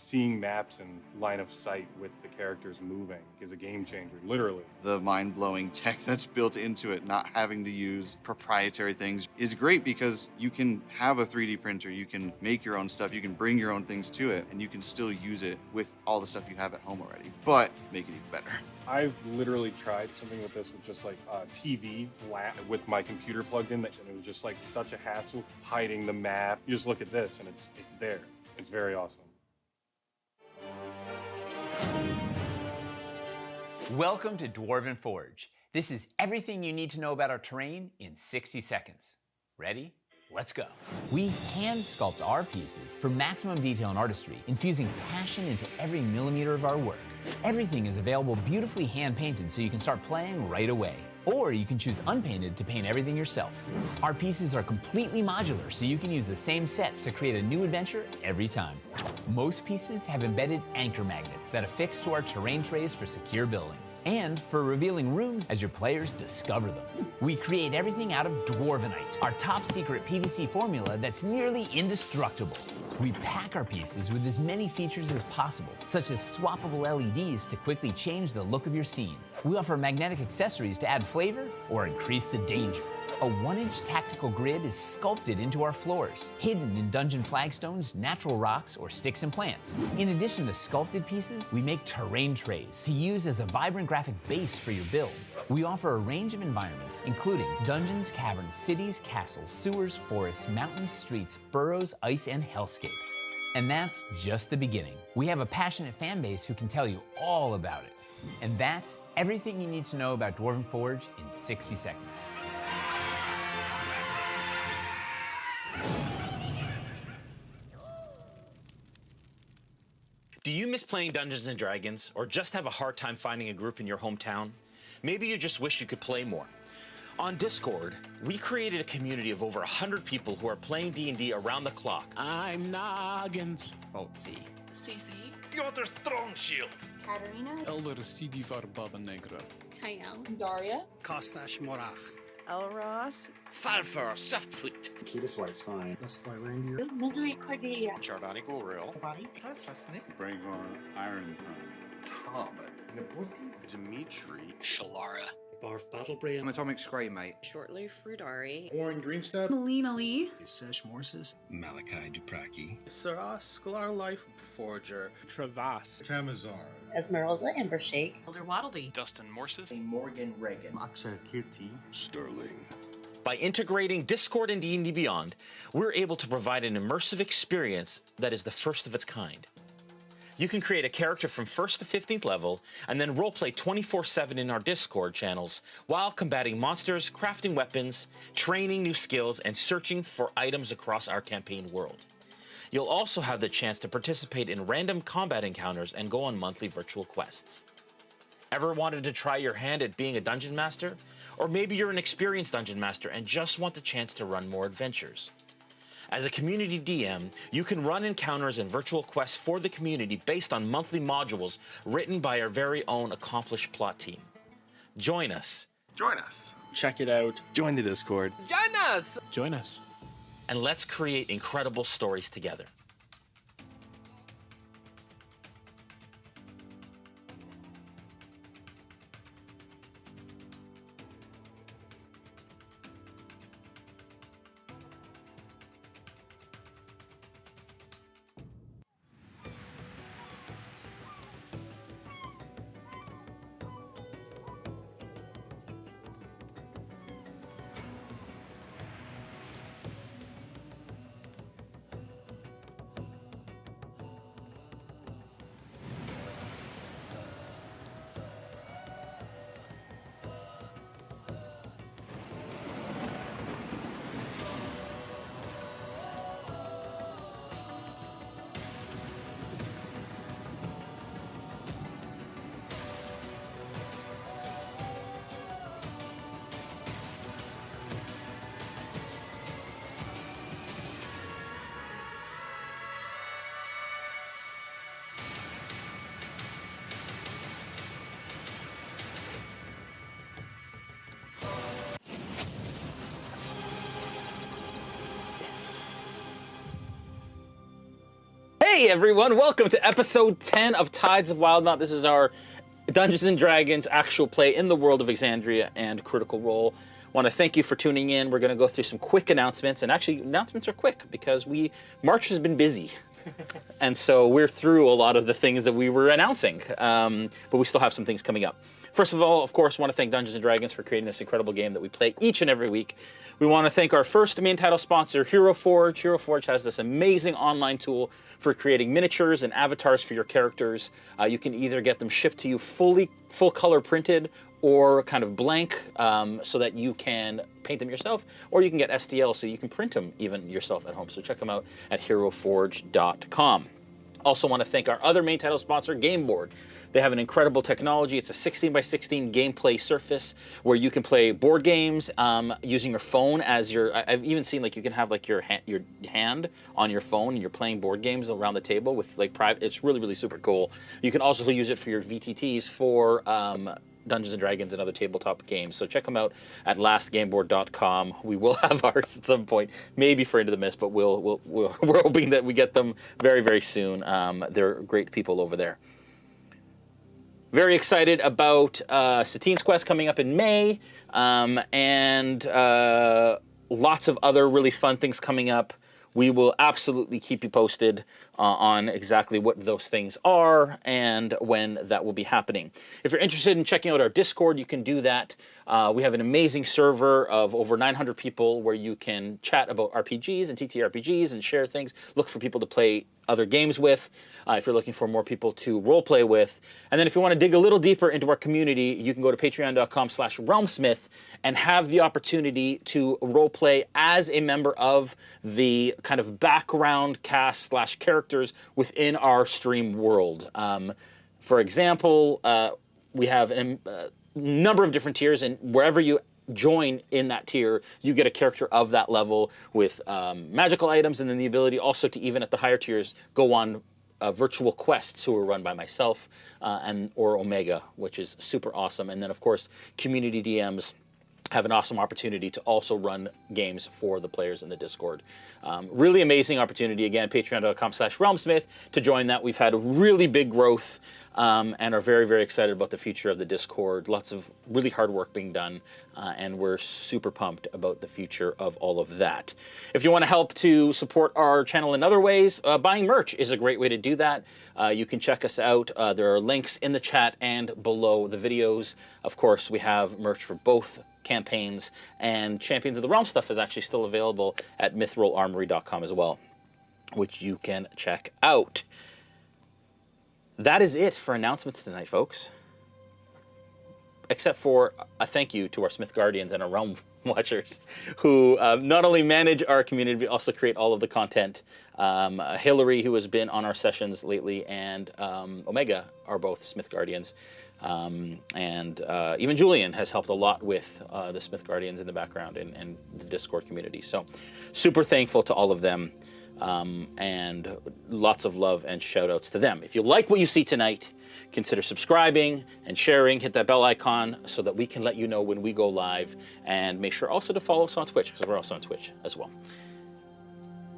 seeing maps and line of sight with the characters moving is a game changer, literally. The mind-blowing tech that's built into it, not having to use proprietary things, is great because you can have a 3D printer, you can make your own stuff, you can bring your own things to it, and you can still use it with all the stuff you have at home already, but make it even better. I've literally tried something with this with just like a TV flat with my computer plugged in, and it was just like such a hassle hiding the map. You just look at this and it's there. It's very awesome. Welcome to Dwarven Forge. This is everything you need to know about our terrain in 60 seconds. Ready? Let's go. We hand sculpt our pieces for maximum detail and artistry, infusing passion into every millimeter of our work. Everything is available beautifully hand painted so you can start playing right away. Or you can choose unpainted to paint everything yourself. Our pieces are completely modular so you can use the same sets to create a new adventure every time. Most pieces have embedded anchor magnets that affix to our terrain trays for secure building, and for revealing rooms as your players discover them. We create everything out of Dwarvenite, our top secret PVC formula that's nearly indestructible. We pack our pieces with as many features as possible, such as swappable LEDs to quickly change the look of your scene. We offer magnetic accessories to add flavor or increase the danger. A 1-inch tactical grid is sculpted into our floors, hidden in dungeon flagstones, natural rocks, or sticks and plants. In addition to sculpted pieces, we make terrain trays to use as a vibrant graphic base for your build. We offer a range of environments, including dungeons, caverns, cities, castles, sewers, forests, mountains, streets, burrows, ice, and hellscape. And that's just the beginning. We have a passionate fan base who can tell you all about it. And that's everything you need to know about Dwarven Forge in 60 seconds. Do you miss playing Dungeons & Dragons, or just have a hard time finding a group in your hometown? Maybe you just wish you could play more. On Discord, we created a community of over 100 people who are playing D&D around the clock. I'm Noggins. Otzi. Cece. Piotr Strongshield. Katarina. Elder Sidivar Baba Negra. Tayel. Daria. Kostash Morach. Elros. Falfer Softfoot. Ketis Whitespine. Nestlai Reindeer. Misery Cordelia. Chardonnay Goril. Body. Braegon Ironprime. Tarman. Nabuti. Dimitri. Shalara. Barf Battlebrain. Atomic Scray, mate. Shortly Frudari. Warren Greenstad. Melina Lee. Sesh Morses. Malachi Dupraki. Sarah Sklar Life Forger. Travas. Tamazar. Esmeralda Ambershake. Elder Waddleby. Dustin Morses. Morgan Reagan. Akshay Kirti. Sterling. By integrating Discord and D&D Beyond, we're able to provide an immersive experience that is the first of its kind. You can create a character from 1st to 15th level, and then roleplay 24/7 in our Discord channels while combating monsters, crafting weapons, training new skills, and searching for items across our campaign world. You'll also have the chance to participate in random combat encounters and go on monthly virtual quests. Ever wanted to try your hand at being a dungeon master? Or maybe you're an experienced dungeon master and just want the chance to run more adventures. As a community DM, you can run encounters and virtual quests for the community based on monthly modules written by our very own accomplished plot team. Join us. Join us. Check it out. Join the Discord. Join us! Join us. And let's create incredible stories together. Hey everyone, welcome to episode 10 of Tides of Wildemount. This is our Dungeons & Dragons actual play in the world of Exandria and Critical Role. Want to thank you for tuning in. We're going to go through some quick announcements, and actually announcements are quick because March has been busy. And so we're through a lot of the things that we were announcing, but we still have some things coming up. First of all, of course, want to thank Dungeons & Dragons for creating this incredible game that we play each and every week. We want to thank our first main title sponsor, Hero Forge. Hero Forge has this amazing online tool for creating miniatures and avatars for your characters. You can either get them shipped to you full color printed or kind of blank so that you can paint them yourself, or you can get STL so you can print them even yourself at home. So check them out at heroforge.com. Also want to thank our other main title sponsor, Game Board. They have an incredible technology. It's a 16 by 16 gameplay surface where you can play board games using your phone as your. I've even seen like you can have like your hand on your phone and you're playing board games around the table with like private. It's really, really super cool. You can also use it for your VTTs for Dungeons & Dragons and other tabletop games. So check them out at lastgameboard.com. We will have ours at some point, maybe for Into the Mist, but we're hoping that we get them very, very soon. They're great people over there. Very excited about Satine's Quest coming up in May, and lots of other really fun things coming up. We will absolutely keep you posted on exactly what those things are and when that will be happening. If you're interested in checking out our Discord, you can do that. We have an amazing server of over 900 people where you can chat about RPGs and TTRPGs and share things, look for people to play other games with, if you're looking for more people to role play with. And then if you want to dig a little deeper into our community, you can go to patreon.com/RealmSmith and have the opportunity to role play as a member of the kind of background cast / characters within our stream world. For example, we have a number of different tiers, and wherever you join in that tier, you get a character of that level with magical items, and then the ability also to, even at the higher tiers, go on virtual quests who are run by myself or Omega, which is super awesome. And then, of course, community DMs have an awesome opportunity to also run games for the players in the Discord. Really amazing opportunity. Again, patreon.com/RealmSmith to join that. We've had really big growth and are very, very excited about the future of the Discord. Lots of really hard work being done, and we're super pumped about the future of all of that. If you want to help to support our channel in other ways, buying merch is a great way to do that. You can check us out. There are links in the chat and below the videos. Of course, we have merch for both campaigns, and Champions of the Realm stuff is actually still available at mithrollarmory.com as well, which you can check out. That is it for announcements tonight, folks. Except for a thank you to our Smithgardians and our Realm Watchers, who not only manage our community, but also create all of the content. Hillary, who has been on our sessions lately, and Omega are both Smithgardians. And even Julian has helped a lot with the Smithgardians in the background and the Discord community. So super thankful to all of them, and lots of love and shout outs to them. If you like what you see tonight, consider subscribing and sharing. Hit that bell icon so that we can let you know when we go live, and make sure also to follow us on Twitch, because we're also on Twitch as well.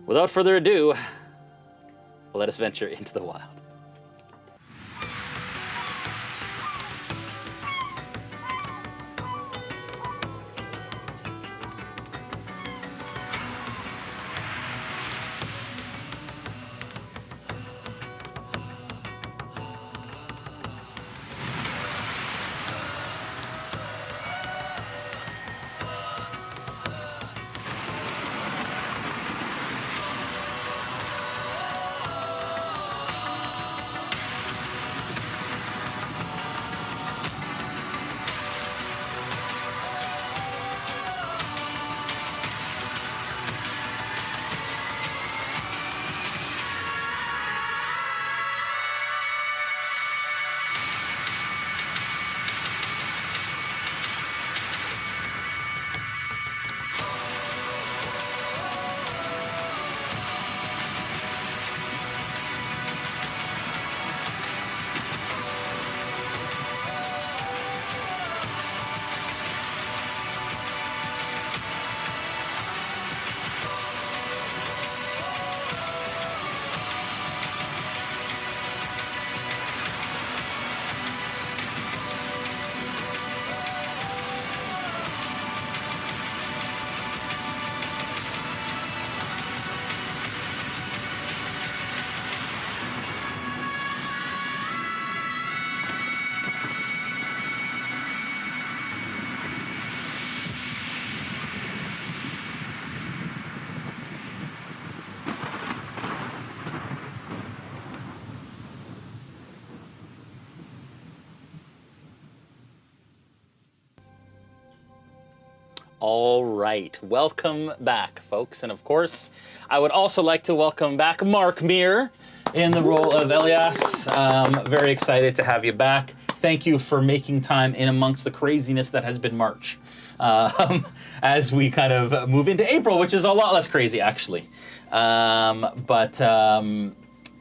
Without further ado, let us venture into the wild. right, welcome back, folks. And of course, I would also like to welcome back Mark Meir in the role of Elias. Very excited to have you back. Thank you for making time in amongst the craziness that has been March. As we kind of move into April, which is a lot less crazy, actually.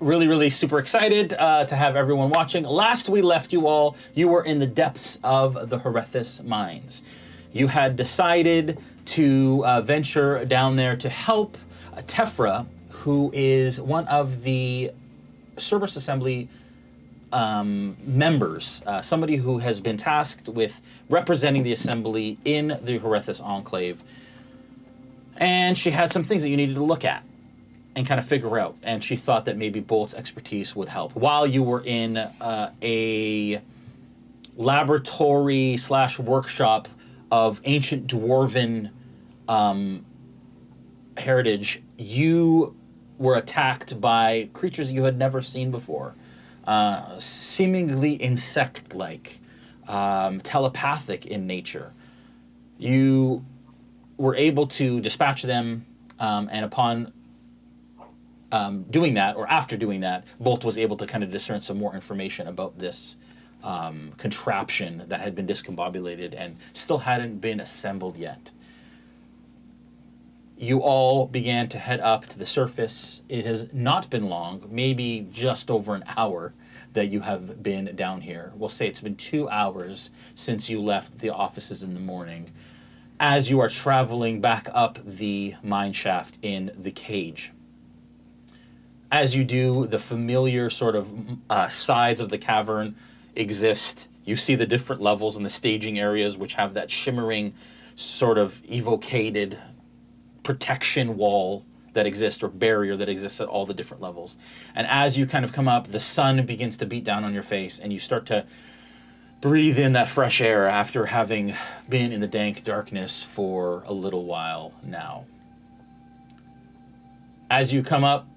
Really, really super excited to have everyone watching. Last we left you all, you were in the depths of the Horethus mines. You had decided to venture down there to help Tefra, who is one of the Cerberus Assembly members, somebody who has been tasked with representing the Assembly in the Horethus Enclave. And she had some things that you needed to look at and kind of figure out, and she thought that maybe Bolt's expertise would help. While you were in a laboratory / workshop of ancient Dwarven heritage, you were attacked by creatures you had never seen before, seemingly insect-like, telepathic in nature. You were able to dispatch them, and upon doing that, or after doing that, Bolt was able to kind of discern some more information about this contraption that had been discombobulated and still hadn't been assembled yet. You all began to head up to the surface. It has not been long, maybe just over an hour that you have been down here. We'll say it's been 2 hours since you left the offices in the morning, as you are traveling back up the mine shaft in the cage. As you do, the familiar sort of sides of the cavern exist. You see the different levels and the staging areas, which have that shimmering sort of evocated protection wall that exists, or barrier that exists at all the different levels. And as you kind of come up, the sun begins to beat down on your face, and you start to breathe in that fresh air after having been in the dank darkness for a little while now. As you come up,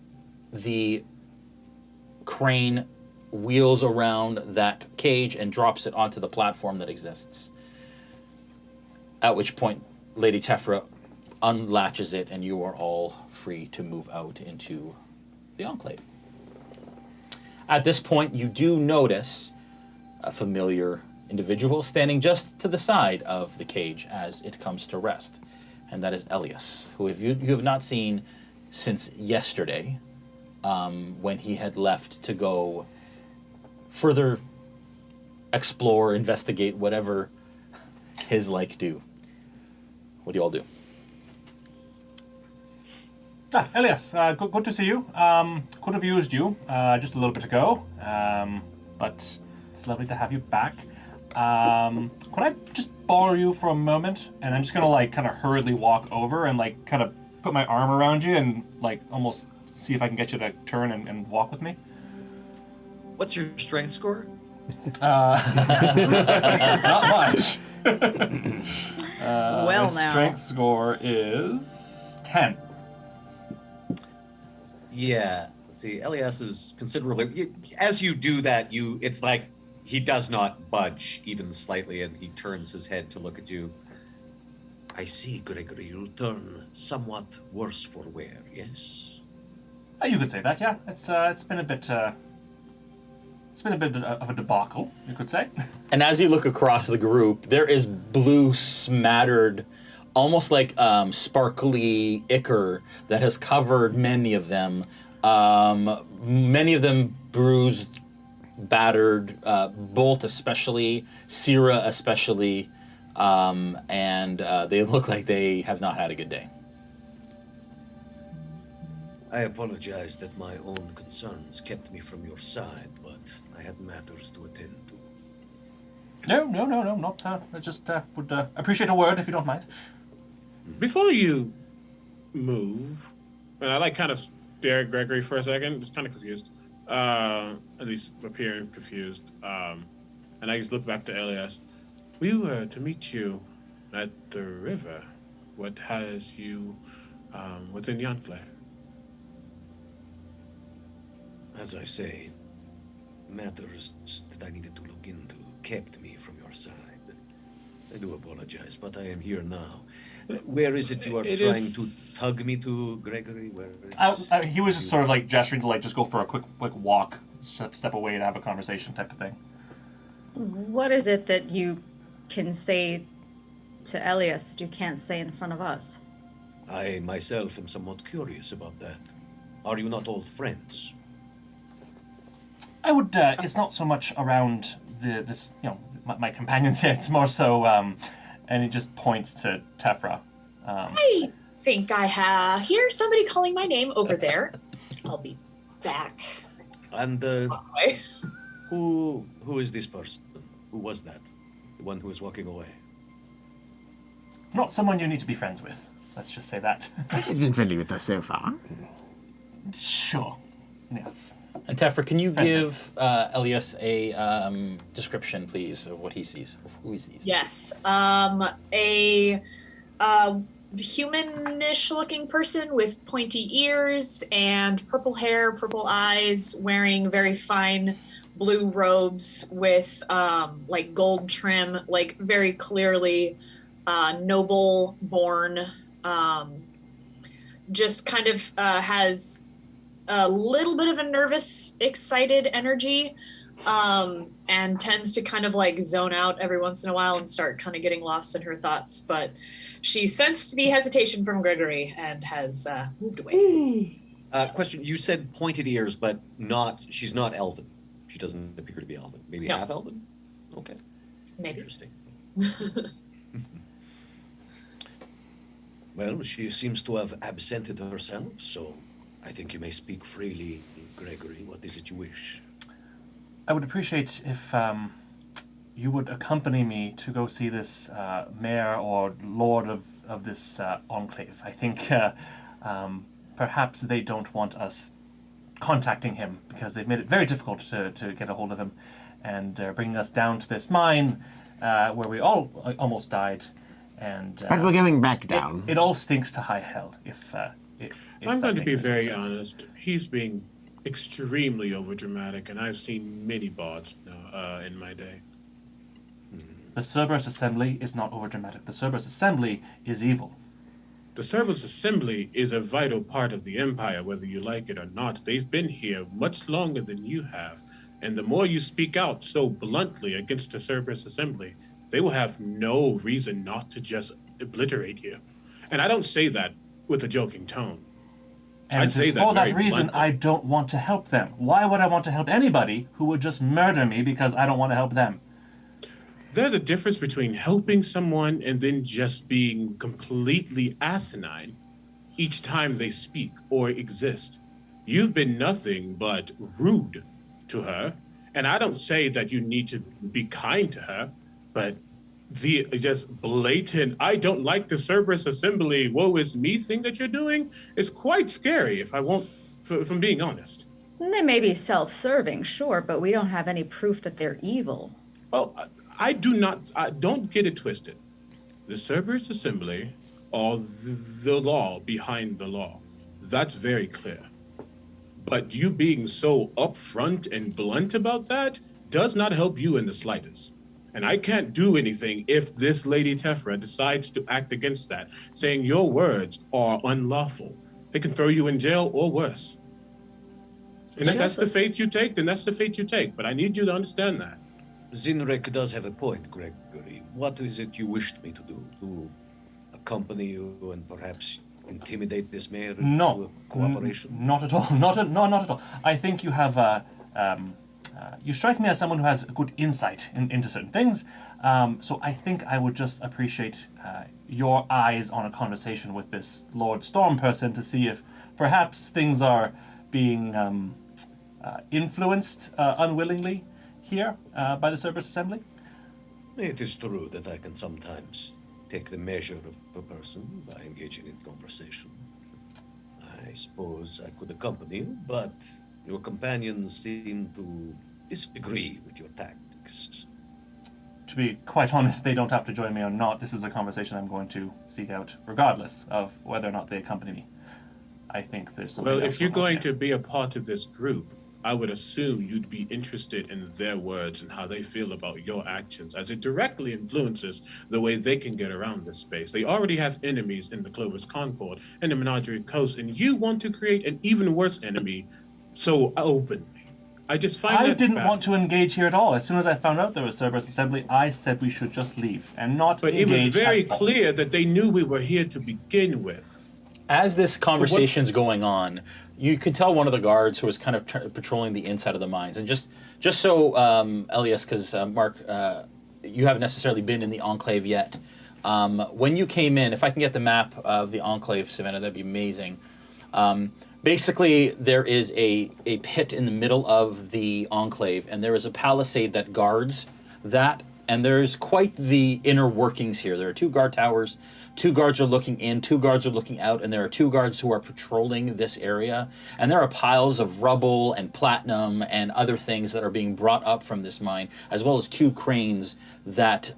the crane wheels around that cage and drops it onto the platform that exists. At which point, Lady Tefra unlatches it, and you are all free to move out into the Enclave. At this point, you do notice a familiar individual standing just to the side of the cage as it comes to rest, and that is Elias, who you have not seen since yesterday, when he had left to go further explore, investigate, whatever his like do. What do you all do? Elias, good to see you. Could have used you just a little bit ago, but it's lovely to have you back. Could I just borrow you for a moment? And I'm just gonna like kind of hurriedly walk over and like kind of put my arm around you and like almost see if I can get you to turn and walk with me. What's your strength score? Not much. Well, my now. Strength score is 10. Yeah. Let's see. Elias is considerably. As you do that, it's like he does not budge even slightly, and he turns his head to look at you. I see, Gregory. You'll turn somewhat worse for wear. Yes. You could say that, yeah. It's been a bit of a debacle, you could say. And as you look across the group, there is blue smattered, almost like sparkly ichor that has covered many of them. Many of them bruised, battered, Bolt especially, Sierra especially, and they look like they have not had a good day. I apologize that my own concerns kept me from your side, but I had matters to attend to. No, not. I just would appreciate a word if you don't mind. Before you move, and I like kind of stare at Gregory for a second, just kind of confused, at least appearing confused, and I just look back to Elias. We were to meet you at the river. What has you within the enclave? As I say, matters that I needed to look into kept me from your side. I do apologize, but I am here now. Where is it you are It trying is- to tug me to, Gregory? Where is... He was just sort of like gesturing to like just go for a quick walk, step away and have a conversation type of thing. What is it that you can say to Elias that you can't say in front of us? I myself am somewhat curious about that. Are you not old friends? I would. It's not so much around this. My companions here. It's more so. And he just points to Tefra. I think I hear somebody calling my name over there. I'll be back. And who is this person? Who was that? The one who is walking away? Not someone you need to be friends with. Let's just say that. He's been friendly with us so far. Sure. Yes. And Tefra, can you give Elias a description, please, of what he sees, of who he sees? Yes. A humanish looking person with pointy ears and purple hair, purple eyes, wearing very fine blue robes with like gold trim, like very clearly noble born. Just kind of has a little bit of a nervous, excited energy, and tends to kind of like zone out every once in a while and start kind of getting lost in her thoughts. But she sensed the hesitation from Gregory and has moved away. Question, you said pointed ears, but she's not elven. She doesn't appear to be elven. Maybe No. half elven? Okay. Maybe. Interesting. Well, she seems to have absented herself, so I think you may speak freely, Gregory. What is it you wish? I would appreciate if you would accompany me to go see this mayor or lord of this enclave. I think perhaps they don't want us contacting him because they've made it very difficult to get a hold of him, and they're bringing us down to this mine where we all almost died. And But we're going back down. It all stinks to high hell. If I'm that going to be makes any very sense. honest. He's being extremely overdramatic, and I've seen many bards in my day. The Cerberus Assembly is not overdramatic. The Cerberus Assembly is evil. The Cerberus Assembly is a vital part of the Empire, whether you like it or not. They've been here much longer than you have, and the more you speak out so bluntly against the Cerberus Assembly, they will have no reason not to just obliterate you. And I don't say that with a joking tone. And I'd it say is that for that very reason bluntly. I don't want to help them. Why would I want to help anybody who would just murder me because I don't want to help them? There's a difference between helping someone and then just being completely asinine each time they speak or exist. You've been nothing but rude to her, and I don't say that you need to be kind to her, but the just blatant, I don't like the Cerberus Assembly, woe is me thing that you're doing is quite scary, if I'm being honest. They may be self-serving, sure, but we don't have any proof that they're evil. Well, don't get it twisted. The Cerberus Assembly are the law behind the law. That's very clear. But you being so upfront and blunt about that does not help you in the slightest. And I can't do anything if this Lady Tefra decides to act against that, saying your words are unlawful. They can throw you in jail or worse. And if that's the fate you take, then that's the fate you take. But I need you to understand that. Zinrek does have a point, Gregory. What is it you wished me to do? To accompany you and perhaps intimidate this mayor into No, a cooperation? Not at all. Not at all. I think you have you strike me as someone who has good insight into certain things. So I think I would just appreciate your eyes on a conversation with this Lord Storm person to see if perhaps things are being influenced unwillingly here by the Cerberus Assembly. It is true that I can sometimes take the measure of a person by engaging in conversation. I suppose I could accompany you, but your companions seem to disagree with your tactics. To be quite honest, they don't have to join me or not. This is a conversation I'm going to seek out regardless of whether or not they accompany me. I think there's something Well, else if you're going on going here. to be a part of this group, I would assume you'd be interested in their words and how they feel about your actions, as it directly influences the way they can get around this space. They already have enemies in the Clovis Concord and the Menagerie Coast, and you want to create an even worse enemy so openly. I just find I that didn't baffling. want to engage here at all. As soon as I found out there was Cerberus Assembly, I said we should just leave and not But it engage was very at all. clear that they knew we were here to begin with. As this conversation's going on, you could tell one of the guards who was kind of patrolling the inside of the mines. And just so, Elias, because Mark, you haven't necessarily been in the enclave yet. When you came in, if I can get the map of the enclave, Savannah, that'd be amazing. Basically, there is a pit in the middle of the enclave, and there is a palisade that guards that. And there's quite the inner workings here. There are 2 guard towers. 2 guards are looking in, 2 guards are looking out, and there are 2 guards who are patrolling this area. And there are piles of rubble and platinum and other things that are being brought up from this mine, as well as 2 cranes that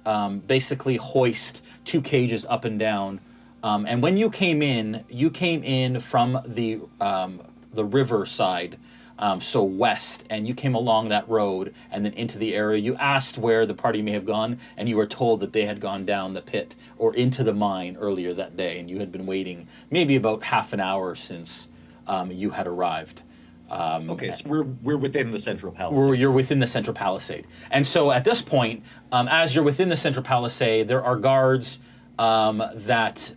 basically hoist 2 cages up and down. And when you came in from the river side, so west, and you came along that road and then into the area. You asked where the party may have gone, and you were told that they had gone down the pit or into the mine earlier that day, and you had been waiting maybe about half an hour since you had arrived. Okay, so we're within the central palisade. You're within the central palisade. And so at this point, as you're within the central palisade, there are guards that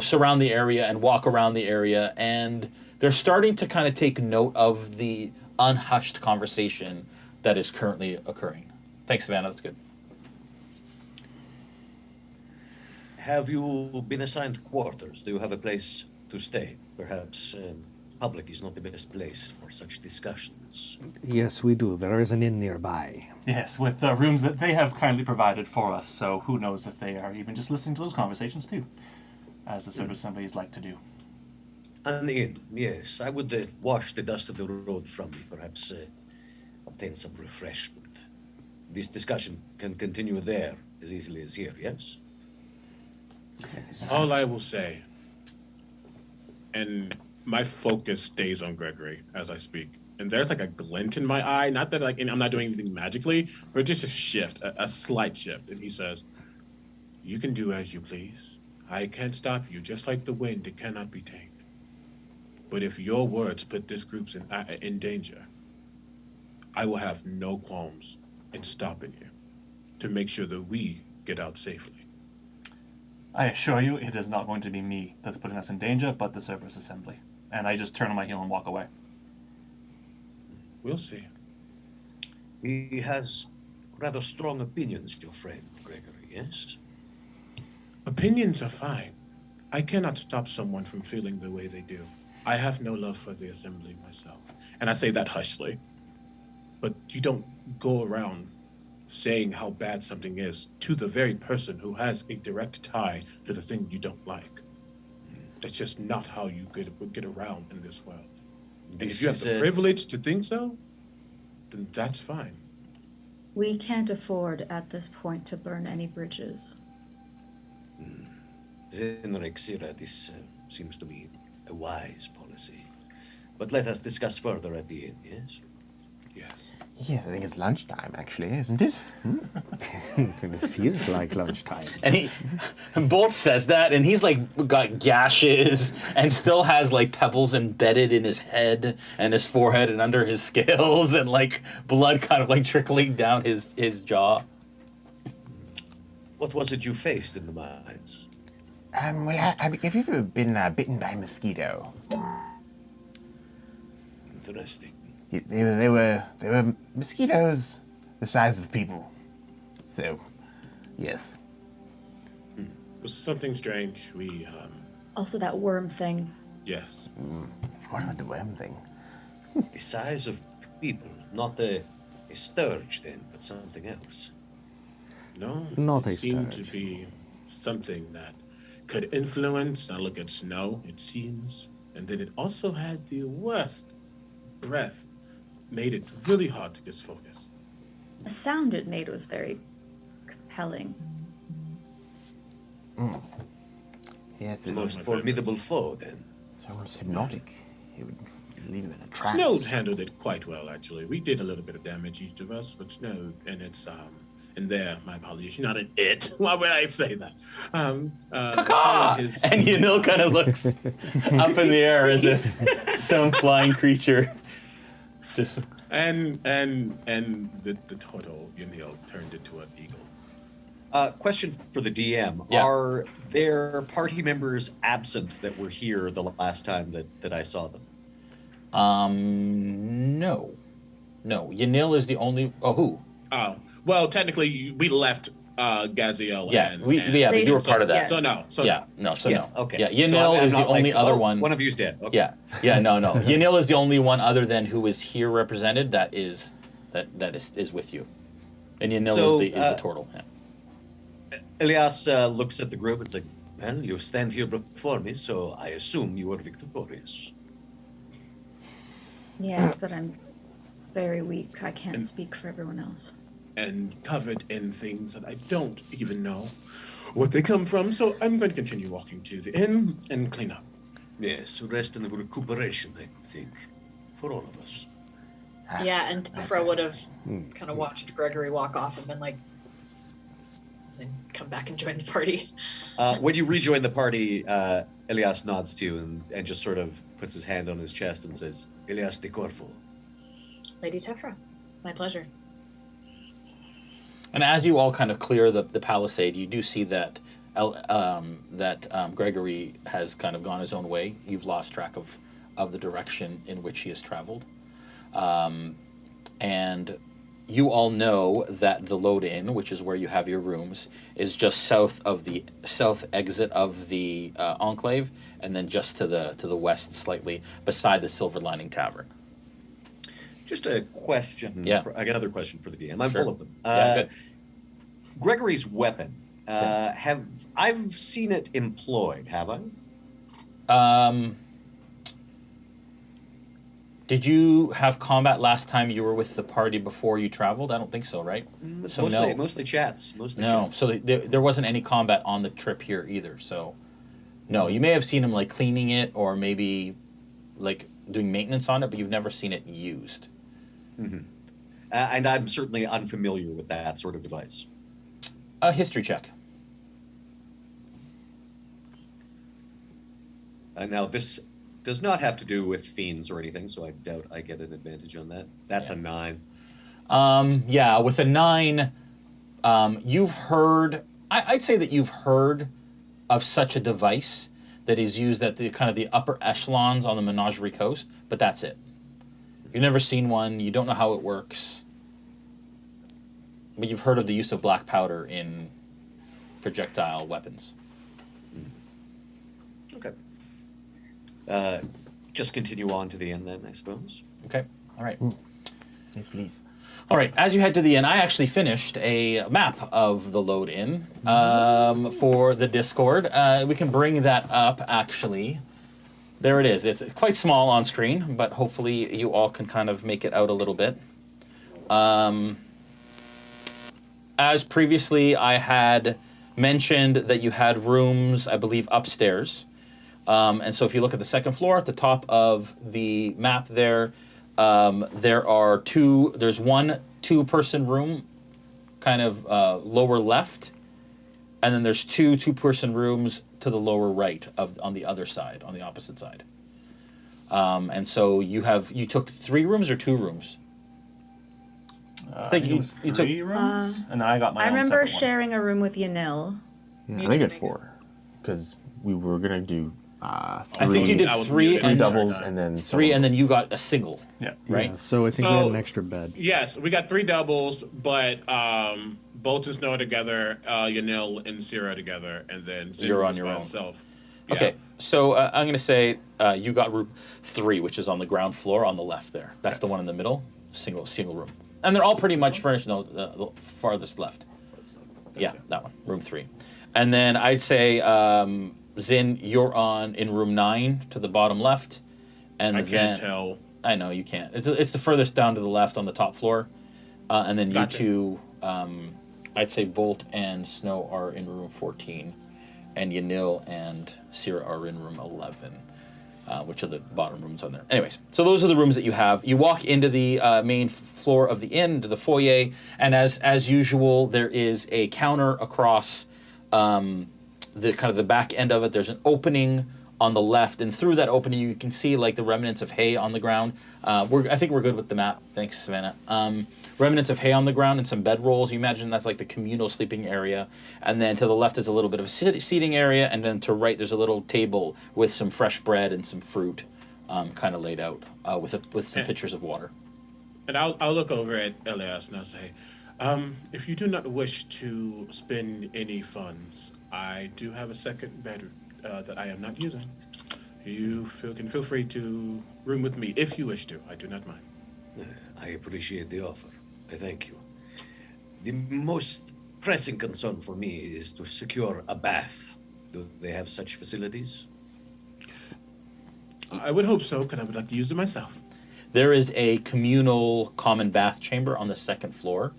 surround the area and walk around the area, and they're starting to kind of take note of the unhushed conversation that is currently occurring. Thanks, Savannah. That's good. Have you been assigned quarters? Do you have a place to stay? Perhaps public is not the best place for such discussions. Yes, we do. There is an inn nearby. Yes, with the rooms that they have kindly provided for us, so who knows if they are even just listening to those conversations too, as the Cerberus Assemblies like to do. An inn, yes. I would wash the dust of the road from me, perhaps obtain some refreshment. This discussion can continue there as easily as here, yes? All I will say, and my focus stays on Gregory as I speak, and there's like a glint in my eye, not that I'm not doing anything magically, but just a shift, a slight shift. And he says, "You can do as you please. I can't stop you, just like the wind, it cannot be tamed. But if your words put this group in danger, I will have no qualms in stopping you to make sure that we get out safely." I assure you, it is not going to be me that's putting us in danger, but the Cerberus Assembly. And I just turn on my heel and walk away. We'll see. He has rather strong opinions, your friend, Gregory, yes? Opinions are fine. I cannot stop someone from feeling the way they do. I have no love for the Assembly myself. And I say that hushly. But you don't go around saying how bad something is to the very person who has a direct tie to the thing you don't like. That's just not how you get around in this world. And if you have the privilege to think so, then that's fine. We can't afford at this point to burn any bridges. Zenrexira, this seems to me a wise policy. But let us discuss further at the end, yes? Yes. Yes, I think it's lunchtime, actually, isn't it? It feels like lunchtime. And Bolt says that, and he's like got gashes and still has like pebbles embedded in his head and his forehead and under his scales, and like blood kind of like trickling down his jaw. What was it you faced in the mines? Well, have you ever been bitten by a mosquito? Interesting. They were mosquitoes the size of people. So, yes. It was something strange. We, Also that worm thing. yes. I forgot about the worm thing. The size of people, not a sturge then, but something else. No, Not a it seemed sturge. to be something that could influence. I look at snow, it seems, and then it also had the worst breath. Made it really hard to just focus. The sound it made was very compelling. Yes, The most formidable foe, then. It's almost hypnotic. Leave him in a trance. Snow handled it quite well, actually. We did a little bit of damage, each of us, but Snow and it's and there, my apologies, not an it. Why would I say that? And Yanil kind of looks up in the air as if some flying creature just. And the turtle, Yanil, turned into an eagle. Question for the DM. Yeah. Are there party members absent that were here the last time that I saw them? No. Yanil is the only. Oh, who? Oh, well, technically, we left Gaziel. Yeah, but you were part of that. So no. Okay. Yeah, Yanil is the only other one. One of you's dead. Okay. No. Yanil is the only one other than who is here represented that is with you, and Yanil is the turtle. Yeah. Elias looks at the group and says, "Well, you stand here before me, so I assume you are victorious." Yes, but I'm very weak. I can't speak for everyone else. And covered in things that I don't even know what they come from, so I'm going to continue walking to the inn and clean up. Yes, rest and recuperation, I think, for all of us. Yeah, and Tefra would have kind of watched Gregory walk off and been like, and come back and join the party. When you rejoin the party, Elias nods to you and just sort of puts his hand on his chest and says, Elias de Corfo. Lady Tefra, my pleasure. And as you all kind of clear the palisade, you do see that Gregory has kind of gone his own way. You've lost track of the direction in which he has traveled. And you all know that the Load Inn, which is where you have your rooms, is just south exit of the enclave, and then just to the west slightly, beside the Silver Lining Tavern. Just a question. Yeah. I got another question for the DM. I'm Sure. full of them. Yeah, good. Gregory's weapon. I've seen it employed, have I? Did you have combat last time you were with the party before you traveled? I don't think so, right? So mostly chats. So there wasn't any combat on the trip here either. So no, you may have seen him like cleaning it or maybe like doing maintenance on it, but you've never seen it used. Mm-hmm. And I'm certainly unfamiliar with that sort of device. A history check. Now, this does not have to do with fiends or anything, so I doubt I get an advantage on that. That's a 9. Yeah, with a 9, you've heard... I'd say that you've heard of such a device that is used at the kind of the upper echelons on the Menagerie Coast, but that's it. You've never seen one. You don't know how it works. But you've heard of the use of black powder in projectile weapons. Okay. Just continue on to the end then, I suppose. Okay. All right. Yes, please. All right. As you head to the inn, I actually finished a map of the Load Inn for the Discord. We can bring that up, actually. There it is. It's quite small on screen, but hopefully you all can kind of make it out a little bit. As previously, I had mentioned that you had rooms, I believe, upstairs. And so if you look at the second floor, at the top of the map there, there's one 2-person room kind of lower left, and then there's 2 2-person rooms to the lower right on the other side, on the opposite side. And so you took 3 rooms or 2 rooms? I think it was 3 rooms, and then I got my I own remember separate one. sharing a room with Yanil. Yeah, I think it's 4, because we were gonna do. I think you did 3 3 doubles and then 3, and then you got a single. Yeah. Right. Yeah, so I think we had an extra bed. Yes, we got 3 doubles, but Bolt and Snow together, Yanil and Sierra together, and then Zin You're on was your by own. himself. Okay, so I'm going to say you got room 3, which is on the ground floor on the left there. That's the one in the middle, single room. And they're all pretty much furnished. No, the farthest left. Yeah, that one, room 3. And then I'd say, Zin, you're in room 9 to the bottom left. And I then, can't tell. I know, you can't. It's the furthest down to the left on the top floor. And then Gotcha. you two, I'd say Bolt and Snow are in room 14. And Yanil and Sierra are in room 11. which are the bottom rooms on there. Anyways, so those are the rooms that you have. You walk into the main floor of the inn, to the foyer, and as usual, there is a counter across the kind of the back end of it. There's an opening on the left, and through that opening, you can see like the remnants of hay on the ground. I think we're good with the map. Thanks, Savannah. Remnants of hay on the ground and some bedrolls. You imagine that's like the communal sleeping area. And then to the left is a little bit of a seating area, and then to right there's a little table with some fresh bread and some fruit, kind of laid out with some pitchers of water. And I'll look over at Elias and I'll say, if you do not wish to spend any funds, I do have a second bed that I am not using. You can feel free to room with me if you wish to. I do not mind. I appreciate the offer. I thank you. The most pressing concern for me is to secure a bath. Do they have such facilities? I would hope so, because I would like to use it myself. There is a communal common bath chamber on the second floor,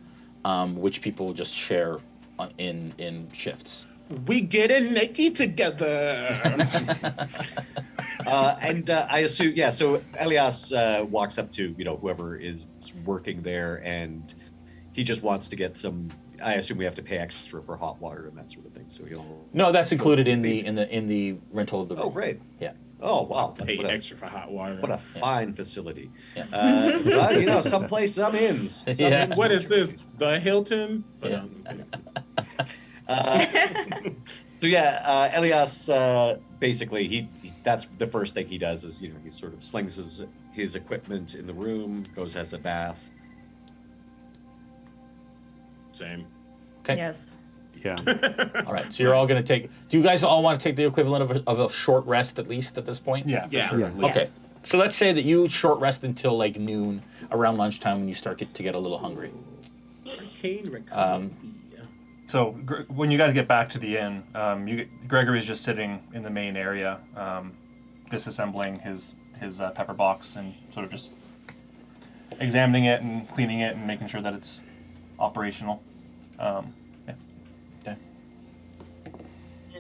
which people just share in shifts. We get in naked together. And I assume, yeah, so Elias walks up to, whoever is working there, and he just wants to get some, I assume we have to pay extra for hot water and that sort of thing. So No, that's included in the rental of the room. Oh, great. Yeah. Oh, wow. Pay extra for hot water. What a fine facility. Yeah. Well, some place, some inns. Some inns. What is this? The Hilton? Yeah. So yeah, Elias basically that's the first thing he does is he sort of slings his equipment in the room, goes has a bath. Same. Okay. Yes. Yeah. All right. So you're all going to take. Do you guys all want to take the equivalent of a short rest at least at this point? Yeah. Yeah. Sure. Yeah. Okay. So let's say that you short rest until like noon, around lunchtime, when you start to get a little hungry. So when you guys get back to the inn, Gregory's just sitting in the main area, disassembling his pepper box and sort of just examining it and cleaning it and making sure that it's operational.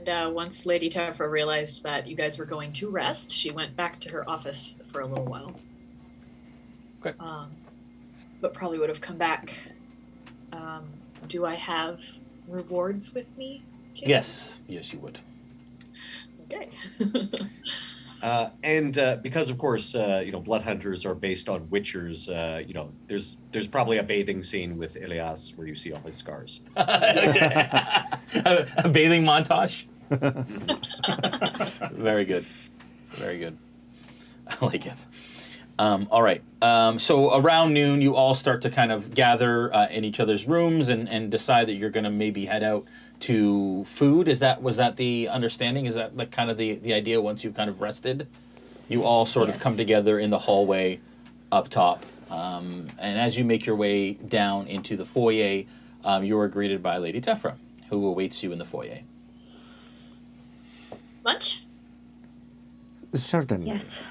And once Lady Tefra realized that you guys were going to rest, she went back to her office for a little while. Okay. But probably would have come back. Do I have rewards with me, Jason? Yes, you would. Okay. And because of course, blood hunters are based on witchers. There's probably a bathing scene with Elias where you see all his scars. A bathing montage. Very good. Very good. I like it. All right. So around noon, you all start to kind of gather in each other's rooms and decide that you're going to maybe head out to food. Was that the understanding? Is that like kind of the idea once you've kind of rested? You all sort of come together in the hallway up top. And as you make your way down into the foyer, you are greeted by Lady Tefra, who awaits you in the foyer. Lunch? Certainly. Yes.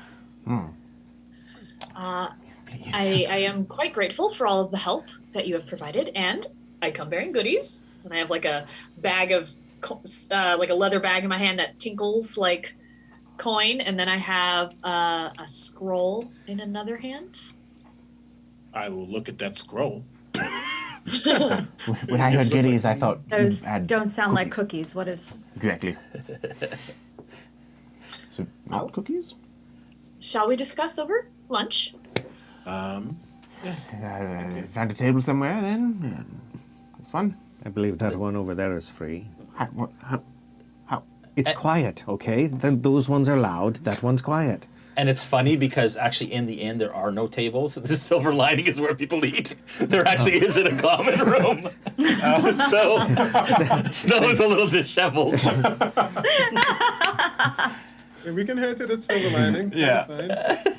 I am quite grateful for all of the help that you have provided, and I come bearing goodies. And I have like a bag of, like a leather bag in my hand that tinkles like coin, and then I have a scroll in another hand. I will look at that scroll. When I heard goodies, I thought Those you had don't sound cookies. like cookies. What is? Exactly. So, not cookies? Shall we discuss over lunch? Found a table somewhere then. Yeah. It's fun. I believe that one over there is free. How? It's quiet, okay? Those ones are loud. That one's quiet. And it's funny because actually in the inn there are no tables. The silver lining is where people eat. There actually isn't a common room. So Snow's a little disheveled. We can head to the silver lining. Yeah.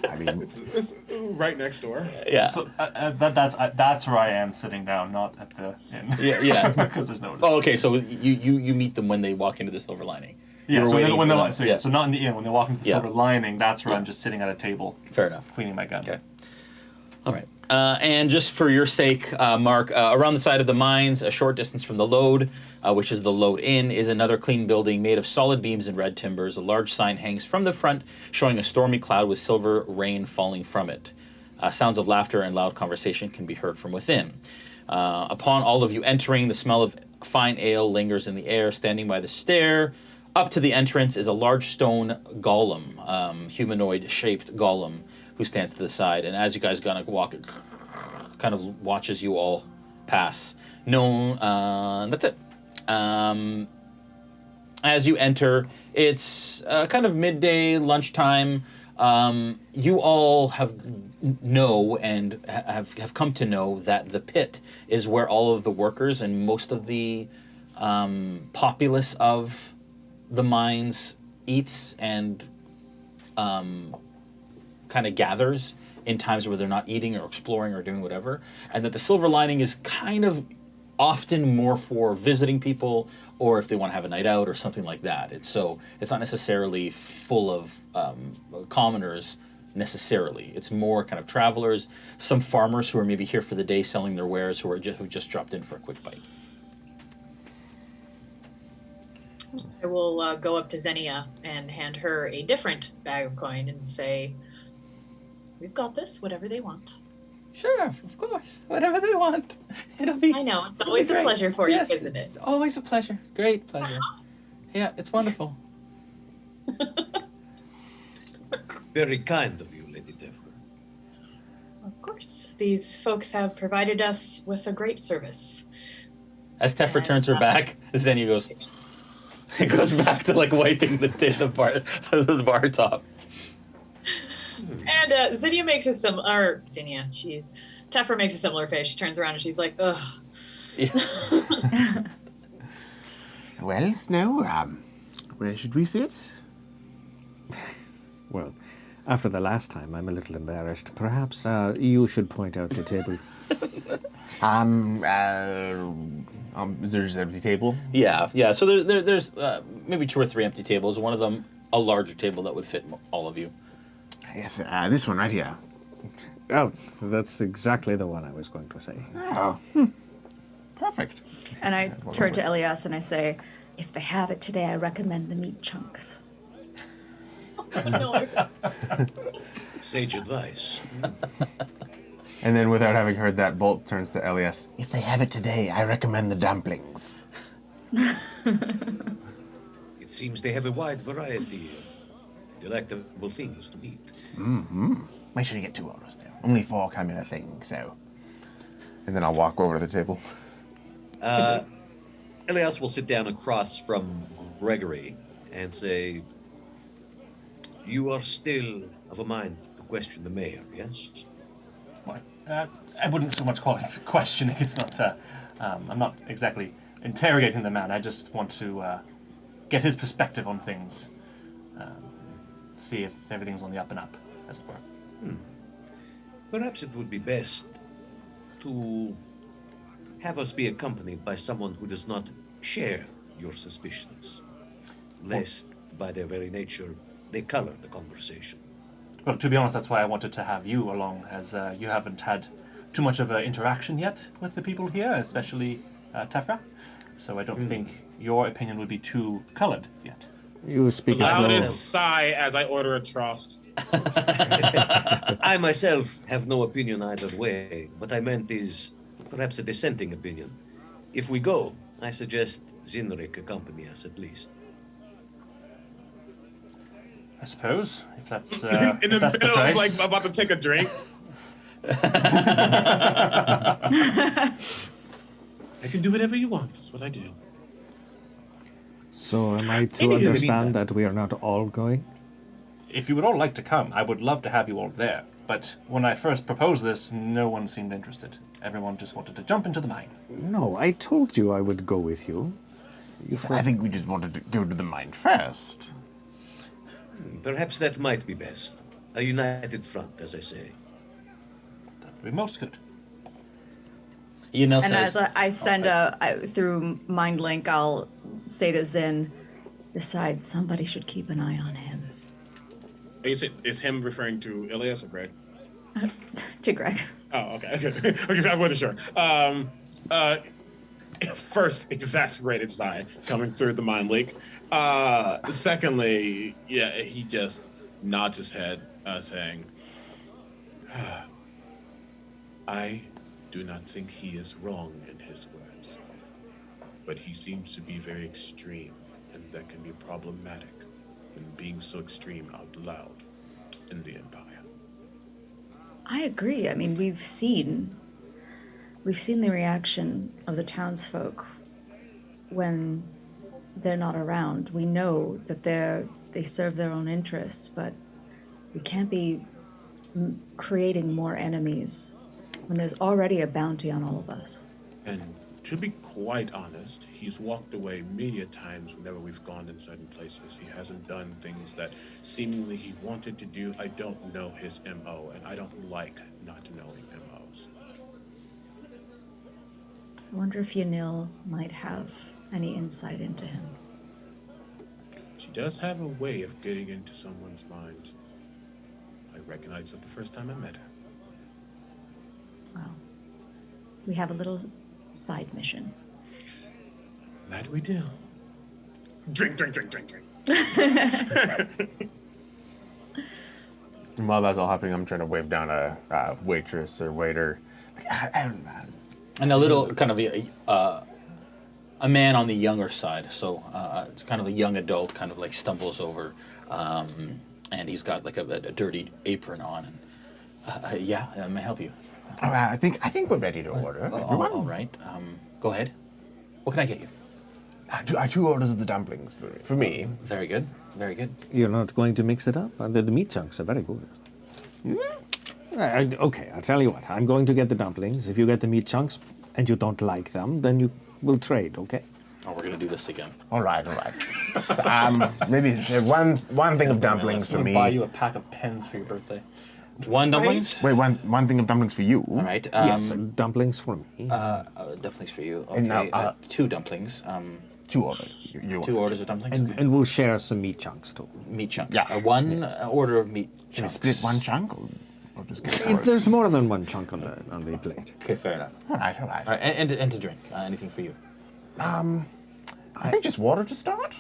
I mean, it's right next door. Yeah. So that's where I am sitting down, not at the inn. Yeah. Because there's no. Oh, okay. So you meet them when they walk into the silver lining. Yeah. So So not in the inn. When they walk into the silver lining, that's where I'm just sitting at a table. Fair enough. Cleaning my gun. Okay. All right. And just for your sake, Mark, around the side of the mines, a short distance from the Lode, which is the Lode Inn, is another clean building made of solid beams and red timbers. A large sign hangs from the front, showing a stormy cloud with silver rain falling from it. Sounds of laughter and loud conversation can be heard from within. Upon all of you entering, the smell of fine ale lingers in the air. Standing by the stair up to the entrance is a large stone golem, humanoid-shaped golem, who stands to the side. And as you guys gonna walk, it kind of watches you all pass. No, that's it. As you enter, it's kind of midday, lunchtime. You all have come to know that the pit is where all of the workers and most of the populace of the mines eats and kind of gathers in times where they're not eating or exploring or doing whatever, and that the silver lining is kind of often more for visiting people or if they want to have a night out or something like that. It's not necessarily full of commoners necessarily. It's more kind of travelers, some farmers who are maybe here for the day selling their wares who just dropped in for a quick bite. I will go up to Xenia and hand her a different bag of coin and say, "We've got this, whatever they want." Sure, of course. Whatever they want. It'll be... I know. It's always a pleasure for you, isn't it? It's always a pleasure. Great pleasure. Yeah, it's wonderful. Very kind of you, Lady Tefra. Of course. These folks have provided us with a great service. As Tefra turns her back, Xenia goes... It goes back to like wiping the bar top. And Xenia makes a similar... Xenia, jeez. Tefra makes a similar face. She turns around and she's like, ugh. Yeah. Well, Snow, where should we sit? Well, after the last time, I'm a little embarrassed. Perhaps you should point out the table. Is there just an empty table? Yeah. So there's maybe 2 or 3 empty tables. One of them, a larger table that would fit all of you. Yes, this one right here. Oh, that's exactly the one I was going to say. Oh, perfect. And I turn to Elias and I say, if they have it today, I recommend the meat chunks. Sage advice. And then, without having heard that, Bolt turns to Elias. If they have it today, I recommend the dumplings. It seems they have a wide variety of delectable things to eat. Mm-hmm. Make sure you get 2 orders, though. Only 4 come in a thing, so... And then I'll walk over to the table. Elias will sit down across from Gregory and say, You are still of a mind to question the mayor, yes? What? I wouldn't so much call it questioning. It's not. I'm not exactly interrogating the man. I just want to get his perspective on things. See if everything's on the up and up, as it were. Perhaps it would be best to have us be accompanied by someone who does not share your suspicions, lest, by their very nature, they color the conversation. Well, to be honest, that's why I wanted to have you along, as you haven't had too much of an interaction yet with the people here, especially Tefra. So I don't think your opinion would be too colored yet. You speak as Loudest sigh as I order a trost. I myself have no opinion either way. What I meant is perhaps a dissenting opinion. If we go, I suggest Zinrik accompany us at least. I suppose, if that's in the middle of like about to take a drink. I can do whatever you want. That's what I do. So am I to understand that we are not all going? If you would all like to come, I would love to have you all there. But when I first proposed this, no one seemed interested. Everyone just wanted to jump into the mine. No, I told you I would go with you. I think we just wanted to go to the mine first. Perhaps that might be best. A united front, as I say. That would be most good. You know, and as I send through MindLink, I'll say to Zin, besides, somebody should keep an eye on him. Is him referring to Elias or Greg? To Greg. Oh, okay. Okay, I wasn't sure. First, exasperated sigh coming through the mind leak. Secondly, yeah, he just nods his head, saying, I do not think he is wrong in his words, but he seems to be very extreme, and that can be problematic when being so extreme out loud in the Empire. I agree. I mean, we've seen the reaction of the townsfolk when they're not around. We know that they serve their own interests, but we can't be creating more enemies when there's already a bounty on all of us. And to be quite honest, he's walked away many a times whenever we've gone in certain places. He hasn't done things that seemingly he wanted to do. I don't know his MO, and I don't like not knowing MOs. I wonder if Yanil might have any insight into him. She does have a way of getting into someone's mind. I recognized it the first time I met her. Well, we have a little side mission. That we do. Drink. And while that's all happening, I'm trying to wave down a waitress or waiter. And a little kind of a man on the younger side, so kind of a young adult, kind of like stumbles over, and he's got like a dirty apron on. And may I help you? I think we're ready to order. Everyone? All right. Go ahead. What can I get you? 2 orders of the dumplings for me. Very good. Very good. You're not going to mix it up? The meat chunks are very good. Okay, I'll tell you what. I'm going to get the dumplings. If you get the meat chunks and you don't like them, then you will trade, okay? Oh, we're going to do this again. All right. Maybe it's one thing of dumplings for me. Buy you a pack of pens for your birthday. One dumplings? Wait, one thing of dumplings for you. All right. Yes, dumplings for me. Dumplings for you. Okay. And now, 2 dumplings. 2 orders. You 2 orders of dumplings. Okay. And we'll share some meat chunks too. Meat chunks. Yeah. One order of meat chunks. Can we split one chunk or just get If there's more than one chunk on the plate. Okay, fair enough. All right. All right, and to drink. Anything for you? I think just water to start.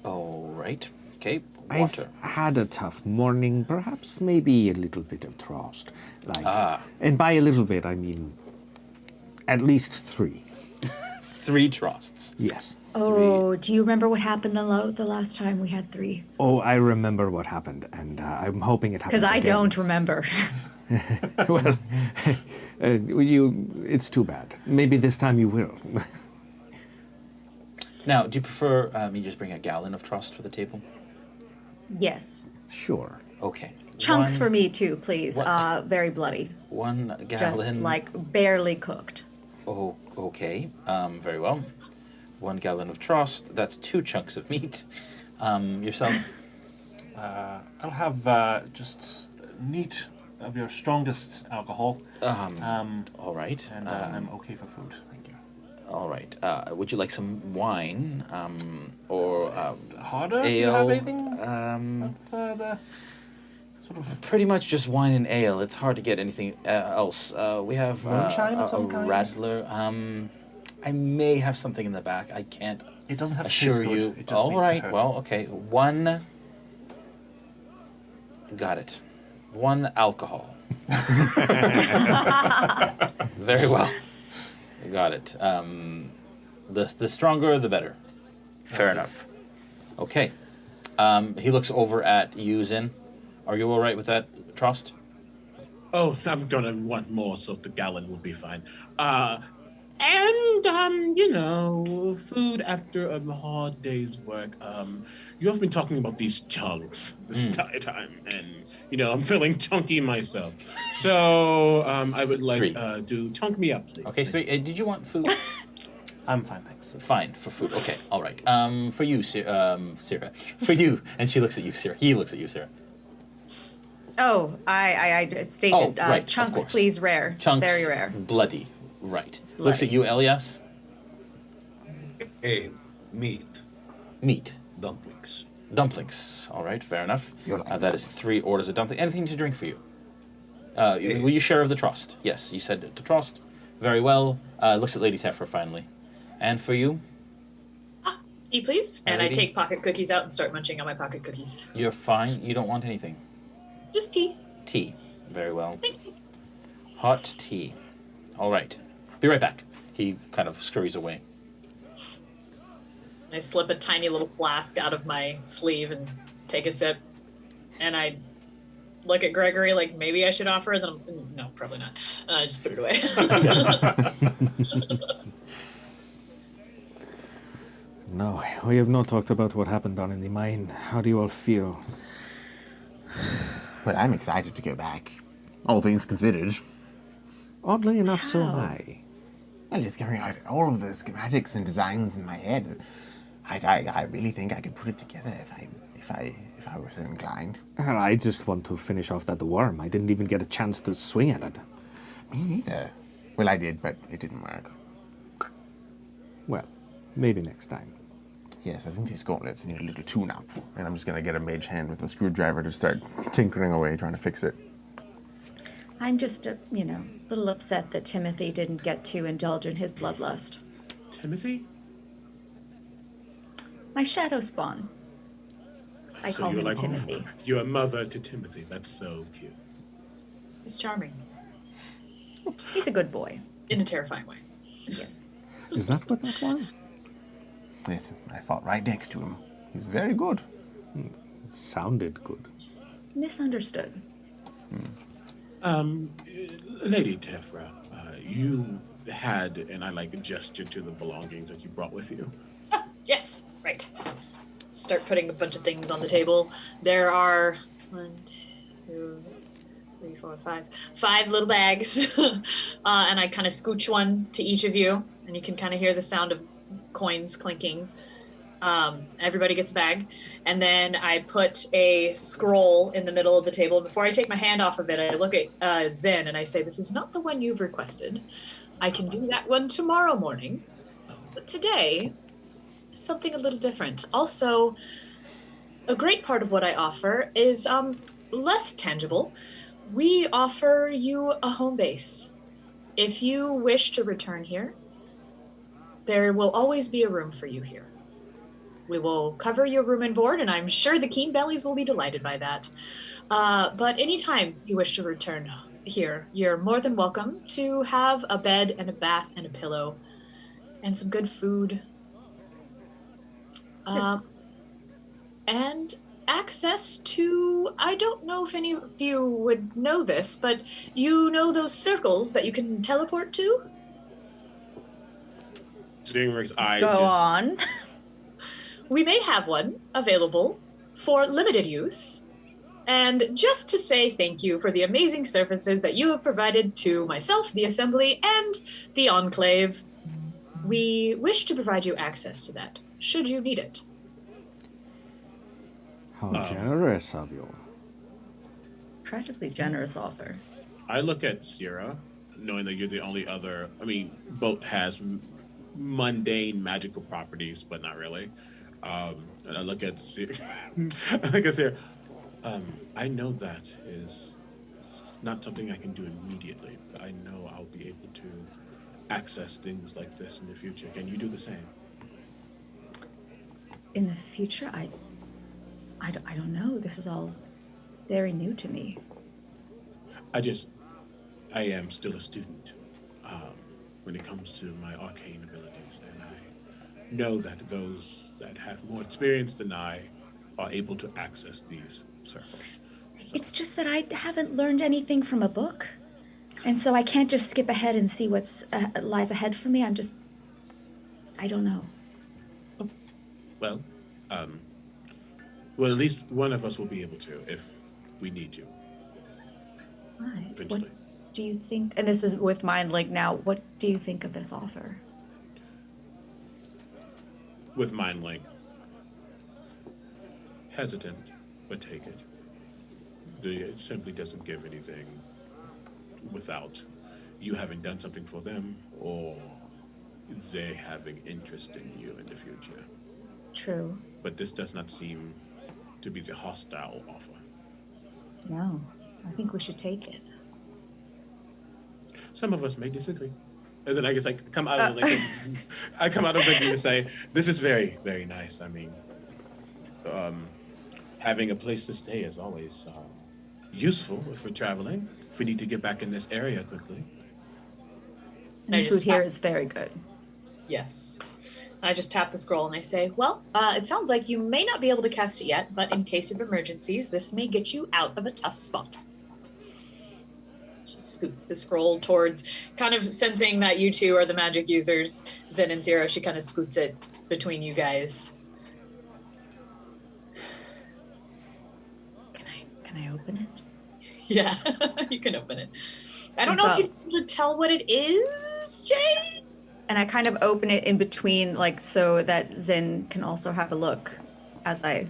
All right. Okay. Water. I've had a tough morning, perhaps maybe a little bit of frost. And by a little bit, I mean at least 3. 3 trusts. Yes. Oh, do you remember what happened the last time we had 3? Oh, I remember what happened, and I'm hoping it happens Because I again. don't remember. Well, it's too bad. Maybe this time you will. Now, do you prefer me just bring a gallon of trust for the table? Yes. Sure. Okay. Chunks for me too, please. Very bloody. 1 gallon. Just like barely cooked. Oh, okay. Very well. 1 gallon of trust. That's 2 chunks of meat. Yourself? I'll have just neat of your strongest alcohol. All right. And I'm okay for food. Thank you. All right. Would you like some wine or harder? ale? Do you have anything further? Sort of pretty much just wine and ale. It's hard to get anything else. We have moonshine of some kind? Radler. I may have something in the back. I can't. It doesn't have to assure taste good. you. It just All needs to right. hurt. Well, okay. 1. Got it. 1 alcohol. Very well. You got it. The stronger, the better. Fair enough. Okay. He looks over at you, Zin. Are you all right with that, Trust? Oh, I'm gonna want more, so the gallon will be fine. And food after a hard day's work. You have been talking about these chunks this entire time, and I'm feeling chunky myself. So I would like to chunk me up, please. Okay, 3. Did you want food? I'm fine, thanks. Fine for food. Okay, all right. For you, Sarah. For you, and she looks at you, Sarah. He looks at you, Sarah. Oh, I stated right, chunks, please, rare. Chunks, very rare. Bloody, right. Looks at you, Elias. Meat. Meat. Dumplings. Dumplings. All right, fair enough. That is 3 orders of dumpling. Anything to drink for you? Will you share of the trust? Yes, you said to trust. Very well. Looks at Lady Tefra finally. And for you? Tea, please. And I Lady? take pocket cookies out and start munching on my pocket cookies. You're fine. You don't want anything. Just tea. Tea. Very well. Thank you. Hot tea. All right. Be right back. He kind of scurries away. I slip a tiny little flask out of my sleeve and take a sip. And I look at Gregory like maybe I should offer. And then no, probably not. I just put it away. No, we have not talked about what happened down in the mine. How do you all feel? But I'm excited to go back. All things considered. Oddly enough, so am I. Well, just carrying out all of the schematics and designs in my head. I really think I could put it together if I were so inclined. Well, I just want to finish off that worm. I didn't even get a chance to swing at it. Me neither. Well, I did, but it didn't work. Well, maybe next time. Yes, I think these gauntlets need a little tune-up. And I'm just going to get a mage hand with a screwdriver to start tinkering away, trying to fix it. I'm just, a little upset that Timothy didn't get to indulge in his bloodlust. Timothy? My shadow spawn. I call him Timothy. You're a mother to Timothy. That's so cute. He's charming. He's a good boy. In a terrifying way. Yes. Is that what that was? Yes, I fought right next to him. He's very good. It sounded good. Just misunderstood. Lady Tefra, you had, and I gesture to the belongings that you brought with you. Yes, right. Start putting a bunch of things on the table. There are 1, 2, 3, 4, 5. 5 little bags. And I kind of scooch one to each of you, and you can kind of hear the sound of coins clinking. Everybody gets a bag. And then I put a scroll in the middle of the table. Before I take my hand off of it, I look at Zen and I say, this is not the one you've requested. I can do that one tomorrow morning. But today, something a little different. Also, a great part of what I offer is less tangible. We offer you a home base. If you wish to return here, there will always be a room for you here. We will cover your room and board, and I'm sure the Keen Bellies will be delighted by that. But anytime you wish to return here, you're more than welcome to have a bed and a bath and a pillow and some good food. And access to, I don't know if any of you would know this, but you know those circles that you can teleport to? Stingray's eyes Go on. We may have one available for limited use. And just to say thank you for the amazing services that you have provided to myself, the Assembly, and the Enclave, we wish to provide you access to that, should you need it. How generous of you. Incredibly generous offer. I look at Sierra, knowing that you're the only other. Boat has mundane magical properties, but not really. And I look at Sierra. I know that is not something I can do immediately, but I know I'll be able to access things like this in the future. Can you do the same? In the future, I don't know. This is all very new to me. I am still a student when it comes to my arcane abilities, and I know that those that have more experience than I are able to access these circles. It's just that I haven't learned anything from a book. And so I can't just skip ahead and see what's lies ahead for me. I don't know. Well, at least one of us will be able to if we need to. Right. Eventually. What do you think, and this is with Mind Link now, what do you think of this offer? With Mind Link, hesitant, but take it. It simply doesn't give anything without you having done something for them or they having interest in you in the future. True. But this does not seem to be the hostile offer. No, I think we should take it. some of us may disagree. And then I guess come out of I come out of Lincoln to say, this is very, very nice. I mean, having a place to stay is always useful if we're traveling. If we need to get back in this area quickly. And the food here is very good. Yes. I just tap the scroll and I say, well, it sounds like you may not be able to cast it yet, but in case of emergencies, this may get you out of a tough spot. She scoots the scroll towards, kind of sensing that you two are the magic users, Zen and Zero. She kind of scoots it between you guys. Can I open it? Yeah, you can open it. I don't know if you can tell what it is, Jay. And I kind of open it in between, like, so that Zin can also have a look as I...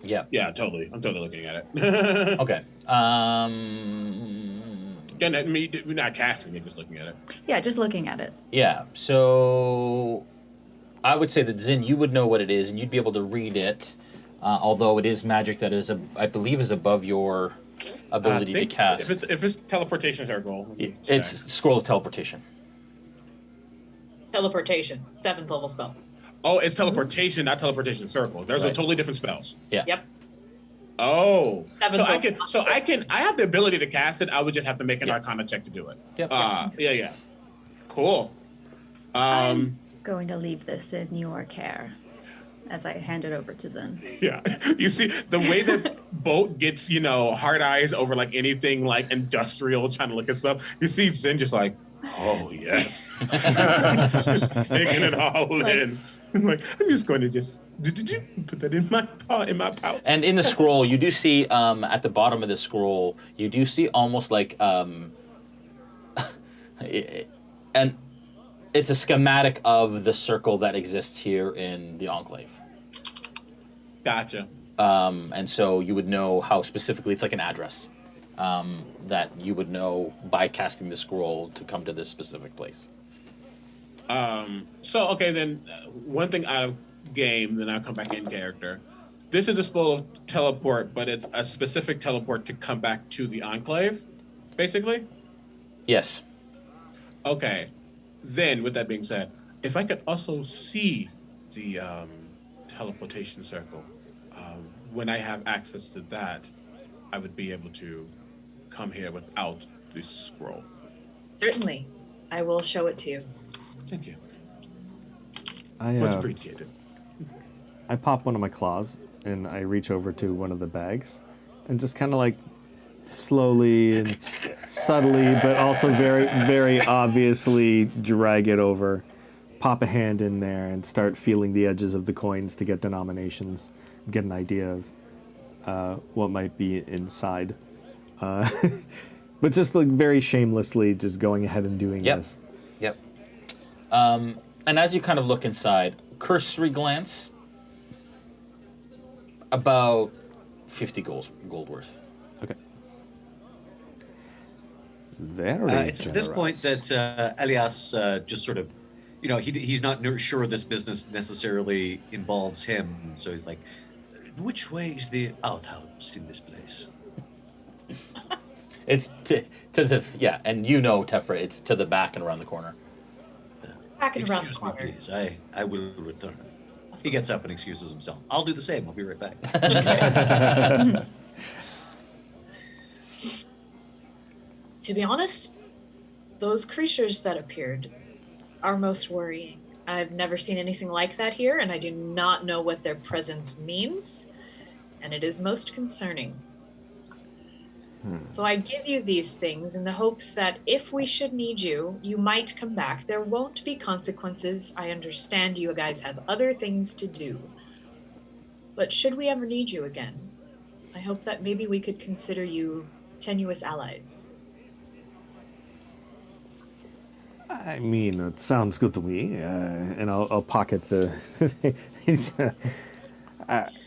Yeah. Yeah, totally. I'm totally looking at it. Okay. Again, we're not casting it, just looking at it. Yeah, just looking at it. Yeah, so I would say that Zin, you would know what it is, and you'd be able to read it, although it is magic that is, I believe, is above your ability to cast. If it's teleportation circle, it's scroll of teleportation. Teleportation, 7th level spell. Oh, it's teleportation, not teleportation circle. There's a totally different spells. Yeah. Yep. Oh, I have the ability to cast it. I would just have to make an Arcana check to do it. Yep. Yeah. Cool. I'm going to leave this in your care as I hand it over to Zen. Yeah, you see the way that Boat gets, hard eyes over like anything like industrial, trying to look at stuff. You see Zen just like, oh yes, just taking it all in. Like, I'm just going to just put that in my pouch. And in the scroll, you do see at the bottom of the scroll, you do see almost like and it's a schematic of the circle that exists here in the enclave. Gotcha. And so you would know how specifically it's like an address that you would know by casting the scroll to come to this specific place. So okay, then one thing out of game, then I'll come back in character. This is a spell of teleport, but it's a specific teleport to come back to the enclave, basically. Yes. Okay. Then, with that being said, if I could also see the teleportation circle, when I have access to that, I would be able to come here without this scroll. Certainly. I will show it to you. Thank you. Much appreciated. I pop one of my claws and I reach over to one of the bags and just kind of like slowly and subtly, but also very, very obviously drag it over, pop a hand in there and start feeling the edges of the coins to get denominations, get an idea of what might be inside. But just like very shamelessly just going ahead and doing this. Yep. And as you kind of look inside, cursory glance, about 50 gold worth. Okay. Very It's at this point that Elias just sort of, he's not sure this business necessarily involves him. So he's like, which way is the outhouse in this place? It's to the, and Tefra, it's to the back and around the corner. Back and around the Excuse me, corner. please. I will return. He gets up and excuses himself. I'll do the same. I'll be right back. To be honest, those creatures that appeared are most worrying. I've never seen anything like that here, and I do not know what their presence means, and it is most concerning. So I give you these things in the hopes that if we should need you, you might come back. There won't be consequences. I understand you guys have other things to do. But should we ever need you again, I hope that maybe we could consider you tenuous allies. I mean, it sounds good to me, and I'll pocket the.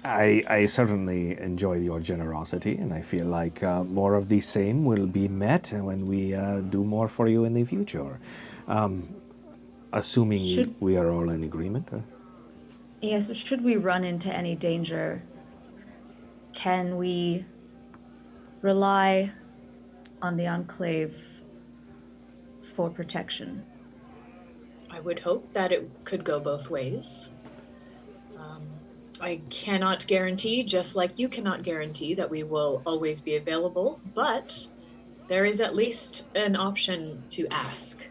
I certainly enjoy your generosity, and I feel like more of the same will be met when we do more for you in the future. Assuming we are all in agreement. Yes, should we run into any danger, can we rely on the enclave for protection? I would hope that it could go both ways. I cannot guarantee, just like you cannot guarantee, that we will always be available, but there is at least an option to ask.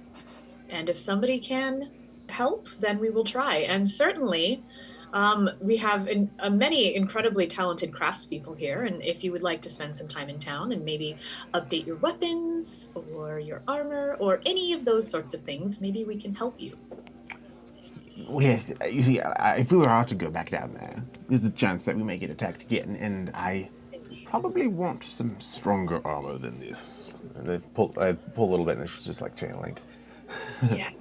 And if somebody can help, then we will try. And certainly, we have many incredibly talented craftspeople here, and if you would like to spend some time in town and maybe update your weapons or your armor or any of those sorts of things, maybe we can help you. Well, yes, you see, if we were to go back down there, there's a chance that we may get attacked again, and I probably want some stronger armor than this. And I pull a little bit, and it's just like chain link. Yeah.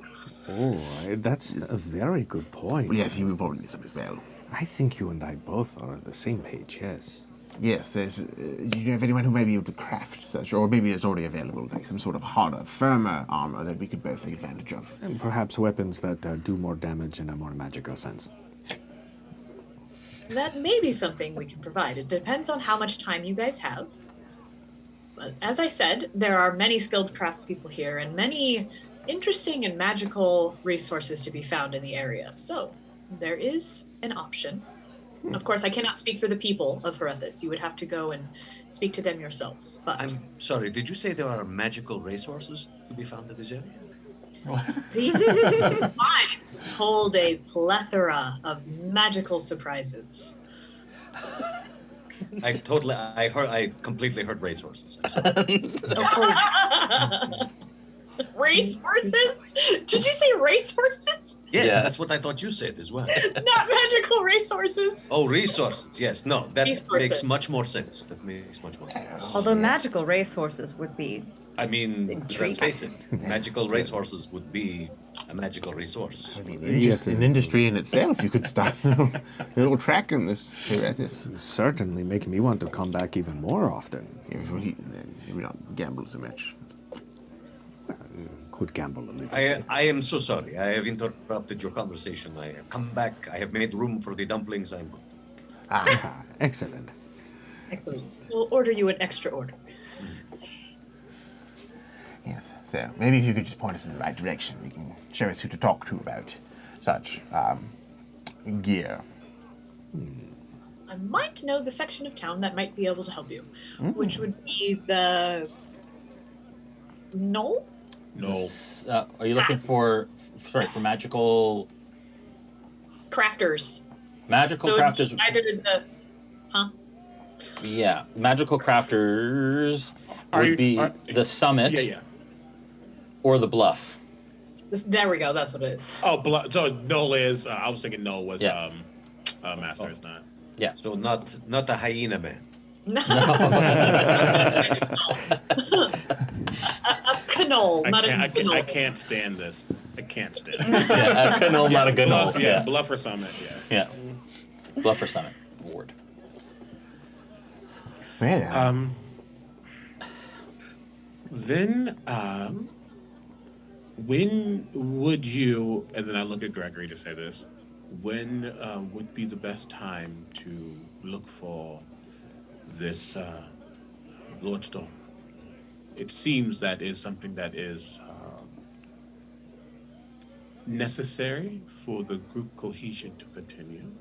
Oh, that's a very good point. Well, yes, he would probably need some as well. I think you and I both are on the same page, yes. Yes, there's, do you have anyone who may be able to craft such, or maybe it's already available, like some sort of harder, firmer armor that we could both take advantage of? And perhaps weapons that do more damage in a more magical sense. That may be something we can provide. It depends on how much time you guys have. But as I said, there are many skilled craftspeople here and many interesting and magical resources to be found in the area. So there is an option. Of course, I cannot speak for the people of Herethus. You would have to go and speak to them yourselves. But I'm sorry, did you say there are magical resources to be found in this area? the mines hold a plethora of magical surprises. I completely heard resources. I'm sorry. Racehorses? Did you say racehorses? Yes, that's what I thought you said as well. Not magical racehorses. Oh, resources. Yes, no, that Resources. makes much more sense. That makes much more sense. Although magical racehorses would be. I mean, let's Intriguing. face it, magical racehorses would be a magical resource. I mean, an industry in itself, you could start a little track on this. Herethus. Certainly making me want to come back even more often. Maybe not gamble so much. Could gamble a little. I am so sorry. I have interrupted your conversation. I have come back. I have made room for the dumplings. I'm good. Excellent. Excellent. We'll order you an extra order. Yes, so maybe if you could just point us in the right direction, we can show us who to talk to about such gear. I might know the section of town that might be able to help you, which would be the Knoll? No. Are you looking for magical Crafters. magical So crafters? either the Yeah, magical crafters would be the summit. Yeah. Or the bluff. there we go. That's what it is. Oh, so Noel is. I was thinking Noel was Master. It's not. Yeah. So not a hyena man. No. A canole, not a canole. I can't stand this. I can't stand this. Yeah, a canole, not a bluff, canole. Yeah, bluff or summit. Yes. Yeah. Bluff or summit. Ward. Well, then, when would you? And then I look at Gregory to say this. When would be the best time to look for this Lordstone? It seems that is something that is necessary for the group cohesion to continue.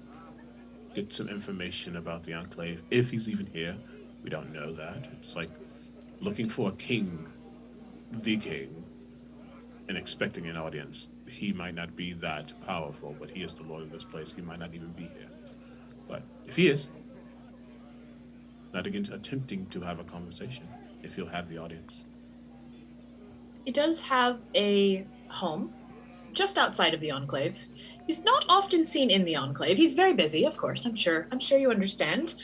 Get some information about the enclave, if he's even here. We don't know that. It's like looking for a king, the king, and expecting an audience. He might not be that powerful, but he is the Lord of this place. He might not even be here. But if he is, not against attempting to have a conversation, if he'll have the audience. He does have a home just outside of the enclave. He's not often seen in the enclave. He's very busy, of course. I'm sure you understand.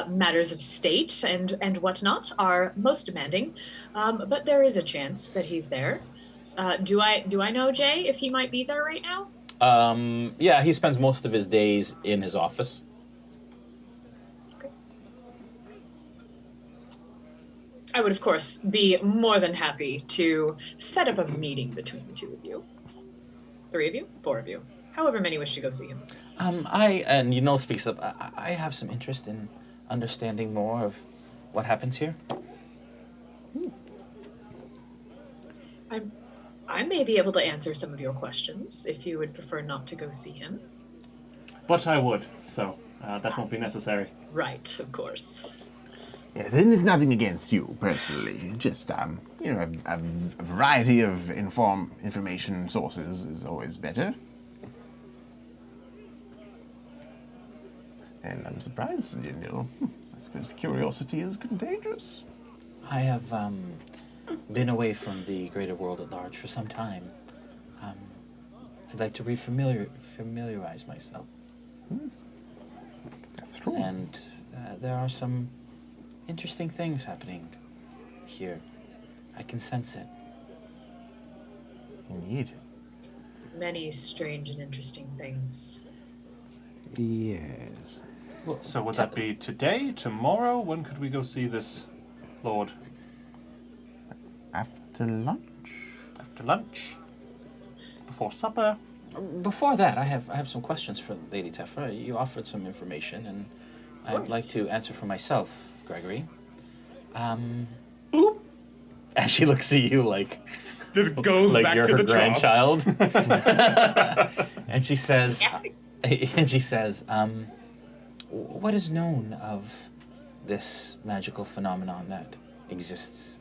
Matters of state and whatnot are most demanding, but there is a chance that he's there. Do I know, Jay, if he might be there right now? Yeah, he spends most of his days in his office. Okay. I would, of course, be more than happy to set up a meeting between the two of you. 3 of you? 4 of you? However many wish to go see him. Speaks up. I have some interest in understanding more of what happens here. I may be able to answer some of your questions if you would prefer not to go see him. But I would, so that won't be necessary. Right, of course. Yes, and it's nothing against you personally. Just you know, a variety of information sources is always better. And I'm surprised, you know. I suppose curiosity is contagious. I have been away from the greater world at large for some time. I'd like to familiarize myself. That's true. And there are some interesting things happening here. I can sense it. Indeed. Many strange and interesting things. Yes. Well, so would that be today, tomorrow? When could we go see this lord? After lunch? After lunch? Before supper? Before that, I have some questions for Lady Tefra. You offered some information, and I'd like to answer for myself, Gregory. As she looks at you like this goes like back you're to her the grandchild, and she says, what is known of this magical phenomenon that exists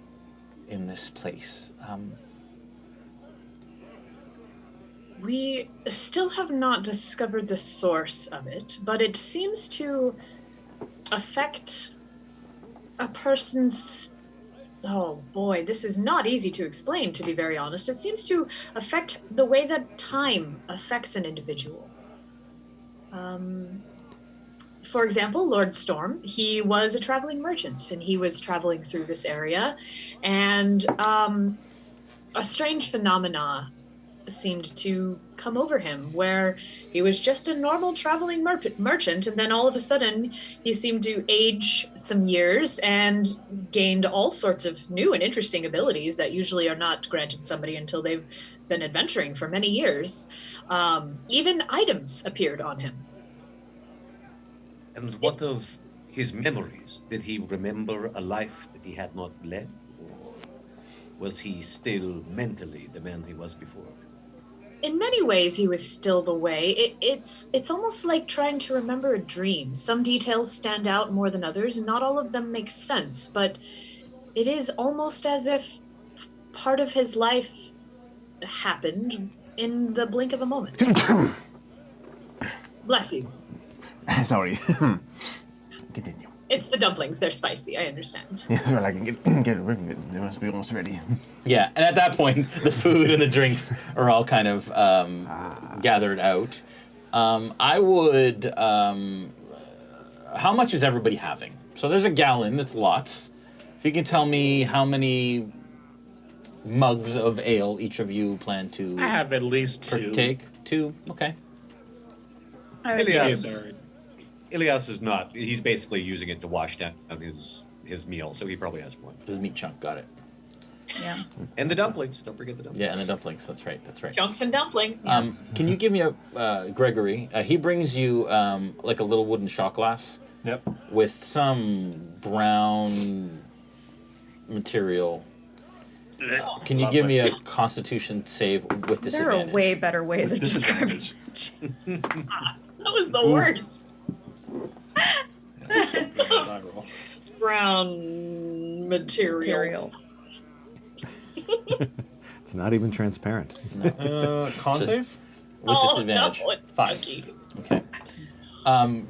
in this place? We still have not discovered the source of it, but it seems to affect a person's... Oh boy, this is not easy to explain, to be very honest. It seems to affect the way that time affects an individual. For example, Lord Storm, he was a traveling merchant, and he was traveling through this area, and a strange phenomena seemed to come over him, where he was just a normal traveling merchant, and then all of a sudden he seemed to age some years and gained all sorts of new and interesting abilities that usually are not granted somebody until they've been adventuring for many years. Even items appeared on him. And what of his memories? Did he remember a life that he had not led? Or was he still mentally the man he was before? In many ways, he was still the way. It's almost like trying to remember a dream. Some details stand out more than others, and not all of them make sense, but it is almost as if part of his life happened in the blink of a moment. Bless you. Sorry. Continue. It's the dumplings. They're spicy. I understand. Yes, well, I can get rid of it. They must be almost ready. Yeah, and at that point, the food and the drinks are all kind of gathered out. I would... how much is everybody having? So there's a gallon. That's lots. If you can tell me how many mugs of ale each of you plan to... I have at least partake. Two? Okay. Ilias is not. He's basically using it to wash down his meal, so he probably has one. His meat chunk, got it. Yeah. And the dumplings. Don't forget the dumplings. Yeah, and the dumplings. That's right. That's right. Chunks and dumplings. Can you give me a Gregory? He brings you like a little wooden shot glass. Yep. With some brown material. Can you give me a Constitution save with disadvantage? There are way better ways of describing it. That was the worst. Brown material. It's not even transparent. Con save? With disadvantage. No, it's funky. Okay.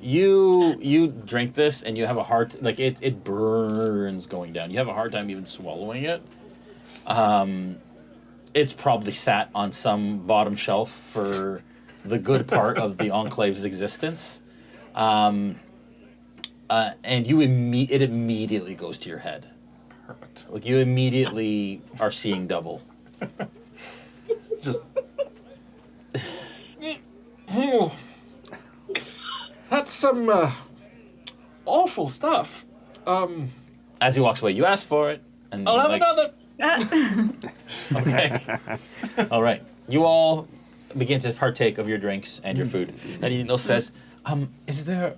You drink this and you have a hard like it burns going down. You have a hard time even swallowing it. It's probably sat on some bottom shelf for the good part of the enclave's existence. And it immediately goes to your head. Perfect. Like you immediately are seeing double. Just. That's some awful stuff. As he walks away, you ask for it, and I'll have another. Okay. All right. You all begin to partake of your drinks and your food. And Nino says, is there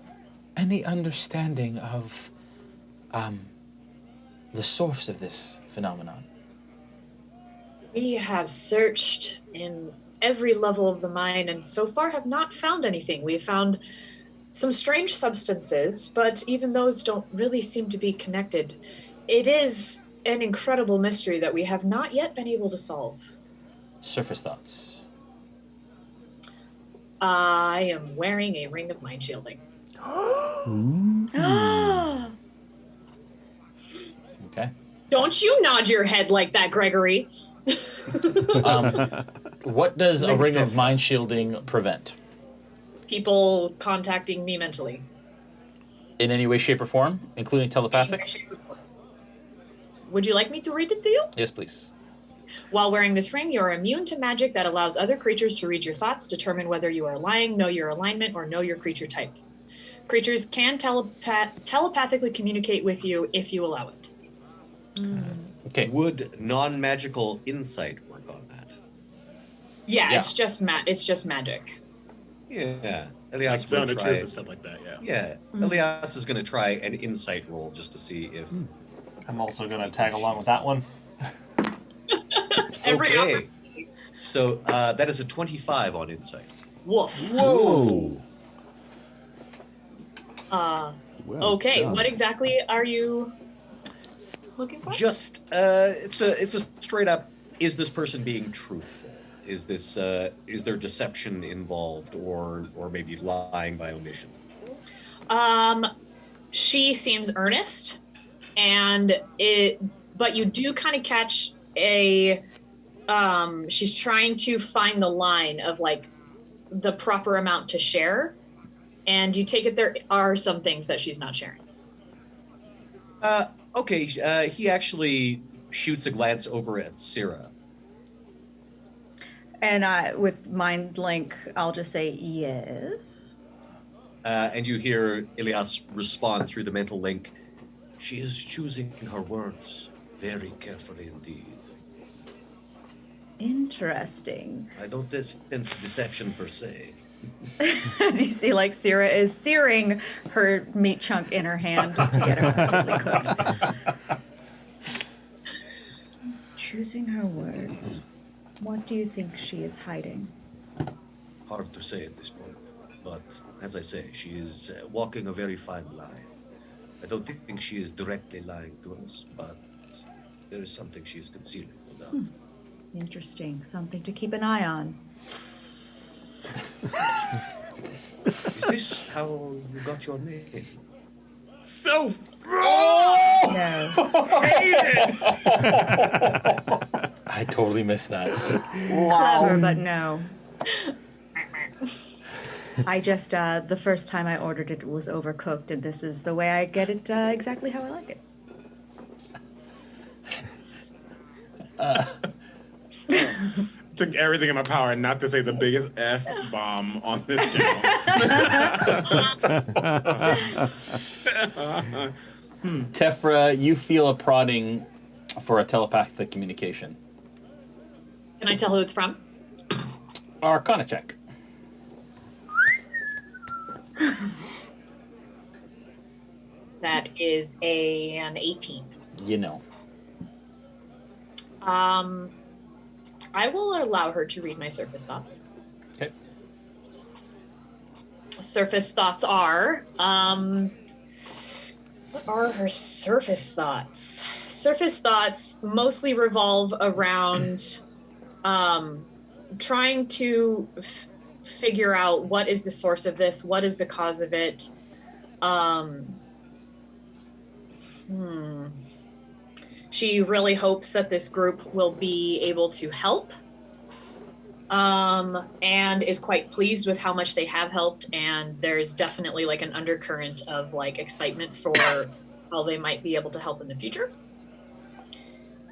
any understanding of the source of this phenomenon? We have searched in every level of the mine and so far have not found anything. We have found some strange substances, but even those don't really seem to be connected. It is an incredible mystery that we have not yet been able to solve. Surface thoughts. I am wearing a ring of mind shielding. Okay. Don't you nod your head like that, Gregory. What does a ring of mind shielding prevent? People contacting me mentally. In any way, shape, or form, including telepathic? Would you like me to read it to you? Yes, please. While wearing this ring, you are immune to magic that allows other creatures to read your thoughts, determine whether you are lying, know your alignment, or know your creature type. Creatures can telepathically communicate with you if you allow it. Okay. Would non-magical insight work on that? Yeah, Yeah. it's just magic. Yeah. Like Elias zone would of try. truth and stuff like that, yeah. Yeah. Elias is going to try an insight roll just to see if. I'm also going to tag along with that one. Okay. So that is a 25 on insight. Woof. Whoa. Okay, done. what exactly are you looking for? Just it's a straight up. Is this person being truthful? Is this is there deception involved, or maybe lying by omission? She seems earnest, but you do kind of catch a. She's trying to find the line of like the proper amount to share, and you take it there are some things that she's not sharing. Okay. He actually shoots a glance over at Syrah. And with Mind Link, I'll just say yes. And you hear Elias respond through the mental link. She is choosing her words very carefully indeed. Interesting. I don't sense deception per se. As you see, like, Syrah is searing her meat chunk in her hand to get it completely cooked. Choosing her words. What do you think she is hiding? Hard to say at this point, but as I say, she is walking a very fine line. I don't think she is directly lying to us, but there is something she is concealing, no doubt. Interesting. Something to keep an eye on. Is this how you got your name? So. No. I totally missed that. Clever, but no. I just, the first time I ordered it was overcooked, and this is the way I get it exactly how I like it. Took everything in my power not to say the biggest F-bomb on this channel. Tefra, you feel a prodding for a telepathic communication. Can I tell who it's from? Arcana check. That is an 18. You know. I will allow her to read my surface thoughts. Okay. Surface thoughts are, what are her surface thoughts? Surface thoughts mostly revolve around trying to figure out what is the source of this, what is the cause of it. She really hopes that this group will be able to help, and is quite pleased with how much they have helped. And there's definitely like an undercurrent of like excitement for how they might be able to help in the future.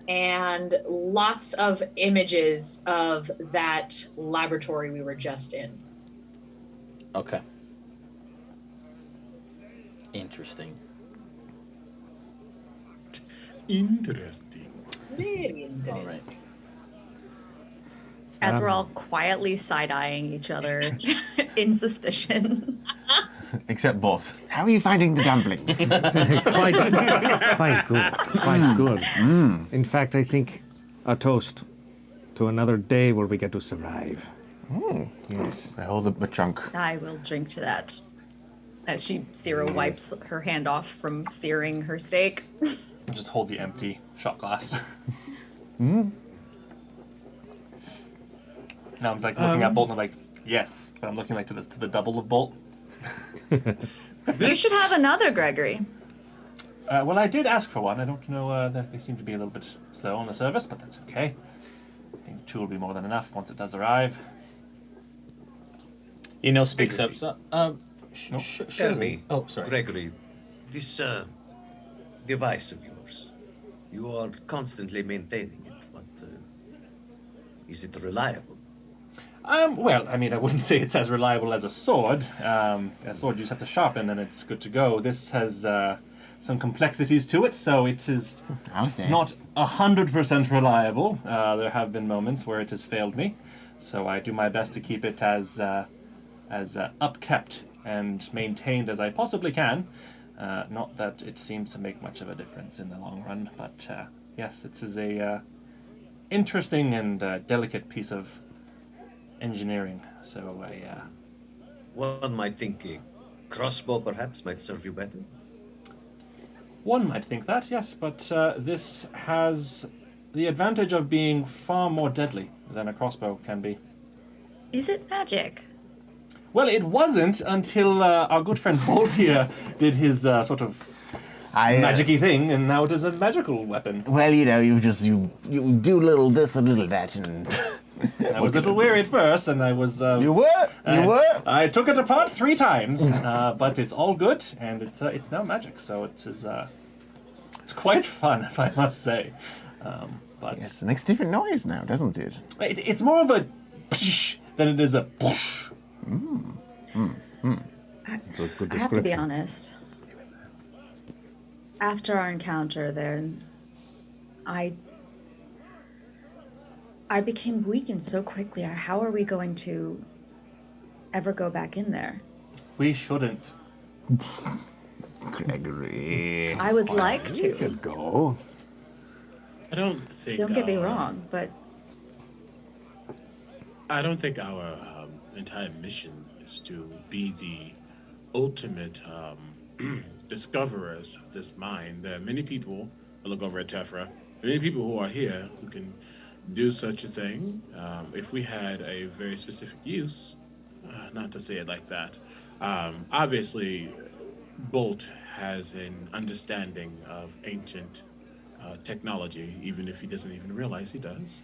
And lots of images of that laboratory we were just in. Okay. Interesting. Interesting. Very interesting. All right. As we're all quietly side-eyeing each other in suspicion. Except both. How are you finding the dumplings? Quite good. Quite good. Mm. In fact, I think a toast to another day where we get to survive. Yes, I hold up a chunk. I will drink to that. As Ciro wipes her hand off from searing her steak. Just hold the empty shot glass. Mm. Now I'm like looking at Bolt and I'm like, yes, but I'm looking like to the double of Bolt. You should have another, Gregory. Well, I did ask for one. I don't know, they seem to be a little bit slow on the service, but that's okay. I think 2 will be more than enough once it does arrive. Eno speaks up. So, Tell me, Oh, sorry. Gregory, this device of yours, you are constantly maintaining it, but is it reliable? Well, I mean, I wouldn't say it's as reliable as a sword. A sword you just have to sharpen and it's good to go. This has some complexities to it, so it is not 100% reliable. There have been moments where it has failed me, so I do my best to keep it as upkept and maintained as I possibly can. Not that it seems to make much of a difference in the long run, but yes, it is a interesting and delicate piece of engineering. So one might think a crossbow perhaps might serve you better. One might think that, yes, but this has the advantage of being far more deadly than a crossbow can be. Is it magic? Well, it wasn't until our good friend Bolt here did his sort of magic-y thing, and now it is a magical weapon. Well, you know, you do little this and little that, and I was a little weary at first, and I was. You were. I took it apart 3 times, but it's all good, and it's now magic, so it is. It's quite fun, if I must say. But yes, it makes a different noise now, doesn't it? It's more of a psh than it is a push. That's a good I have to be description. honest. After our encounter there, I became weakened so quickly. How are we going to ever go back in there? We shouldn't. Gregory. I would like to. You could go. I don't think. Don't get me wrong, but I don't think our entire mission is to be the ultimate discoverers of this mine. There are many people, I look over at Tefra, many people who are here who can do such a thing. If we had a very specific use, not to say it like that, obviously Bolt has an understanding of ancient technology, even if he doesn't even realize he does.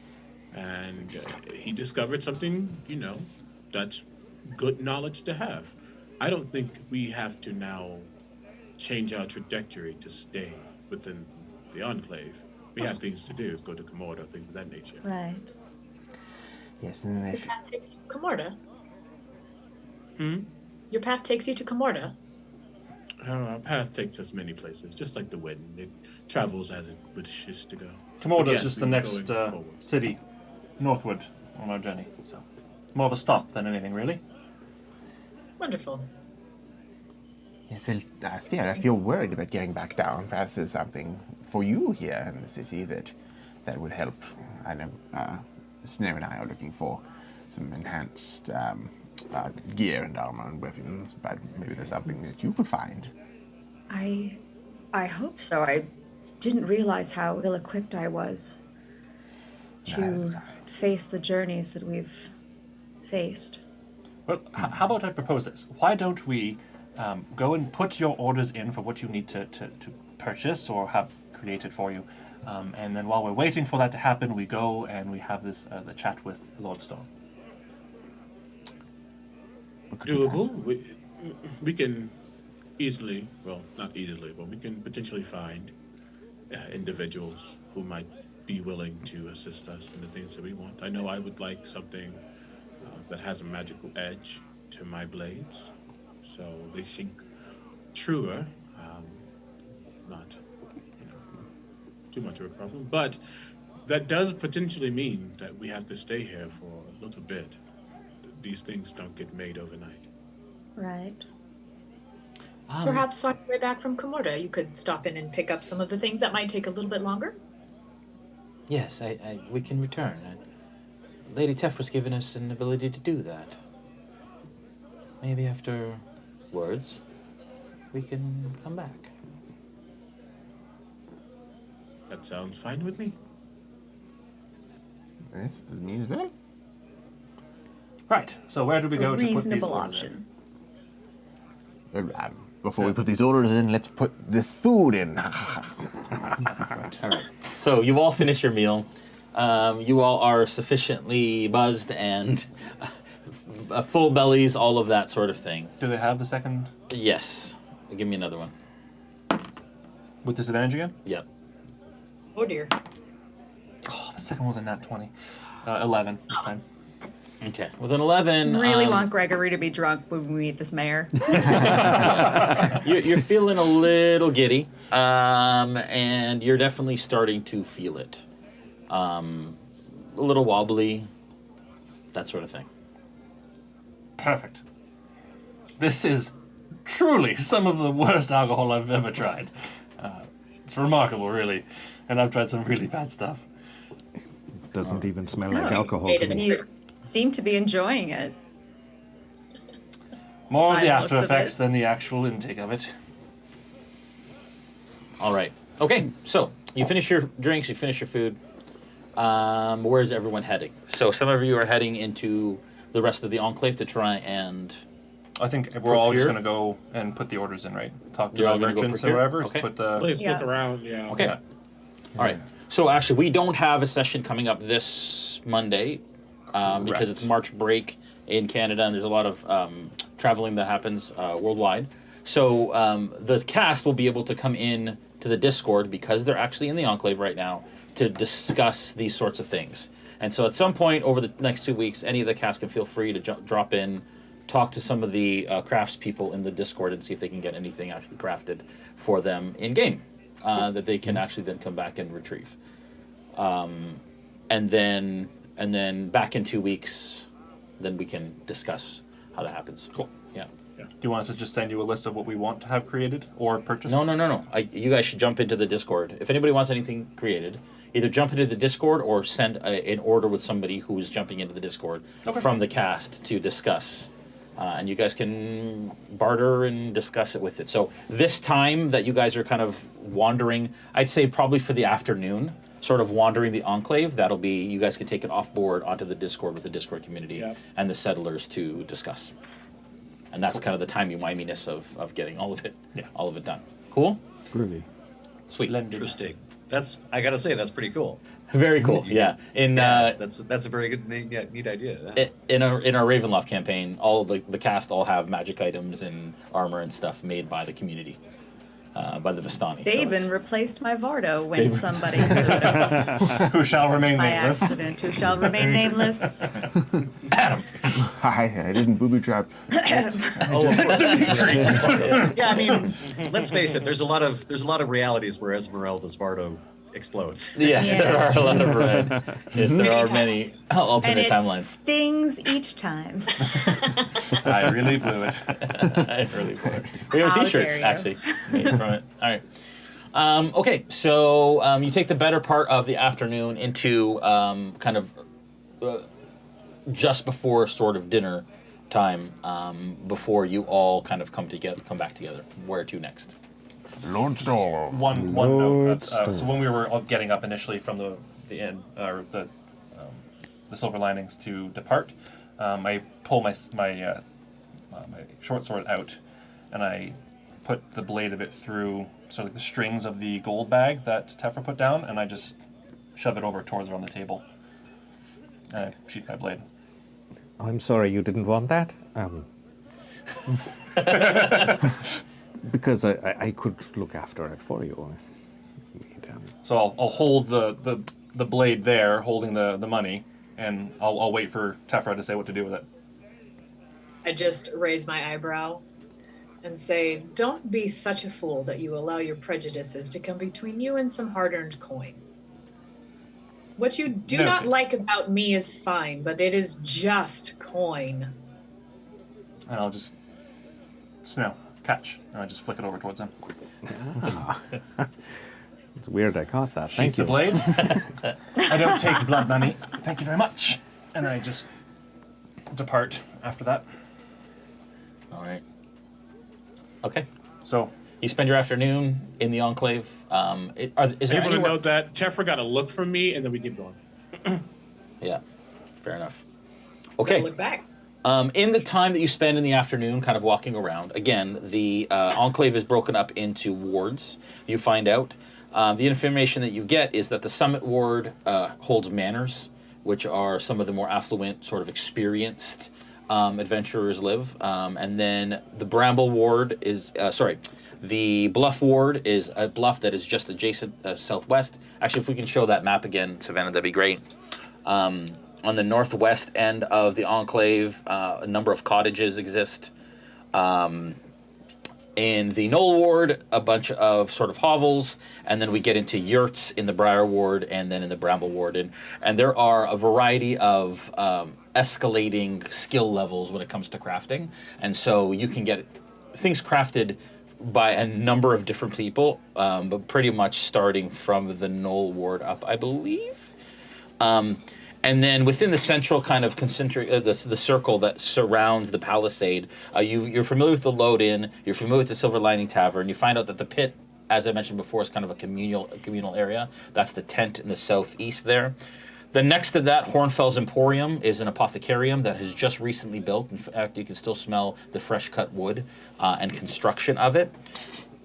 And he discovered something, that's good knowledge to have. I don't think we have to now change our trajectory to stay within the enclave. We have things to do, go to Comorda, things of that nature. right. Yes, and if Comorda? Hmm? Your path takes you to Comorda? Our path takes us many places, just like the wind. It travels as it wishes to go. Komoda But is yes, just the we're next going forward. city northward on our journey, so more of a stop than anything, really. Wonderful. yes, well, Sierra, if you're worried about getting back down, perhaps there's something for you here in the city that would help. I know Snow and I are looking for some enhanced gear and armor and weapons, but maybe there's something that you could find. I hope so. I didn't realize how ill-equipped I was to face the journeys that we've faced. Well, how about I propose this? Why don't we go and put your orders in for what you need to purchase or have created for you, and then while we're waiting for that to happen, we go and we have this the chat with Lord Storm. Doable. We can easily, well, not easily, but we can potentially find individuals who might be willing to assist us in the things that we want. I know I would like something that has a magical edge to my blades, so they seem truer, not too much of a problem. But that does potentially mean that we have to stay here for a little bit. These things don't get made overnight. Right. Perhaps on your way back from Comorda, you could stop in and pick up some of the things that might take a little bit longer. Yes, we can return. Lady Tefra's given us an ability to do that. Maybe after words, we can come back. That sounds fine with me. Yes, me as well. Right. So where do we go to put these Reasonable orders option. Before we put these orders in, let's put this food in. Right. All right. So you all finish your meal. You all are sufficiently buzzed and full bellies, all of that sort of thing. Do they have the second? Yes. Give me another one. With disadvantage again? Yep. Oh dear. Oh, the second one was a nat 20. 11 this time. Okay. With an 11... Really want Gregory to be drunk when we meet this mayor. You're feeling a little giddy, and you're definitely starting to feel it. A little wobbly, that sort of thing. Perfect. This is truly some of the worst alcohol I've ever tried. It's remarkable, really. And I've tried some really bad stuff. Doesn't even smell like alcohol to me. You seem to be enjoying it. More of By the the after looks of effects it. than the actual intake of it. All right. Okay, so you finish your drinks, you finish your food. Where's everyone heading? So some of you are heading into the rest of the enclave to try and... I think we're all just procure? going to go and put the orders in, right? Talk to You're the all gonna go merchants or procure? whatever. Okay. Put the... Please Yeah. look around. Yeah. Okay. All right. So actually, we don't have a session coming up this Monday because it's March break in Canada, and there's a lot of traveling that happens worldwide. So the cast will be able to come in to the Discord because they're actually in the enclave right now to discuss these sorts of things. And so at some point over the next 2 weeks, any of the cast can feel free to drop in, talk to some of the crafts people in the Discord and see if they can get anything actually crafted for them in game that they can actually then come back and retrieve. And then back in 2 weeks, then we can discuss how that happens. Cool. Yeah. Do you want us to just send you a list of what we want to have created or purchased? No. You guys should jump into the Discord. If anybody wants anything created, either jump into the Discord or send an order with somebody who is jumping into the Discord from the cast to discuss. And you guys can barter and discuss it with it. So this time that you guys are kind of wandering, I'd say probably for the afternoon, sort of wandering the enclave, that'll be, you guys can take it off board onto the Discord with the Discord community and the settlers to discuss. And that's kind of the timey-wiminess of getting all of it done. Cool? Groovy. Sweet. Interesting. That's, I gotta say, that's pretty cool. Very cool. Yeah. That's a very good neat idea. In our Ravenloft campaign, all the cast all have magic items and armor and stuff made by the community, by the Vistani. They So even replaced my Vardo when They- somebody Who shall remain by nameless. accident, who shall remain nameless. I didn't booby trap. Oh, of course. Yeah, I mean, let's face it. There's a lot of realities where Esmeralda's Vardo explodes. Yes, there are a lot of yes, there are many And alternate it timelines. stings each time. I really blew it. I really blew it. We have a How T-shirt dare you. actually made from it. All right. Okay, so you take the better part of the afternoon into kind of just before sort of dinner time, before you all kind of come back together. Where to next? Lord Store. One note. So when we were all getting up initially from the inn or the Silver Linings to depart, I pull my short sword out, and I put the blade of it through sort of the strings of the gold bag that Tefra put down, and I just shove it over towards her on the table. And I sheath my blade. I'm sorry you didn't want that. Because I could look after it for you. So I'll hold the blade there, holding the money, and I'll wait for Tefra to say what to do with it. I just raise my eyebrow and say, don't be such a fool that you allow your prejudices to come between you and some hard-earned coin. What you do not like about me is fine, but it is just coin. And I'll just catch, and I just flick it over towards him. It's weird I caught that. Sheath Thank the you. blade. I don't take blood money. Thank you very much. And I just depart after that. All right. Okay. So you spend your afternoon in the enclave. Is there I want to anywhere... note that Tefra got a look from me, and then we keep going. Yeah, fair enough. Okay. Look back. In the time that you spend in the afternoon kind of walking around, again, the enclave is broken up into wards. You find out. The information that you get is that the Summit Ward holds manors, which are some of the more affluent, sort of experienced adventurers live. And then the Bramble Ward is, the Bluff Ward is a bluff that is just adjacent southwest. Actually, if we can show that map again, Savannah, that'd be great. On the northwest end of the enclave, a number of cottages exist. In the Knoll Ward, a bunch of sort of hovels, and then we get into yurts in the Briar Ward, and then in the Bramble Ward. And there are a variety of escalating skill levels when it comes to crafting. And so you can get things crafted by a number of different people, but pretty much starting from the Knoll Ward up, I believe. And then within the central kind of concentric, the circle that surrounds the palisade, you're familiar with the Load Inn, you're familiar with the Silver Lining Tavern. You find out that the pit, as I mentioned before, is kind of a communal area. That's the tent in the southeast there. The next to that, Hornfell's Emporium, is an apothecarium that has just recently built. In fact, you can still smell the fresh cut wood and construction of it.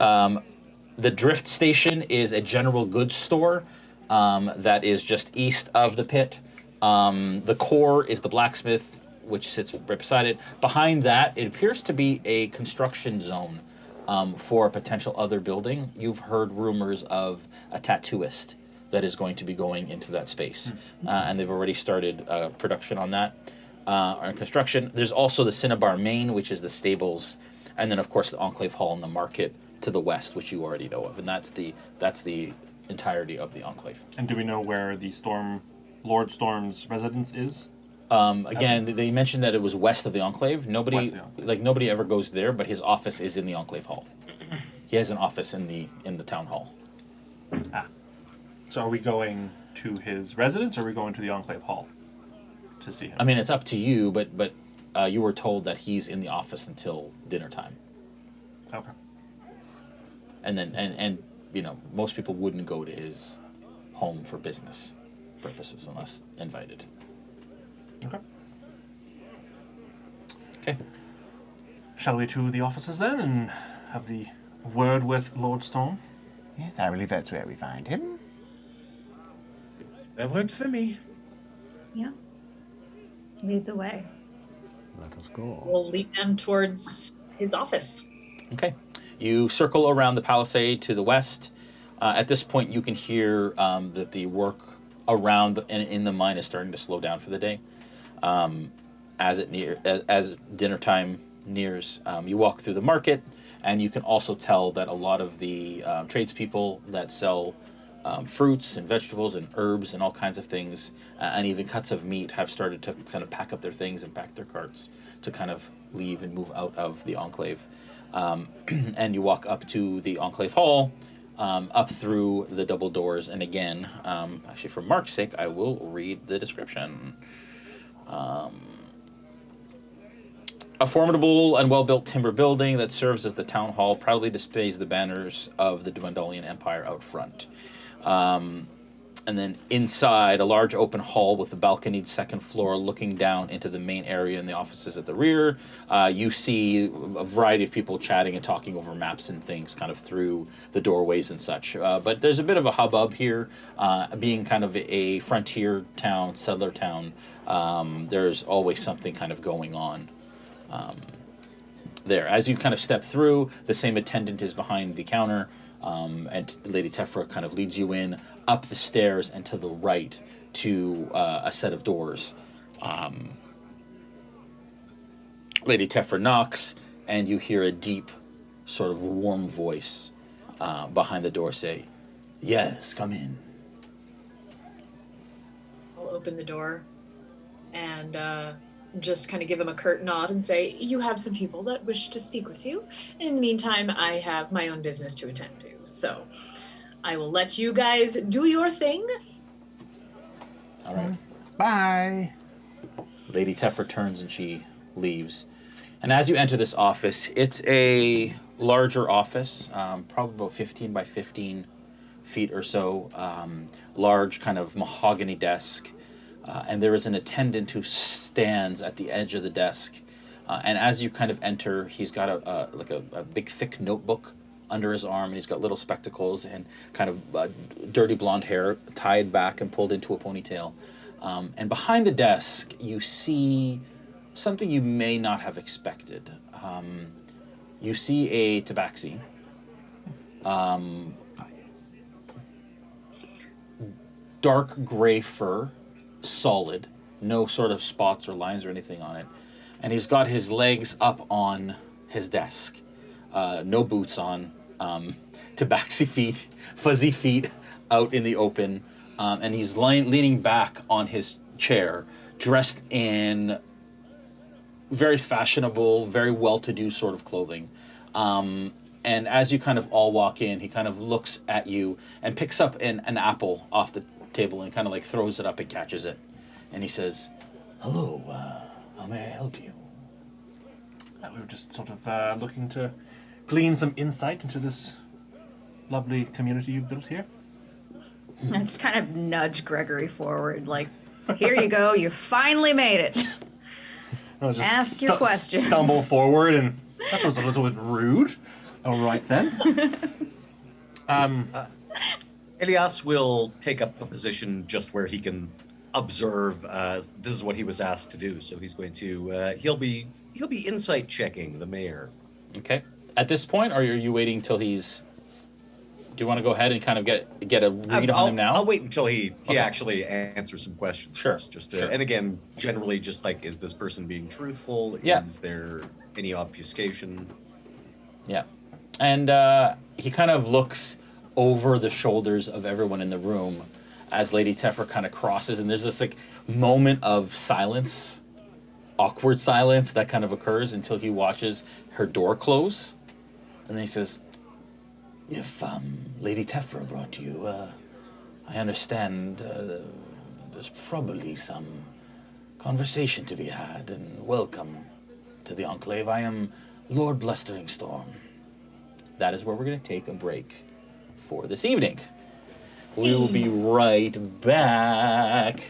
The Drift Station is a general goods store that is just east of the pit. The core is the blacksmith, which sits right beside it. Behind that, it appears to be a construction zone for a potential other building. You've heard rumors of a tattooist that is going to be going into that space. And they've already started production on that, or construction. There's also the Cinnabar Main, which is the stables. And then, of course, the Enclave Hall and the market to the west, which you already know of. And that's the entirety of the Enclave. And do we know where the Lord Storm's residence is? Again, they mentioned that it was west of the Enclave. Nobody ever goes there, but his office is in the Enclave Hall. He has an office in the town hall. So are we going to his residence, or are we going to the Enclave Hall to see him? I mean, it's up to you, but you were told that he's in the office until dinner time. Okay. And then most people wouldn't go to his home for business purposes unless invited. Okay. Shall we to the offices then and have the word with Lord Storm? Yes, I believe that's where we find him. That works for me. Yeah. Lead the way. Let us go. We'll lead them towards his office. Okay. You circle around the palisade to the west. At this point, you can hear that the work around in the mine is starting to slow down for the day. As dinner time nears, you walk through the market, and you can also tell that a lot of the tradespeople that sell fruits and vegetables and herbs and all kinds of things, and even cuts of meat, have started to kind of pack up their things and pack their carts to kind of leave and move out of the enclave. And you walk up to the Enclave Hall, up through the double doors, and again, actually for Mark's sake, I will read the description. A formidable and well-built timber building that serves as the town hall proudly displays the banners of the Dwendalian Empire out front. And then inside, a large open hall with a balconied second floor looking down into the main area and the offices at the rear. You see a variety of people chatting and talking over maps and things kind of through the doorways and such. But there's a bit of a hubbub here, being kind of a frontier town, settler town. There's always something kind of going on there. As you kind of step through, the same attendant is behind the counter, and Lady Tefra kind of leads you in up the stairs and to the right to a set of doors. Lady Tefra knocks, and you hear a deep, sort of warm voice behind the door say, "Yes, come in." I'll open the door and just kind of give him a curt nod and say, "You have some people that wish to speak with you. In the meantime, I have my own business to attend to. So I will let you guys do your thing." All right. Bye. Lady Tefra turns and she leaves. And as you enter this office, it's a larger office, probably about 15 by 15 feet or so, large kind of mahogany desk. And there is an attendant who stands at the edge of the desk. And as you kind of enter, he's got a big thick notebook under his arm, and he's got little spectacles and kind of dirty blonde hair tied back and pulled into a ponytail. And behind the desk, you see something you may not have expected. You see a tabaxi. Dark gray fur, solid, no sort of spots or lines or anything on it. And he's got his legs up on his desk. No boots on, tabaxi feet, fuzzy feet out in the open. And he's leaning back on his chair, dressed in very fashionable, very well-to-do sort of clothing. And as you kind of all walk in, he kind of looks at you and picks up an apple off the table and kind of like throws it up and catches it. And he says, "Hello, how may I help you?" We were just sort of looking to glean some insight into this lovely community you've built here. I just kind of nudge Gregory forward, like, here you go, you finally made it. Ask your questions. Stumble forward, and that was a little bit rude. All right, then. Elias will take up a position just where he can observe. This is what he was asked to do, so he's going to. He'll be insight checking the mayor. Okay. At this point, or are you waiting till he's? Do you want to go ahead and kind of get a read on him now? I'll wait until he actually answers some questions. Sure. First, just to, and again, generally, just like, is this person being truthful? Yeah. Is there any obfuscation? Yeah. And he kind of looks over the shoulders of everyone in the room as Lady Tefra kind of crosses, and there's this like moment of silence, awkward silence that kind of occurs until he watches her door close, and then he says, "If Lady Tefra brought you, I understand there's probably some conversation to be had, and welcome to the enclave. I am Lord Blustering Storm." That is where we're going to take a break for this evening. We will be right back.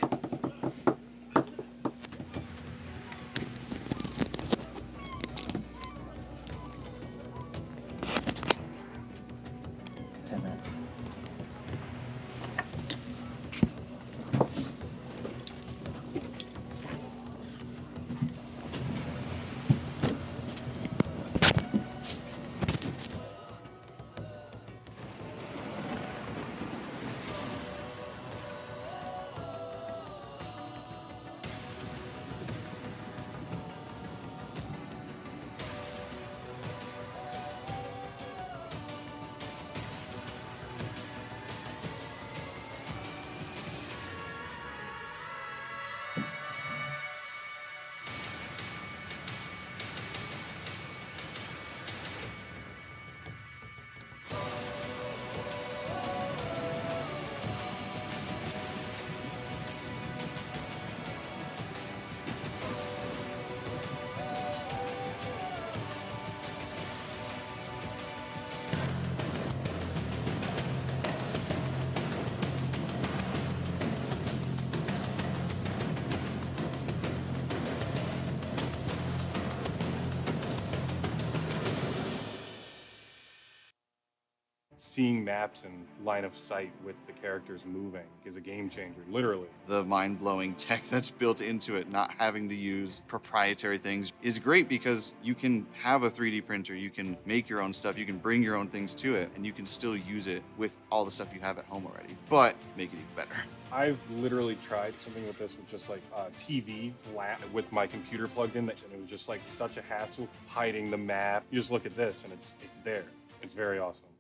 Seeing maps and line of sight with the characters moving is a game changer, literally. The mind-blowing tech that's built into it, not having to use proprietary things, is great because you can have a 3D printer, you can make your own stuff, you can bring your own things to it, and you can still use it with all the stuff you have at home already, but make it even better. I've literally tried something with this with just like TV flat with my computer plugged in, and it was just like such a hassle hiding the map. You just look at this and it's there. It's very awesome.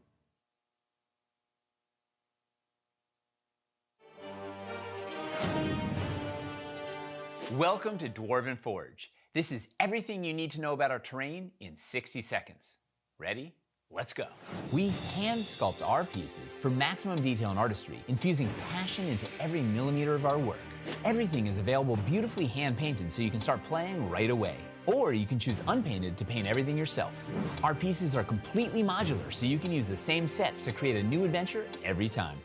Welcome to Dwarven Forge. This is everything you need to know about our terrain in 60 seconds. Ready? Let's go. We hand sculpt our pieces for maximum detail and artistry, infusing passion into every millimeter of our work. Everything is available beautifully hand painted so you can start playing right away. Or you can choose unpainted to paint everything yourself. Our pieces are completely modular so you can use the same sets to create a new adventure every time.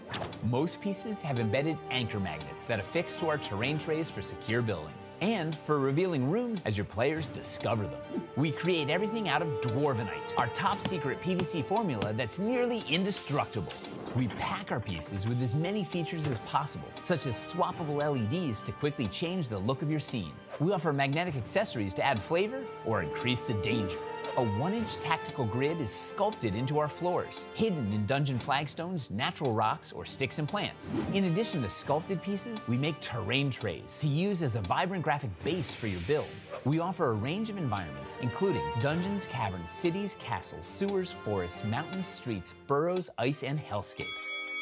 Most pieces have embedded anchor magnets that affix to our terrain trays for secure building, and for revealing rooms as your players discover them. We create everything out of Dwarvenite, our top secret PvC formula that's nearly indestructible. We pack our pieces with as many features as possible, such as swappable LEDs to quickly change the look of your scene. We offer magnetic accessories to add flavor or increase the danger. A 1-inch tactical grid is sculpted into our floors, hidden in dungeon flagstones, natural rocks, or sticks and plants. In addition to sculpted pieces, we make terrain trays to use as a vibrant graphic base for your build. We offer a range of environments, including dungeons, caverns, cities, castles, sewers, forests, mountains, streets, burrows, ice, and hellscape.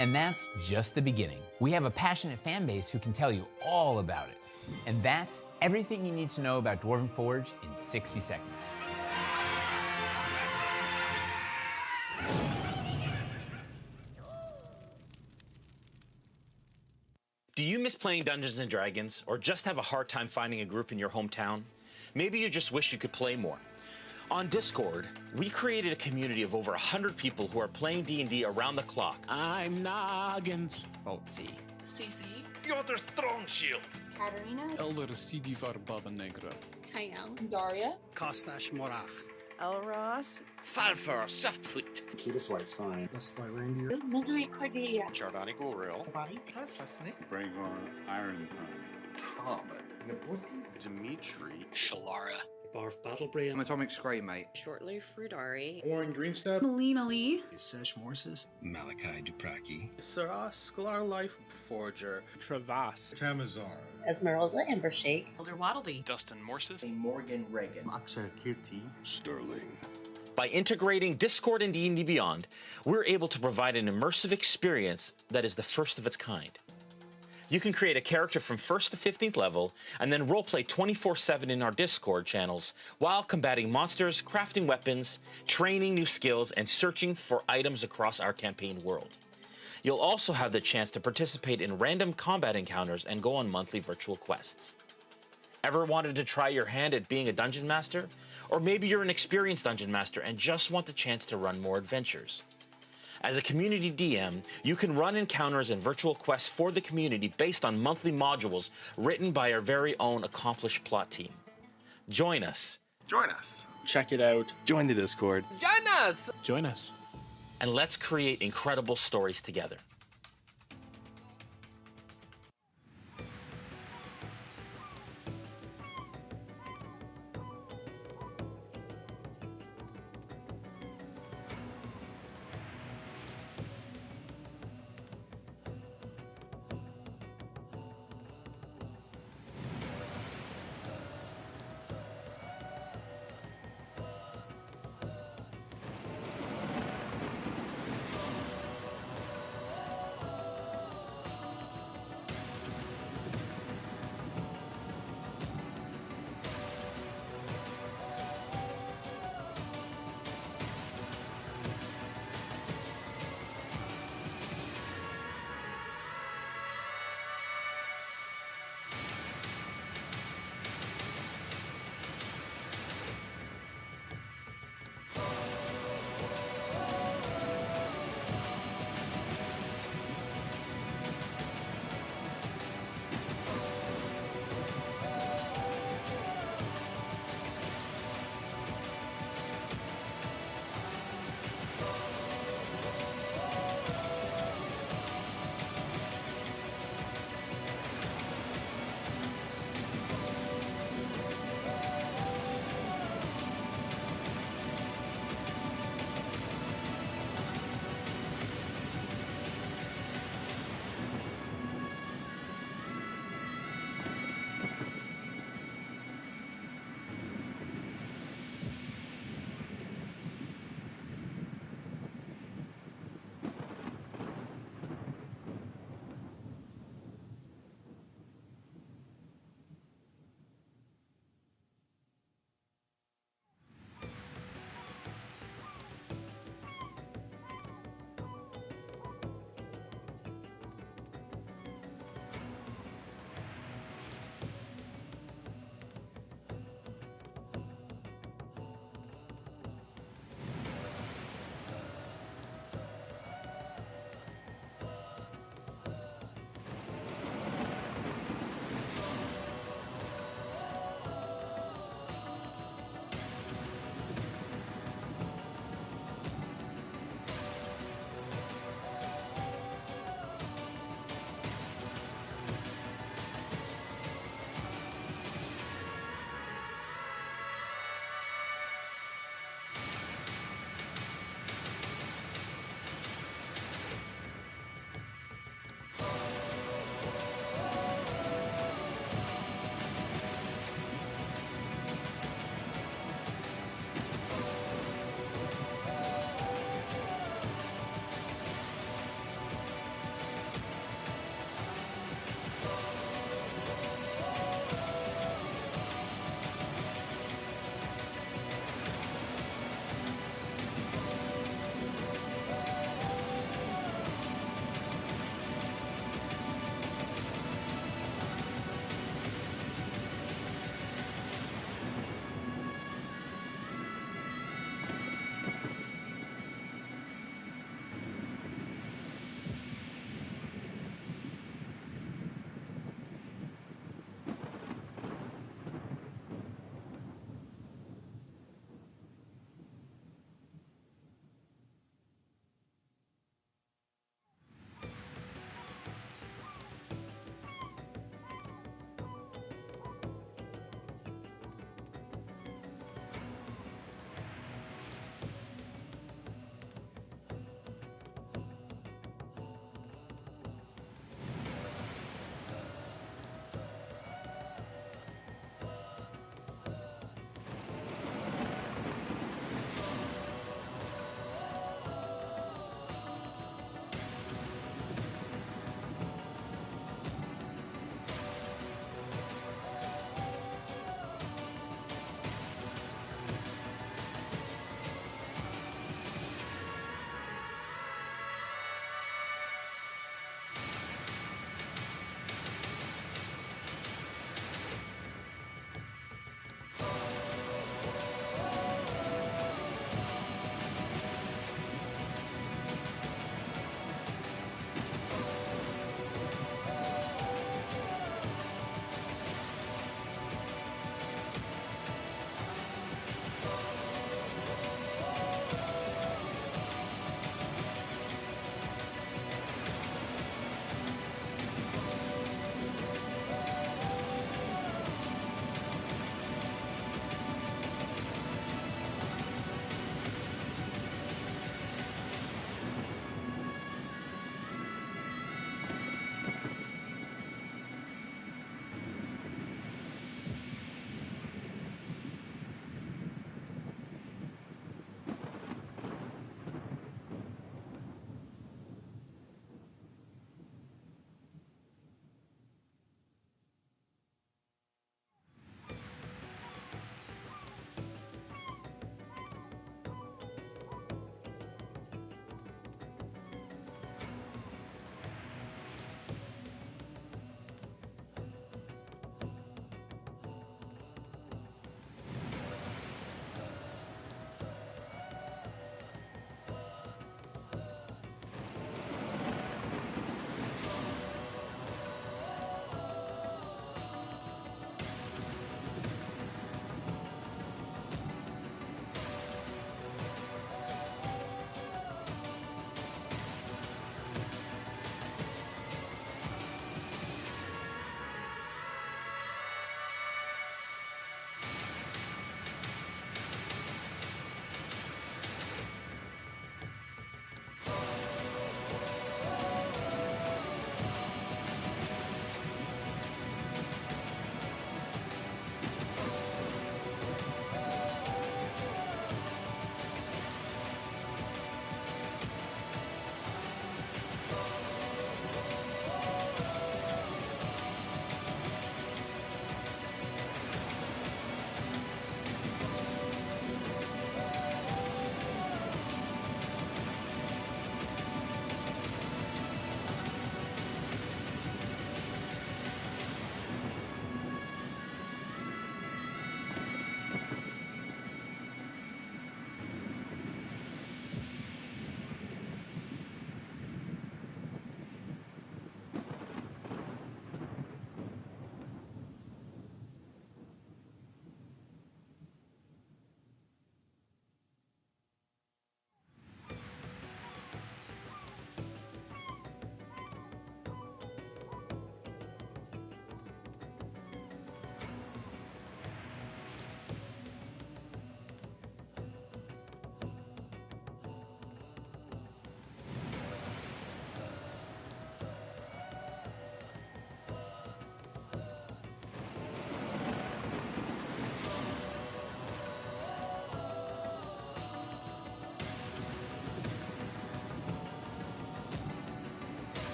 And that's just the beginning. We have a passionate fan base who can tell you all about it. And that's everything you need to know about Dwarven Forge in 60 seconds. Do you miss playing Dungeons & Dragons, or just have a hard time finding a group in your hometown? Maybe you just wish you could play more. On Discord, we created a community of over 100 people who are playing D&D around the clock. I'm Noggins. Botzi. Cece. Piotr Strong Shield. Katarina. Elder Sidivar Baba Negra. Tayel. Daria. Kostash Morach. Elros. Falfur Softfoot. Ketis White Spine. That's my reindeer. Misery Cordelia. Chardani Gulril. Body. Bragon Iron Pine. Common. Dimitri. Shalara. Barf Battlebrain. I'm Atomic Scry, mate. Shortly Frudari. Warren Greenstep. Melina Lee. Sesh Morses. Malachi Dupraki. Sarah Sklar Life Forger. Travas. Tamazar. Esmeralda Ambershake. Elder Waddleby. Dustin Morses. Morgan Reagan. Maxa Kitty. Sterling. By integrating Discord and D&D Beyond, we're able to provide an immersive experience that is the first of its kind. You can create a character from 1st to 15th level, and then roleplay 24/7 in our Discord channels while combating monsters, crafting weapons, training new skills, and searching for items across our campaign world. You'll also have the chance to participate in random combat encounters and go on monthly virtual quests. Ever wanted to try your hand at being a dungeon master? Or maybe you're an experienced dungeon master and just want the chance to run more adventures. As a community DM, you can run encounters and virtual quests for the community based on monthly modules written by our very own accomplished plot team. Join us. Join us. Check it out. Join the Discord. Join us! Join us. And let's create incredible stories together.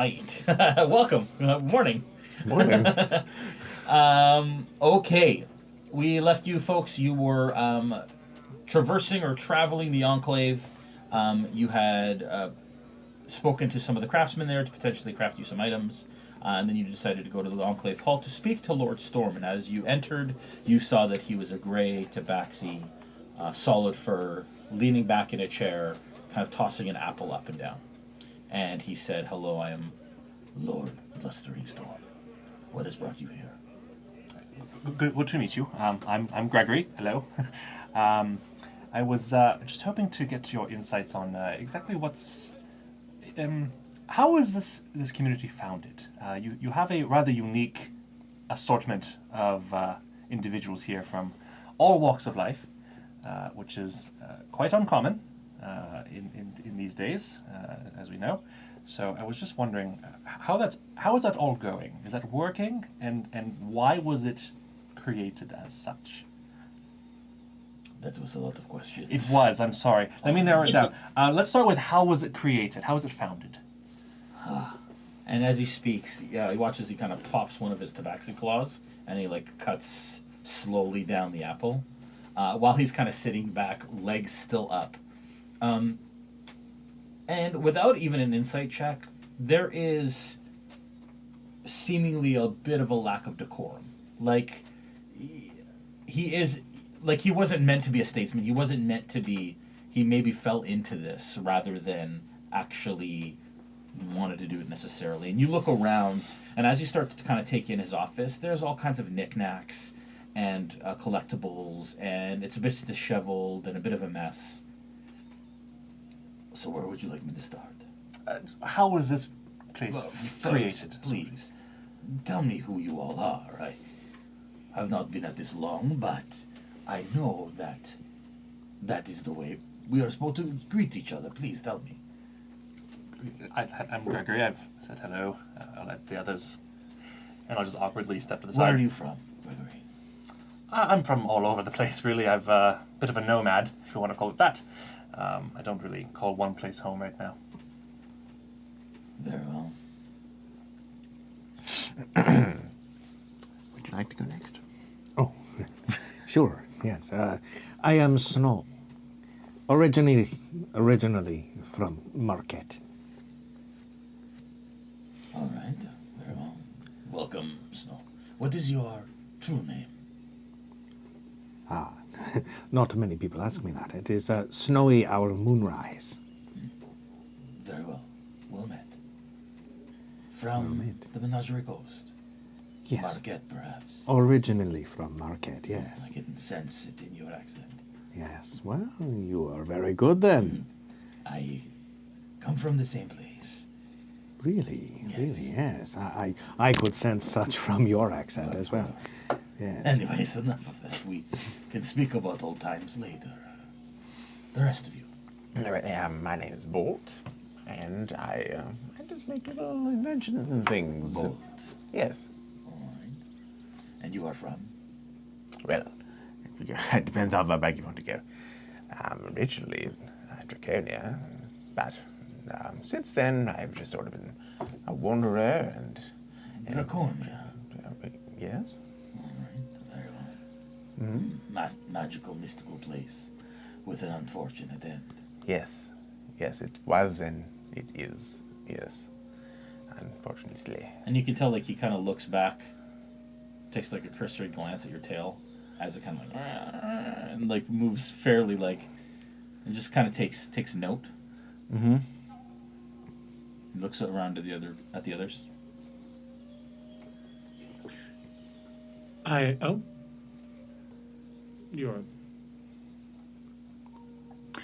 right. Welcome. Morning. Morning. Okay. We left you folks. You were traversing or traveling the enclave. You had spoken to some of the craftsmen there to potentially craft you some items. And then you decided to go to the Enclave Hall to speak to Lord Storm. And as you entered, you saw that he was a gray tabaxi, solid fur, leaning back in a chair, kind of tossing an apple up and down. And he said, "Hello, I am Lord Blustering Storm. What has brought you here?" Good to meet you. I'm Gregory. Hello. I was just hoping to get your insights on exactly what's... how is this community founded? You have a rather unique assortment of individuals here from all walks of life, which is quite uncommon in these days, as we know. So I was just wondering how is that all going? Is that working? And why was it created as such? That was a lot of questions. It was. I'm sorry. Let me narrow it down. Let's start with how was it created? How was it founded? And as he speaks, he watches. He kind of pops one of his tabaxi claws, and he cuts slowly down the apple, while he's kind of sitting back, legs still up. And without even an insight check, there is seemingly a bit of a lack of decorum. He wasn't meant to be a statesman. He wasn't meant to be. He maybe fell into this rather than actually wanted to do it necessarily. And you look around, and as you start to kind of take in his office, there's all kinds of knickknacks and collectibles, and it's a bit disheveled and a bit of a mess. So where would you like me to start? How was this place created? Please, tell me who you all are. I have not been at this long, but I know that is the way we are supposed to greet each other. Please tell me. I'm Gregory. I've said hello. I'll let the others, and I'll just awkwardly step to the side. Where are you from, Gregory? I'm from all over the place, really. I've a bit of a nomad, if you want to call it that. I don't really call one place home right now. Very well. Would you like to go next? Oh, sure. Yes. I am Snow. Originally from Marquette. All right. Very well. Welcome, Snow. What is your true name? Not many people ask me that. It is Snowy Our Moonrise. Very well. Well met. From the Menagerie Coast? Yes. Marquette, perhaps? Originally from Marquette, yes. I can sense it in your accent. Yes, well, you are very good then. I come from the same place. Really? Yes. Really, yes. I could sense such from your accent as well. Yes. Anyways, enough of that. We can speak about old times later. The rest of you. My name is Bolt, and I just make little inventions and things. Bolt? Yes. All right. And you are from? Well, it depends how far back you want to go. Originally, Draconia, but since then, I've just sort of been a wanderer and Draconia? Yes? All right, very well. Magical, mystical place with an unfortunate end. Yes. Yes, it was and it is. Yes. Unfortunately. And you can tell, he kind of looks back, takes a cursory glance at your tail, as it kind of and moves fairly and just kind of takes note. Mm-hmm. He looks around at the others. You're...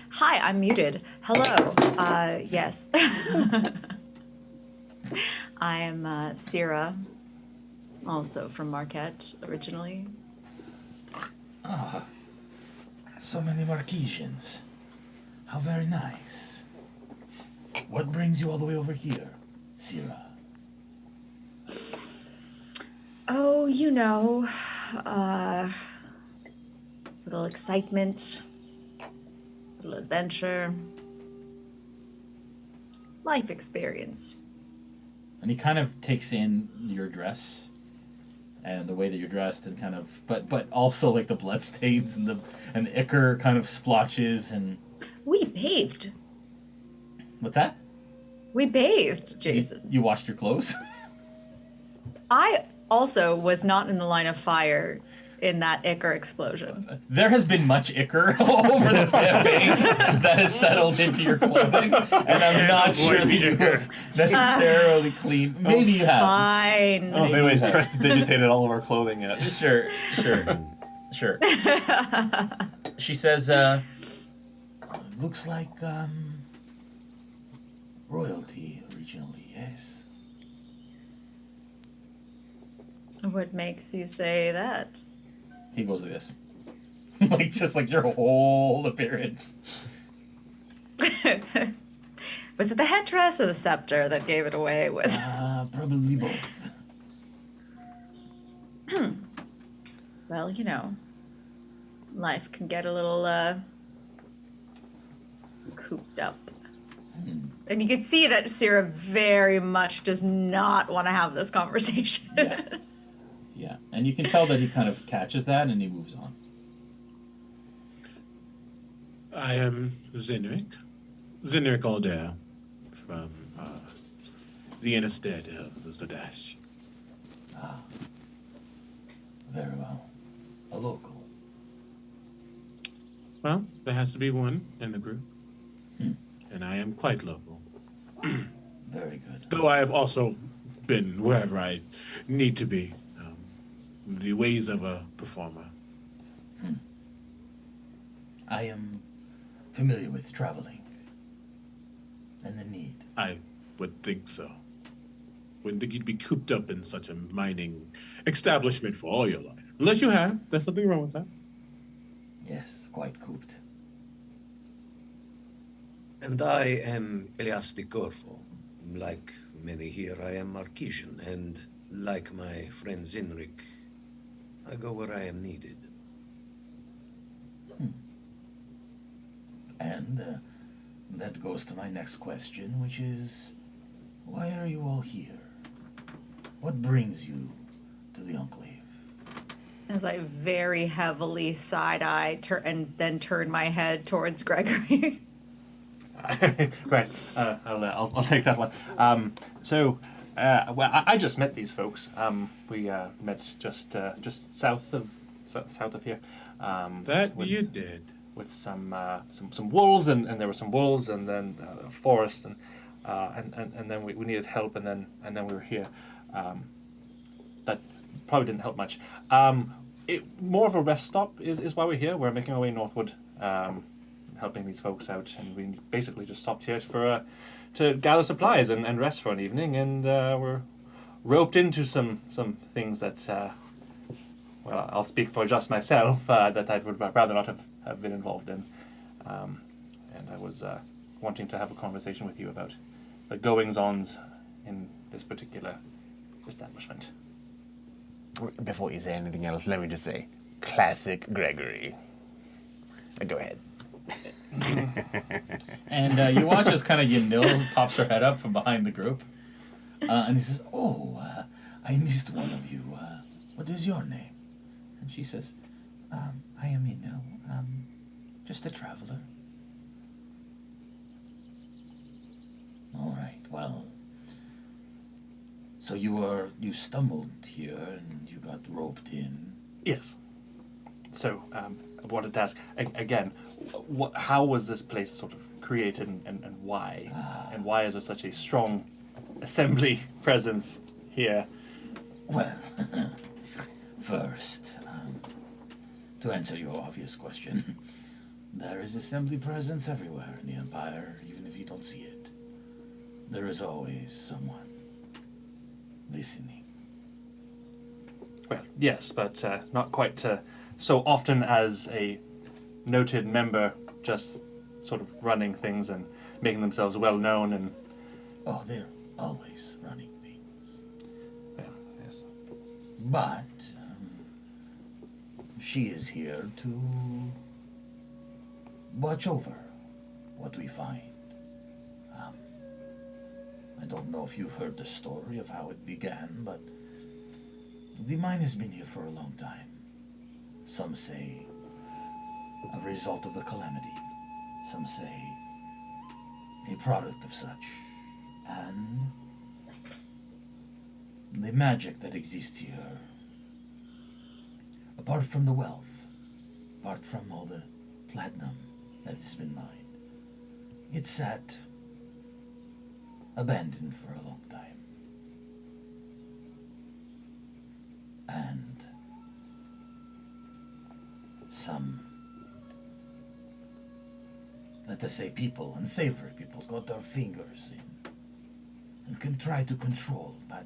Hi, I'm muted. Hello. Yes. I am Sierra, also from Marquette originally. Ah, so many Marquesians. How very nice. What brings you all the way over here, Sierra? Oh, little excitement, little adventure, life experience. And he kind of takes in your dress and the way that you're dressed, and kind of, but also like the bloodstains and the ichor kind of splotches and. We bathed. What's that? We bathed, Jason. You washed your clothes? I also was not in the line of fire in that ichor explosion. There has been much ichor over this campaign that has settled into your clothing, and I'm not sure that you're necessarily clean. Maybe you have. Fine. Oh, anyways, prestidigitated all of our clothing yet. Sure. She says, looks like royalty originally, yes. What makes you say that? He goes like this. Like, just like your whole appearance. Was it the headdress or the scepter that gave it away? Probably both. Well, you know, life can get a little cooped up. And you can see that Sarah very much does not want to have this conversation. Yeah, and you can tell that he kind of catches that and he moves on. I am Zenric Aldair from the Innerstead of Zadash. Ah, very well. A local. Well, there has to be one in the group. And I am quite local. Very good. Though I have also been wherever I need to be. The ways of a performer. I am familiar with traveling and the need. I would think so. Wouldn't think you'd be cooped up in such a mining establishment for all your life. Unless you have. There's nothing wrong with that. Yes, quite cooped. And I am Elias de Corfo. Like many here, I am Marquesian, and like my friend Zenric, I go where I am needed. And that goes to my next question, which is, why are you all here? What brings you to the enclave? As I very heavily side-eye and then turn my head towards Gregory. Right, I'll take that one. Well, I just met these folks. We met just south of here. You did. With some wolves, and there were some wolves, and then a forest, and then we needed help, and then we were here. That probably didn't help much. More of a rest stop is why we're here. We're making our way northward. Helping these folks out, and we basically just stopped here to gather supplies and rest for an evening, and we're roped into some things that, well, I'll speak for just myself, that I would rather not have been involved in, and I was wanting to have a conversation with you about the goings-ons in this particular establishment. Before you say anything else, let me just say, classic Gregory. Go ahead. And you watch as kind of Yanil pops her head up from behind the group. And he says, I missed one of you. What is your name? And she says, I am Yanil. Just a traveler. All right, well. So you stumbled here and you got roped in. Yes. So, I wanted to ask, again, how was this place sort of created and why? And why is there such a strong assembly presence here? Well, first, to answer your obvious question, there is assembly presence everywhere in the Empire, even if you don't see it. There is always someone listening. Well, yes, but not quite so often as a noted member just sort of running things and making themselves well known and... Oh, they're always running things. Yeah, yes. But she is here to watch over what we find. I don't know if you've heard the story of how it began, but the mine has been here for a long time. Some say a result of the calamity. Some say a product of such. And the magic that exists here, apart from the wealth, apart from all the platinum that has been mined, it sat abandoned for a long time. And some, let us say, people, unsavory people, got their fingers in and can try to control, but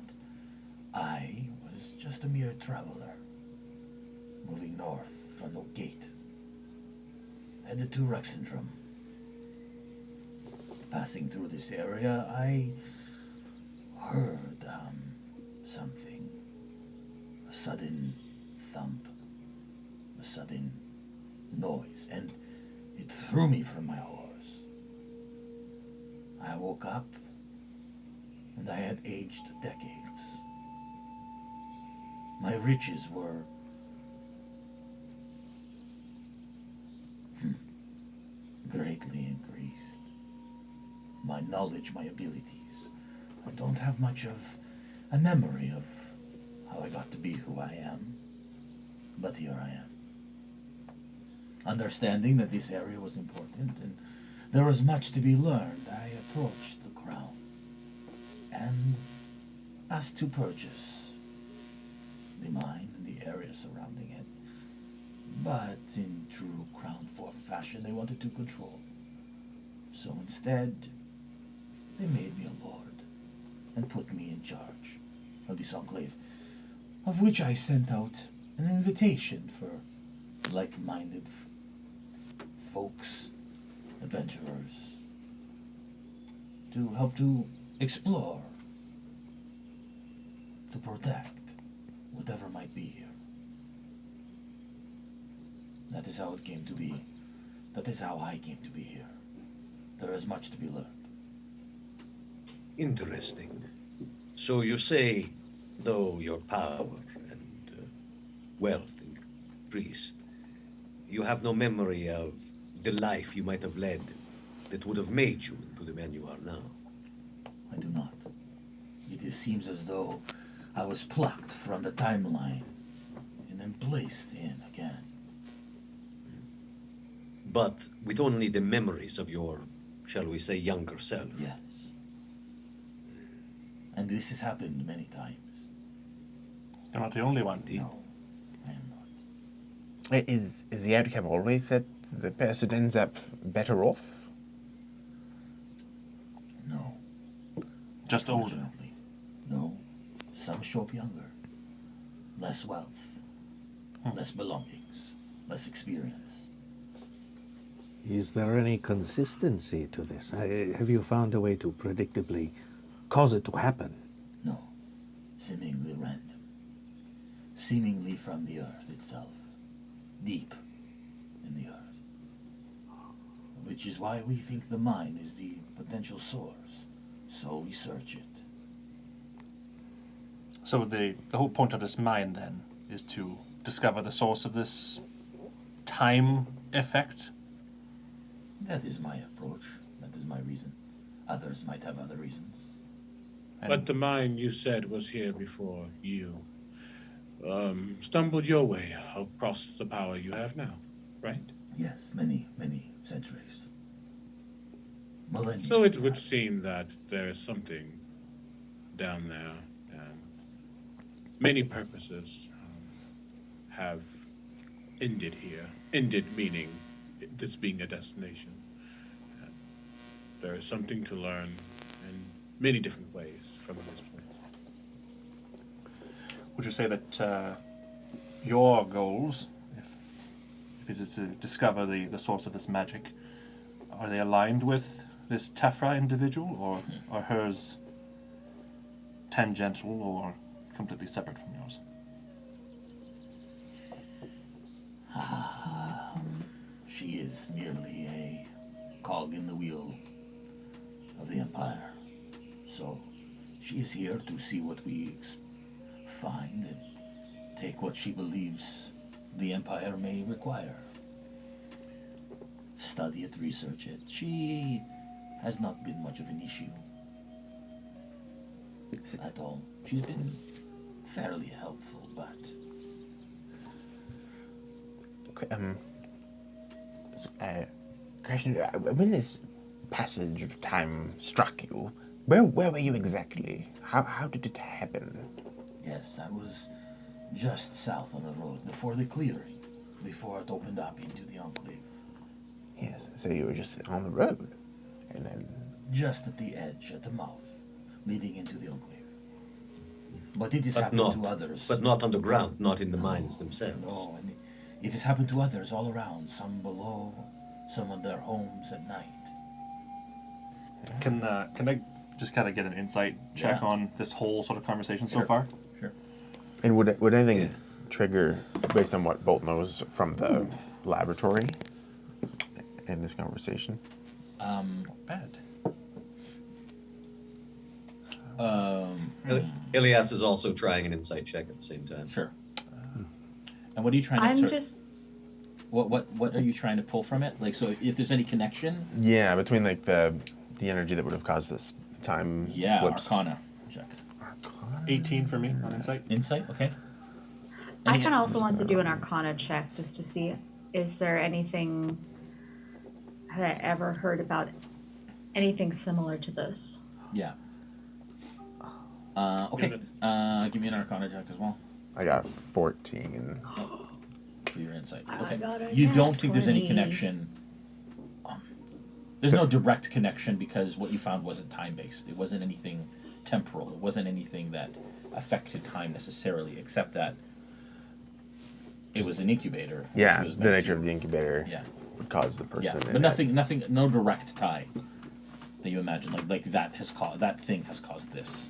I was just a mere traveler, moving north from the gate, headed to Rexendrum. Passing through this area, I heard something. A sudden thump, a sudden noise, and it threw me from my horse. I woke up, and I had aged decades. My riches were greatly increased. My knowledge, my abilities. I don't have much of a memory of how I got to be who I am, but here I am. Understanding that this area was important and there was much to be learned, I approached the crown and asked to purchase the mine and the area surrounding it. But in true crown form fashion, they wanted to control. So instead, they made me a lord and put me in charge of this enclave, of which I sent out an invitation for like-minded folks, adventurers, to help to explore, to protect whatever might be here. That is how it came to be. That is how I came to be here. There is much to be learned. Interesting. So you say, though your power and wealth increased, you have no memory of the life you might have led that would have made you into the man you are now? I do not. It seems as though I was plucked from the timeline and then placed in again. But with only the memories of your, shall we say, younger self? Yes. And this has happened many times. You're not the only one. No. Is the outcome always that the person ends up better off? No. Just older? No. Some show up younger. Less wealth. Less belongings. Less experience. Is there any consistency to this? Have you found a way to predictably cause it to happen? No. Seemingly random. Seemingly from the earth itself. Deep in the earth. Which is why we think the mine is the potential source. So we search it. So the whole point of this mine, then, is to discover the source of this time effect? That is my approach. That is my reason. Others might have other reasons. But the mine you said was here before you stumbled your way across the power you have now, right? Yes, many, many centuries. Millennia. So it would seem that there is something down there, and many purposes have ended here. Ended meaning this being a destination. And there is something to learn in many different ways from this place. Would you say that your goals, if it is to discover the source of this magic, are they aligned with this Tefra individual, or are hers tangential or completely separate from yours? She is merely a cog in the wheel of the Empire. So she is here to see what we find and take what she believes the Empire may require. Study it, research it. She has not been much of an issue at all. She's been fairly helpful, but... Question, when this passage of time struck you, where were you exactly? How did it happen? Yes, I was just south on the road before the clearing, before it opened up into the enclave. Yes, so you were just on the road, and then... Just at the edge, at the mouth, leading into the enclave. But it has happened to others. But not on the ground, not in the mines themselves. No, and it has happened to others all around, some below, some in their homes at night. Can I just kind of get an insight check on this whole sort of conversation so far? Sure. And would anything trigger, based on what Bolt knows from the laboratory in this conversation? Not bad. Ilias is also trying an insight check at the same time. Sure. And what are you trying to... I'm just... What are you trying to pull from it? Like, so if there's any connection? Yeah, between like the energy that would have caused this time slips. Arcana check. 18 for me on insight. Insight, okay. I kind of also want to do an Arcana check just to see, is there anything... Had I ever heard about anything similar to this? Yeah. Okay. Give me an Arcana check as well. I got 14. For your insight. I Okay. got a You nat don't think there's any 20. connection. There's no direct connection because what you found wasn't time-based. It wasn't anything temporal. It wasn't anything that affected time necessarily, except that it was an incubator. Yeah, which was the meant nature to- of the incubator Yeah. would cause the person. Yeah, in but it. nothing, no direct tie that you imagine. Like that has caused that thing has caused this.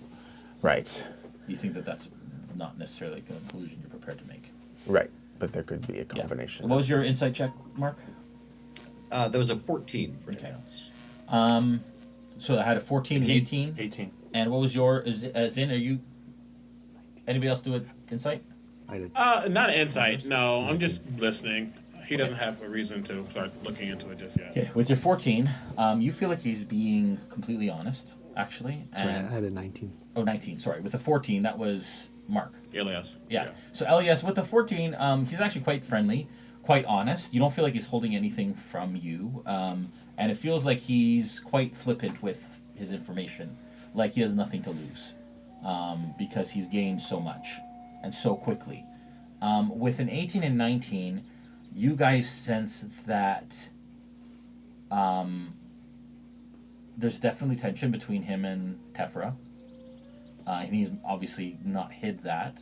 Right. You think that that's not necessarily a conclusion you're prepared to make. Right, but there could be a combination. What was your insight check, Mark? There was a 14 for Ilias. So I had a 14 and 18. 18. And what was your? As in, are you? Anybody else do an insight? I did. Not insight. No, I'm just listening. He doesn't have a reason to start looking into it just yet. Okay, with your 14, you feel like he's being completely honest, actually. Sorry, I And, had a 19. oh, 19, sorry. With the 14, that was Mark. Elias. Yeah. So Elias, with the 14, he's actually quite friendly, quite honest. You don't feel like he's holding anything from you. And it feels like he's quite flippant with his information. Like he has nothing to lose. Because he's gained so much and so quickly. With an 18 and 19, you guys sense that there's definitely tension between him and Tefra. And he's obviously not hid that,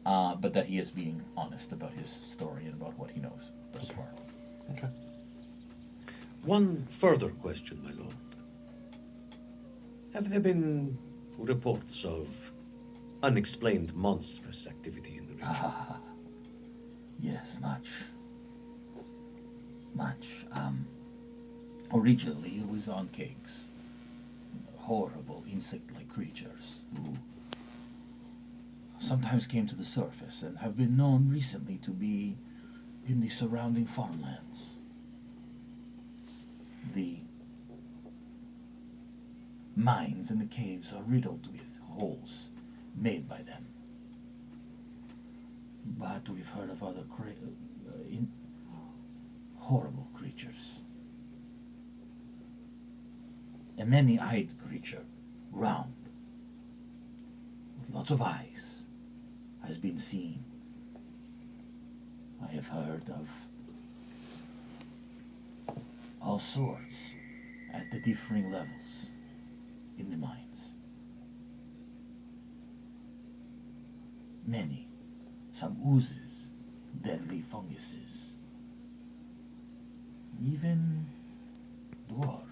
but that he is being honest about his story and about what he knows thus far. Okay. One further question, my lord. Have there been reports of unexplained monstrous activity in the region? Yes, much. Much. Originally, it was on kegs. Horrible insect-like creatures who sometimes came to the surface and have been known recently to be in the surrounding farmlands. The mines and the caves are riddled with holes made by them. But we've heard of other horrible creatures. A many-eyed creature, round, with lots of eyes, has been seen. I have heard of all sorts at the differing levels in the mines. Many, some oozes, deadly funguses, even dwarves.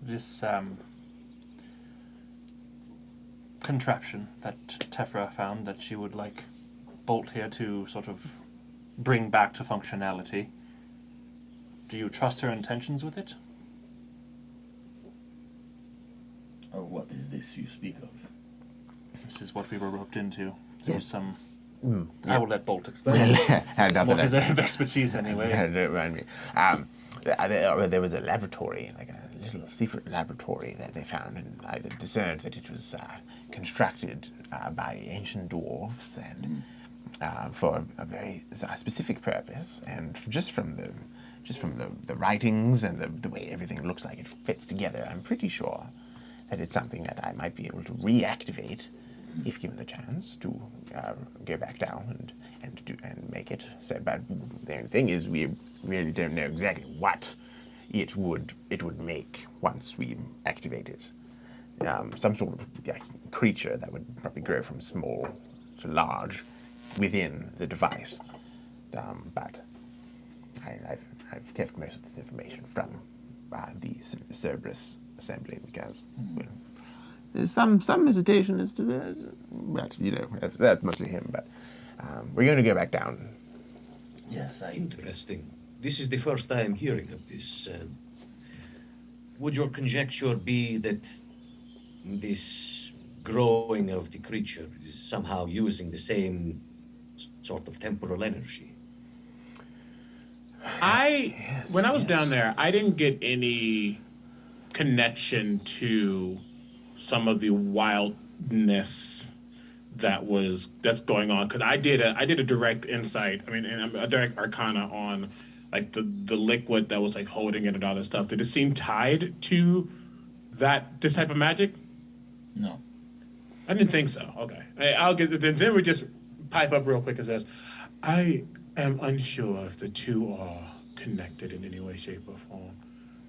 This contraption that Tefra found that she would like Bolt here to sort of bring back to functionality. Do you trust her intentions with it? What is this you speak of? This is what we were roped into. Yes. Some. Mm, I yeah. will let Bolt explain. Well, More his area of expertise anyway. Don't mind me. There was a laboratory, like a little secret laboratory that they found, and I discerned that it was constructed by ancient dwarves and for a very specific purpose. And just from the writings and the way everything looks like it fits together, I'm pretty sure that it's something that I might be able to reactivate if given the chance to go back down and make it. So, but the only thing is, we really don't know exactly what it would make once we activate it. Some sort of creature that would probably grow from small to large within the device. But I've kept most of this information from the Cerberus assembly because well, there's some hesitation as to that. But that's mostly him. But we're going to go back down. Yes, Interesting. This is the first time hearing of this. Would your conjecture be that this growing of the creature is somehow using the same sort of temporal energy? When I was down there, I didn't get any connection to some of the wildness that's going on, because I did a direct insight. I mean, a direct arcana on like the liquid that was like holding it and all that stuff. Did it seem tied to this type of magic? No, I didn't think so. Okay, I'll get. Then we just pipe up real quick and says, I am unsure if the two are connected in any way, shape, or form.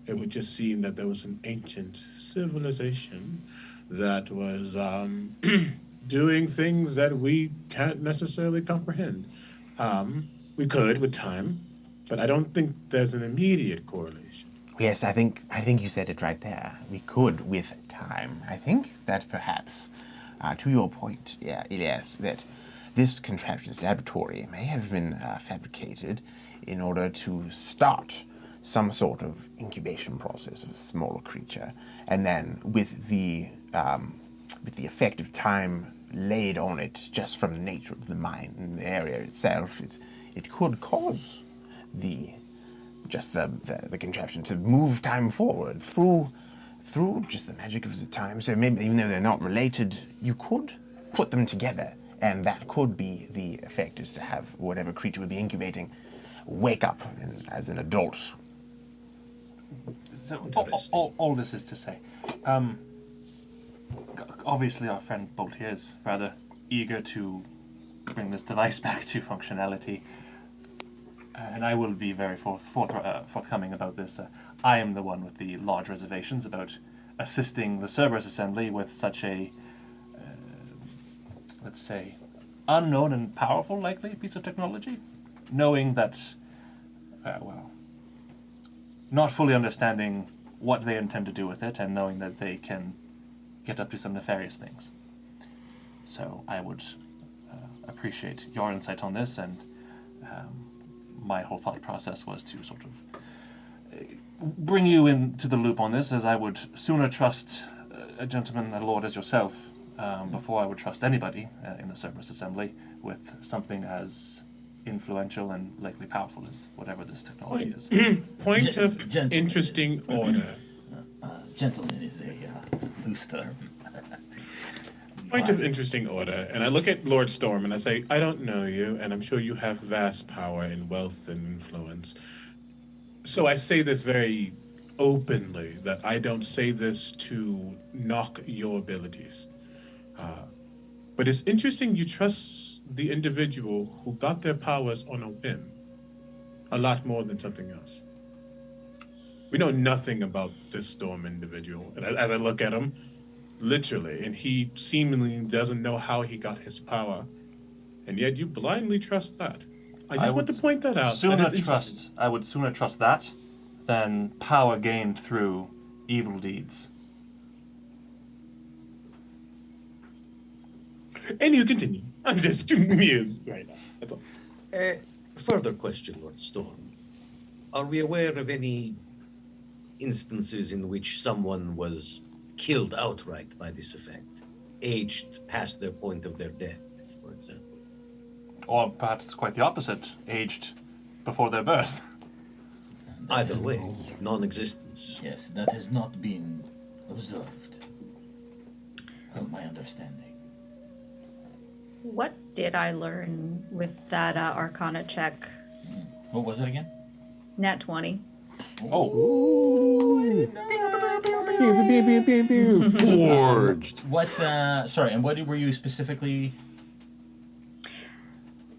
It would just seem that there was an ancient civilization that was doing things that we can't necessarily comprehend. We could with time, but I don't think there's an immediate correlation. Yes, I think you said it right there. We could with time. I think that perhaps, to your point, Elias, that this contraption's laboratory may have been fabricated in order to start some sort of incubation process of a smaller creature, and then with the effect of time laid on it just from the nature of the mine and the area itself, it could cause the contraption to move time forward through just the magic of the time. So maybe even though they're not related, you could put them together, and that could be the effect, is to have whatever creature would be incubating wake up as an adult. So all this is to say, obviously our friend Bolt here is rather eager to bring this device back to functionality, and I will be very forthcoming about this. I am the one with the large reservations about assisting the Cerberus Assembly with such a, let's say, unknown and powerful, likely, piece of technology, knowing that, not fully understanding what they intend to do with it, and knowing that they can get up to some nefarious things. So I would appreciate your insight on this, and my whole thought process was to sort of bring you into the loop on this, as I would sooner trust a gentleman, a lord as yourself, before I would trust anybody in the Cerberus Assembly with something as influential and likely powerful as whatever this technology is. Point of interesting order. Gentleman is a loose term. Point of interesting order. And I look at Lord Storm and I say, I don't know you, and I'm sure you have vast power and wealth and influence. So I say this very openly, that I don't say this to knock your abilities. But it's interesting you trust the individual who got their powers on a whim a lot more than something else. We know nothing about this Storm individual. And as I look at him, literally, and he seemingly doesn't know how he got his power, and yet you blindly trust that. I just want to point that out. I would sooner trust that than power gained through evil deeds. And you continue. I'm just amused right now. That's all. Further question, Lord Storm. Are we aware of any instances in which someone was killed outright by this effect? Aged past their point of their death, for example. Or perhaps it's quite the opposite, aged before their birth. Either way, non-existence. Yes, that has not been observed, of my understanding. What did I learn with that Arcana check? What was it again? Nat 20. Forged. What? Sorry, and what were you specifically?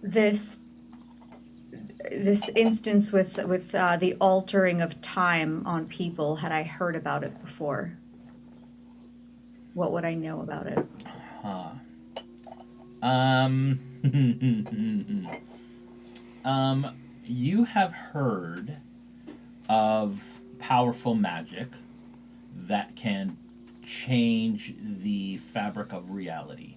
This instance with the altering of time on people, had I heard about it before? What would I know about it? You have heard of powerful magic that can change the fabric of reality,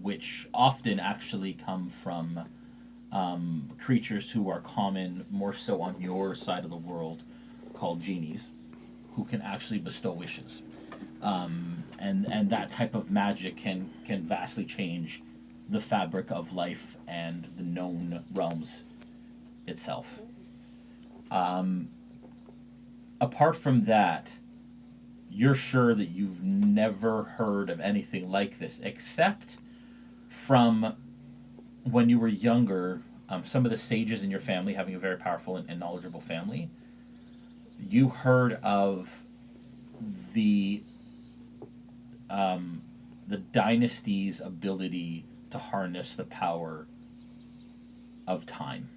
which often actually come from creatures who are common more so on your side of the world, called genies, who can actually bestow wishes. And that type of magic can vastly change the fabric of life and the known realms itself. Apart from that, you're sure that you've never heard of anything like this, except from when you were younger, some of the sages in your family, having a very powerful and knowledgeable family, you heard of the dynasty's ability to harness the power of time.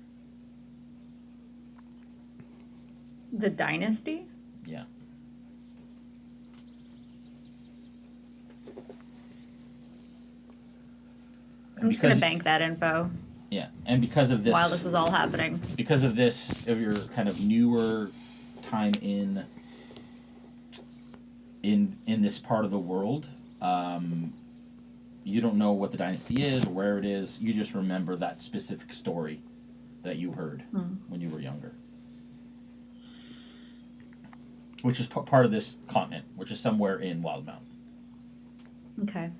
The dynasty? Yeah. I'm just going to bank that info. Yeah, and because of this... While this is all happening. Because of this, of your kind of newer time in this part of the world, you don't know what the dynasty is or where it is. You just remember that specific story that you heard when you were younger. Which is part of this continent, which is somewhere in Wildemount. Okay.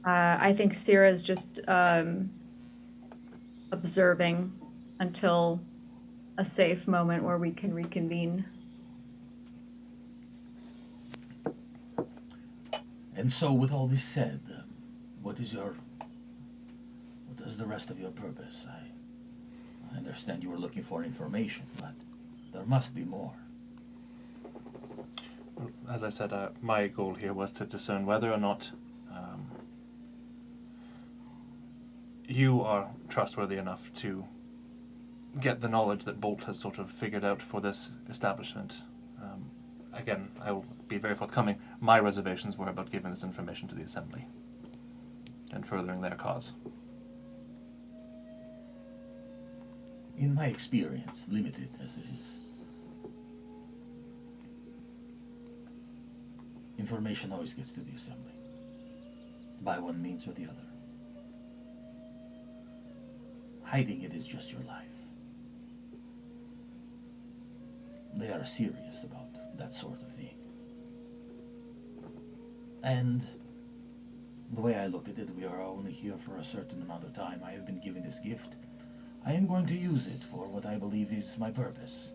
I think Syrah's just observing until a safe moment where we can reconvene. And so, with all this said, what is the rest of your purpose? I understand you were looking for information, but there must be more. As I said, my goal here was to discern whether or not you are trustworthy enough to get the knowledge that Bolt has sort of figured out for this establishment. Again, I will be very forthcoming. My reservations were about giving this information to the Assembly and furthering their cause. In my experience, limited as it is, information always gets to the Assembly, by one means or the other. Hiding it is just your life. They are serious about that sort of thing. And the way I look at it, we are only here for a certain amount of time. I have been given this gift. I am going to use it for what I believe is my purpose.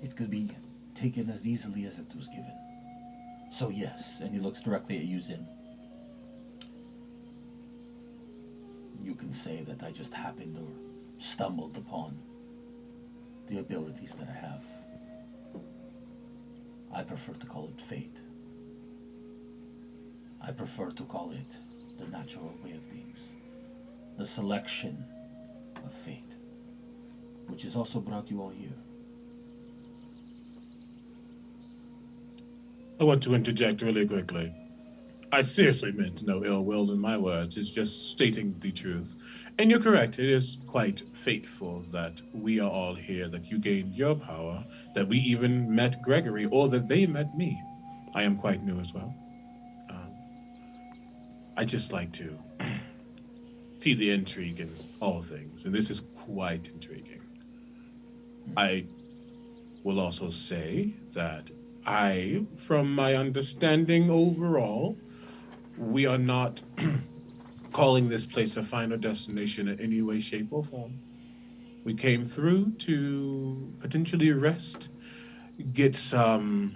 It could be taken as easily as it was given. So yes, and he looks directly at you, Zin. You can say that I just happened or stumbled upon the abilities that I have. I prefer to call it fate. I prefer to call it the natural way of things. The selection of fate, which has also brought you all here. I want to interject really quickly. I seriously meant no ill will in my words. It's just stating the truth. And you're correct. It is quite fateful that we are all here, that you gained your power, that we even met Gregory, or that they met me. I am quite new as well. I just like to see the intrigue in all things, and this is quite intriguing. I will also say that from my understanding overall, we are not calling this place a final destination in any way, shape, or form. We came through to potentially rest, get some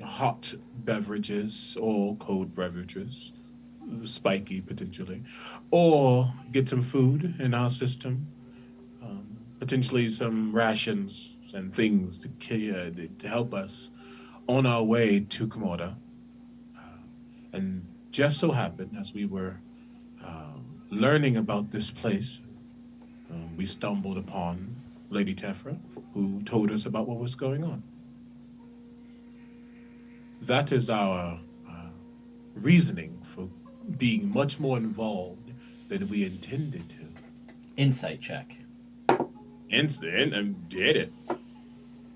hot beverages or cold beverages, spiky potentially, or get some food in our system, potentially some rations and things to help us on our way to Komoda. And just so happened, as we were learning about this place, we stumbled upon Lady Tefra, who told us about what was going on. That is our reasoning for being much more involved than we intended to. Insight check. And did it.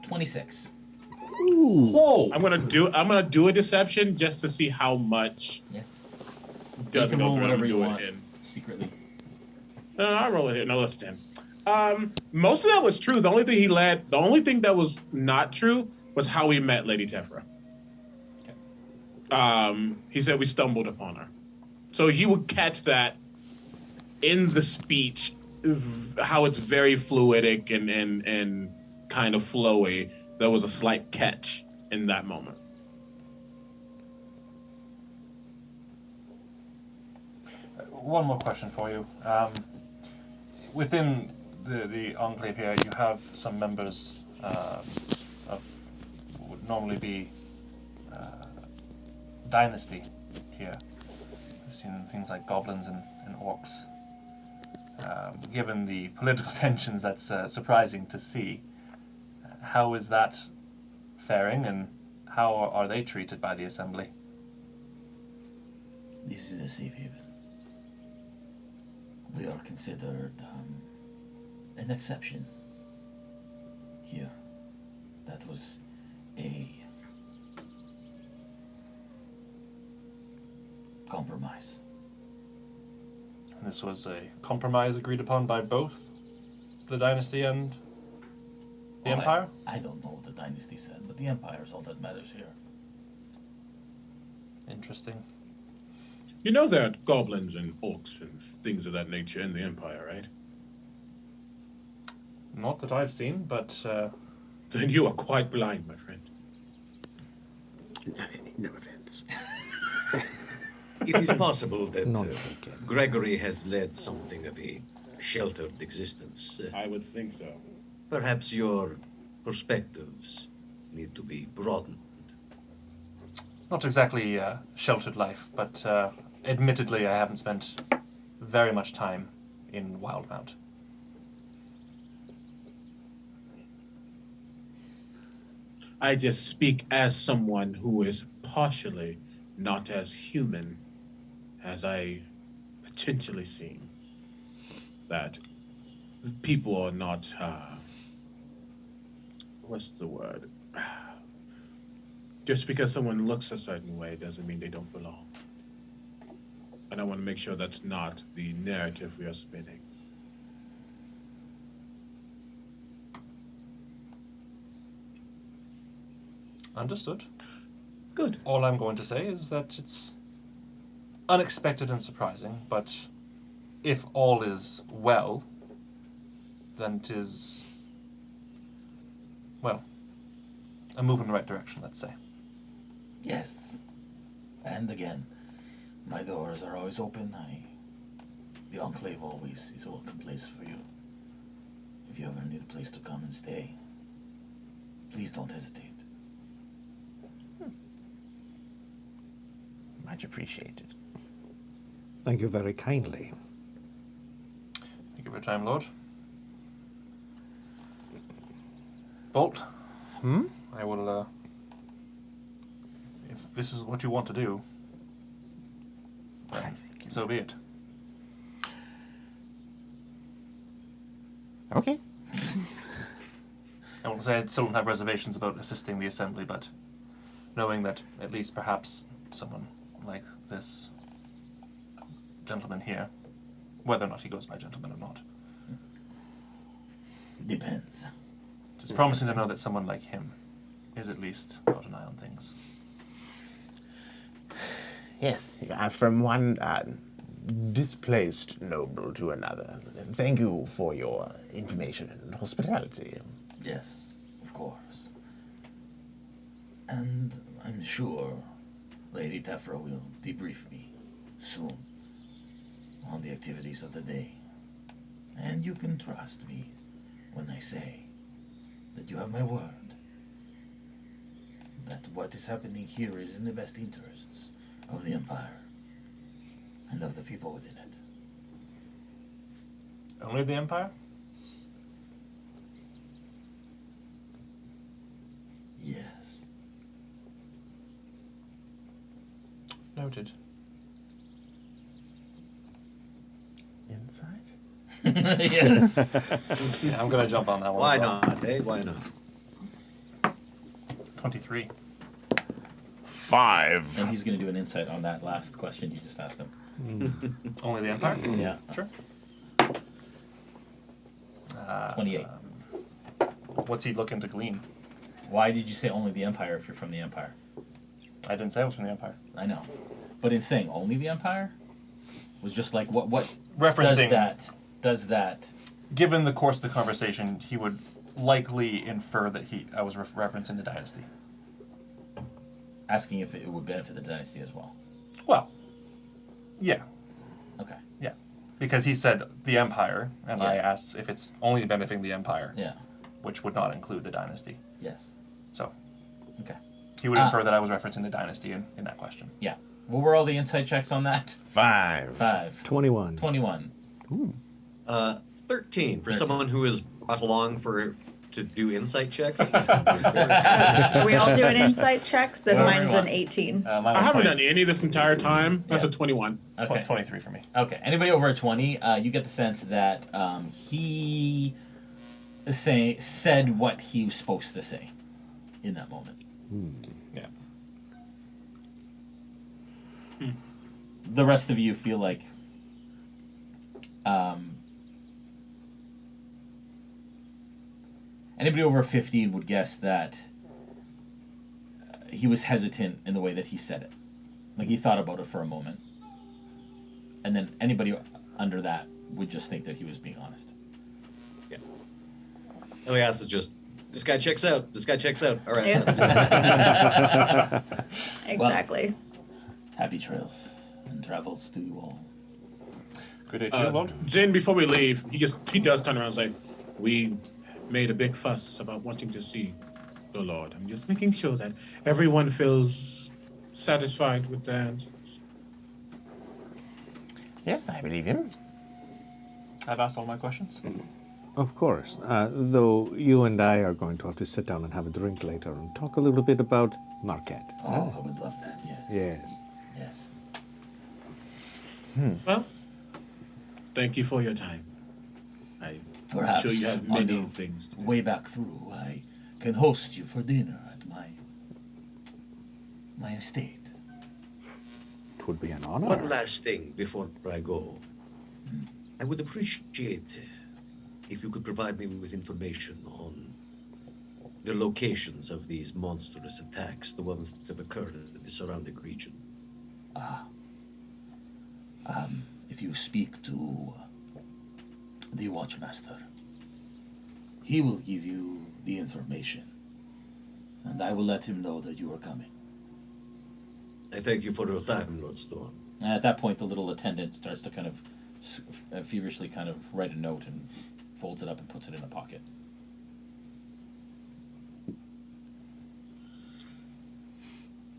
26. Ooh. Whoa! I'm gonna do a deception just to see how much. Yeah. Doesn't You can go roll through. whatever I'm you doing want it in. secretly. No, I roll it here. No, that's 10. Most of that was true. The only thing that was not true was how we met Lady Tefra. Okay. He said we stumbled upon her. So you would catch that in the speech, how it's very fluidic and kind of flowy. There was a slight catch in that moment. One more question for you. Within the enclave here, you have some members of what would normally be dynasty here. We've seen things like goblins and orcs. Given the political tensions, that's surprising to see. How is that faring, and how are they treated by the Assembly? This is a safe haven. We are considered an exception here. That was a compromise. And this was a compromise agreed upon by both the dynasty and the Empire? I don't know what the dynasty said, but the Empire is all that matters here. Interesting. You know there are goblins and orcs and things of that nature in the Empire, right? Not that I've seen, but... Then you are quite blind, my friend. No offense. It is possible that Gregory has led something of a sheltered existence. I would think so. Perhaps your perspectives need to be broadened. Not exactly sheltered life, but admittedly I haven't spent very much time in Wildemount. I just speak as someone who is partially not as human as I potentially seem. That people are not, what's the word? Just because someone looks a certain way doesn't mean they don't belong. And I want to make sure that's not the narrative we are spinning. Understood. Good. All I'm going to say is that it's unexpected and surprising, but if all is well, then it is, well, a move in the right direction, let's say. Yes. And again, my doors are always open. The enclave always is a welcome place for you. If you ever need a place to come and stay, please don't hesitate. Much appreciated. Thank you very kindly. Thank you for your time, Lord. Bolt? I will, if this is what you want to do, then so be it. Okay. I won't say I still don't have reservations about assisting the Assembly, but knowing that at least perhaps someone like this gentleman here, whether or not he goes by gentleman or not. Depends. It's promising to know that someone like him is at least got an eye on things. Yes, from one displaced noble to another. Thank you for your information and hospitality. Yes, of course. And I'm sure Lady Tefra will debrief me soon on the activities of the day. And you can trust me when I say that you have my word, that what is happening here is in the best interests of the Empire and of the people within it. Only the Empire? Yes. Noted. Insight? Yes. Yeah, I'm gonna jump on that one. Why as well. not? Hey, why not? 23. 5. And he's going to do an insight on that last question you just asked him. Only the Empire? Yeah. Sure. 28. What's he looking to glean? Why did you say only the Empire if you're from the Empire? I didn't say I was from the Empire. I know. But in saying only the Empire, was just like, what Referencing does that... Given the course of the conversation, he would likely infer that I was referencing the dynasty. Asking if it would benefit the dynasty as well. Well, yeah. Okay. Yeah. Because he said the Empire, and I Yeah. asked if it's only benefiting the Empire. Yeah. Which would not include the dynasty. Yes. So. Okay. He would infer that I was referencing the dynasty in that question. Yeah. What were all the insight checks on that? 5. 21. 21. Ooh. 13 for 13. someone who is brought along to do insight checks. We all do an insight checks, then Whatever mine's you an want. 18. I haven't done any this entire time. That's Yeah. a 21. Okay. 23 for me. Okay. Anybody over a 20, you get the sense that he said what he was supposed to say in that moment. Yeah. The rest of you feel like anybody over 15 would guess that he was hesitant in the way that he said it. Like he thought about it for a moment. And then anybody under that would just think that he was being honest. Yeah. Elias is just, this guy checks out. This guy checks out. All right. Yeah. Exactly. Happy trails and travels to you all. Good day to you, Lord. Zin, before we leave, he does turn around and say, we made a big fuss about wanting to see the Lord. I'm just making sure that everyone feels satisfied with their answers. Yes, I believe him. I've asked all my questions. Of course. Though you and I are going to have to sit down and have a drink later and talk a little bit about Marquette. Oh, I would love that, yes. Yes. Yes. Well, thank you for your time. I'm Perhaps sure you have on many the things to do. way back through, I can host you for dinner at my estate. It would be an honor. One last thing before I go. I would appreciate if you could provide me with information on the locations of these monstrous attacks, the ones that have occurred in the surrounding region. If you speak to the Watchmaster, he will give you the information, and I will let him know that you are coming. I thank you for your time, Lord Storm. And at that point, the little attendant starts to kind of feverishly kind of write a note and folds it up and puts it in a pocket.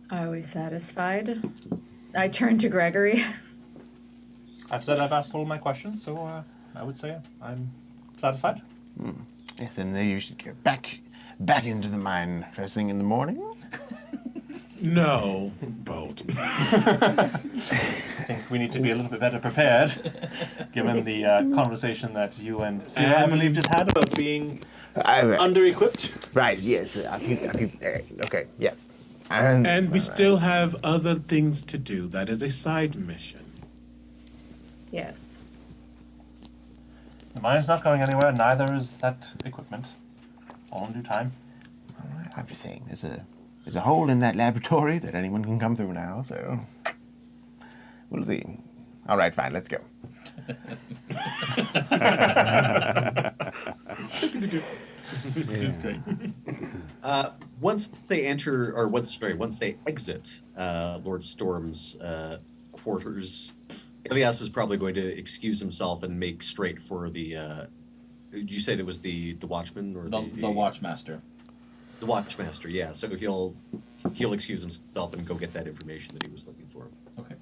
Are we satisfied? I turn to Gregory. I've said I've asked all my questions, so I would say I'm satisfied. Yes, and then you should get back into the mine first thing in the morning. No, boat. I think we need to be a little bit better prepared, given the conversation that you and Sierra, I believe, just had about being under-equipped. Right, yes. I think, okay, yes. And we still have other things to do. That is a side mission. Yes. The mine's not going anywhere, neither is that equipment. All in due time. I'm just saying, there's a hole in that laboratory that anyone can come through now, so we'll see. All right, fine, let's go. That's great. Once they enter, or once they exit Lord Storm's quarters, Elias is probably going to excuse himself and make straight for the. You said it was the Watchman or the Watchmaster. The Watchmaster, yeah. So he'll excuse himself and go get that information that he was looking for. Okay.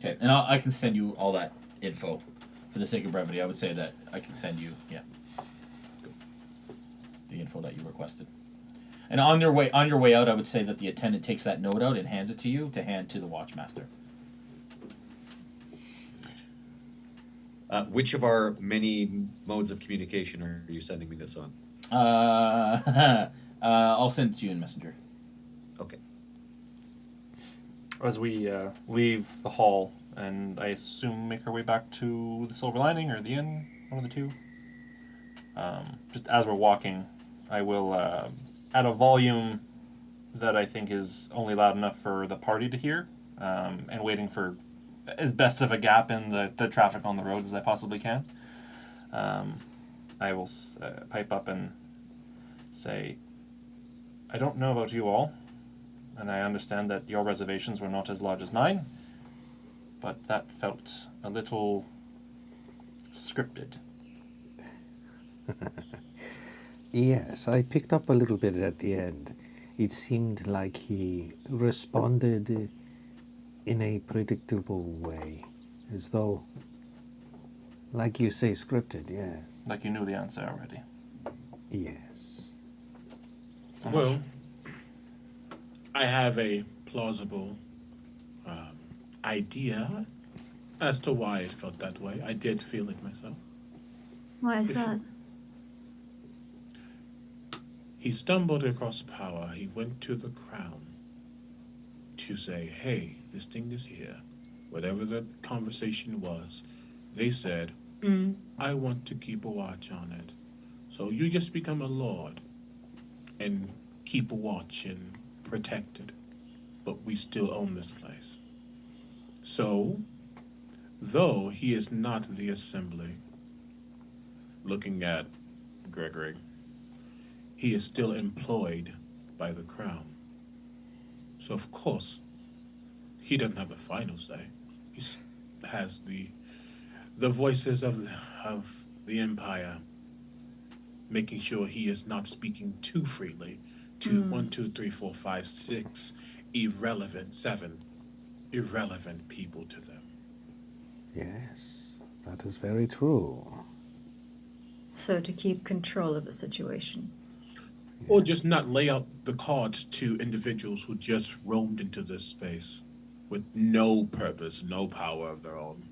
Okay, and I can send you all that info. For the sake of brevity, I would say that I can send you, the info that you requested. And on your way out, I would say that the attendant takes that note out and hands it to you to hand to the Watchmaster. Which of our many modes of communication are you sending me this on? I'll send it to you in Messenger. Okay. As we leave the hall, and I assume make our way back to the Silver Lining or the inn, one of the two. Just as we're walking, I will, at a volume that I think is only loud enough for the party to hear, and waiting for as best of a gap in the traffic on the road as I possibly can. I will pipe up and say, I don't know about you all, and I understand that your reservations were not as large as mine, but that felt a little scripted. Yes, I picked up a little bit at the end. It seemed like he responded in a predictable way, as though, like you say, scripted, yes. Like you knew the answer already. Yes. Well, I have a plausible idea as to why it felt that way. I did feel it myself. Why is that? He stumbled across power. He went to the crown to say, hey, this thing is here. Whatever the conversation was, they said, I want to keep a watch on it. So you just become a lord and keep a watch and protect it. But we still own this place. So, though he is not the assembly, looking at Gregory, he is still employed by the crown. So of course, he doesn't have the final say. He has the voices of the empire, making sure he is not speaking too freely to 1, 2, 3, 4, 5, 6 7 irrelevant people to them. Yes, that is very true. So to keep control of the situation. Or just not lay out the cards to individuals who just roamed into this space with no purpose, no power of their own.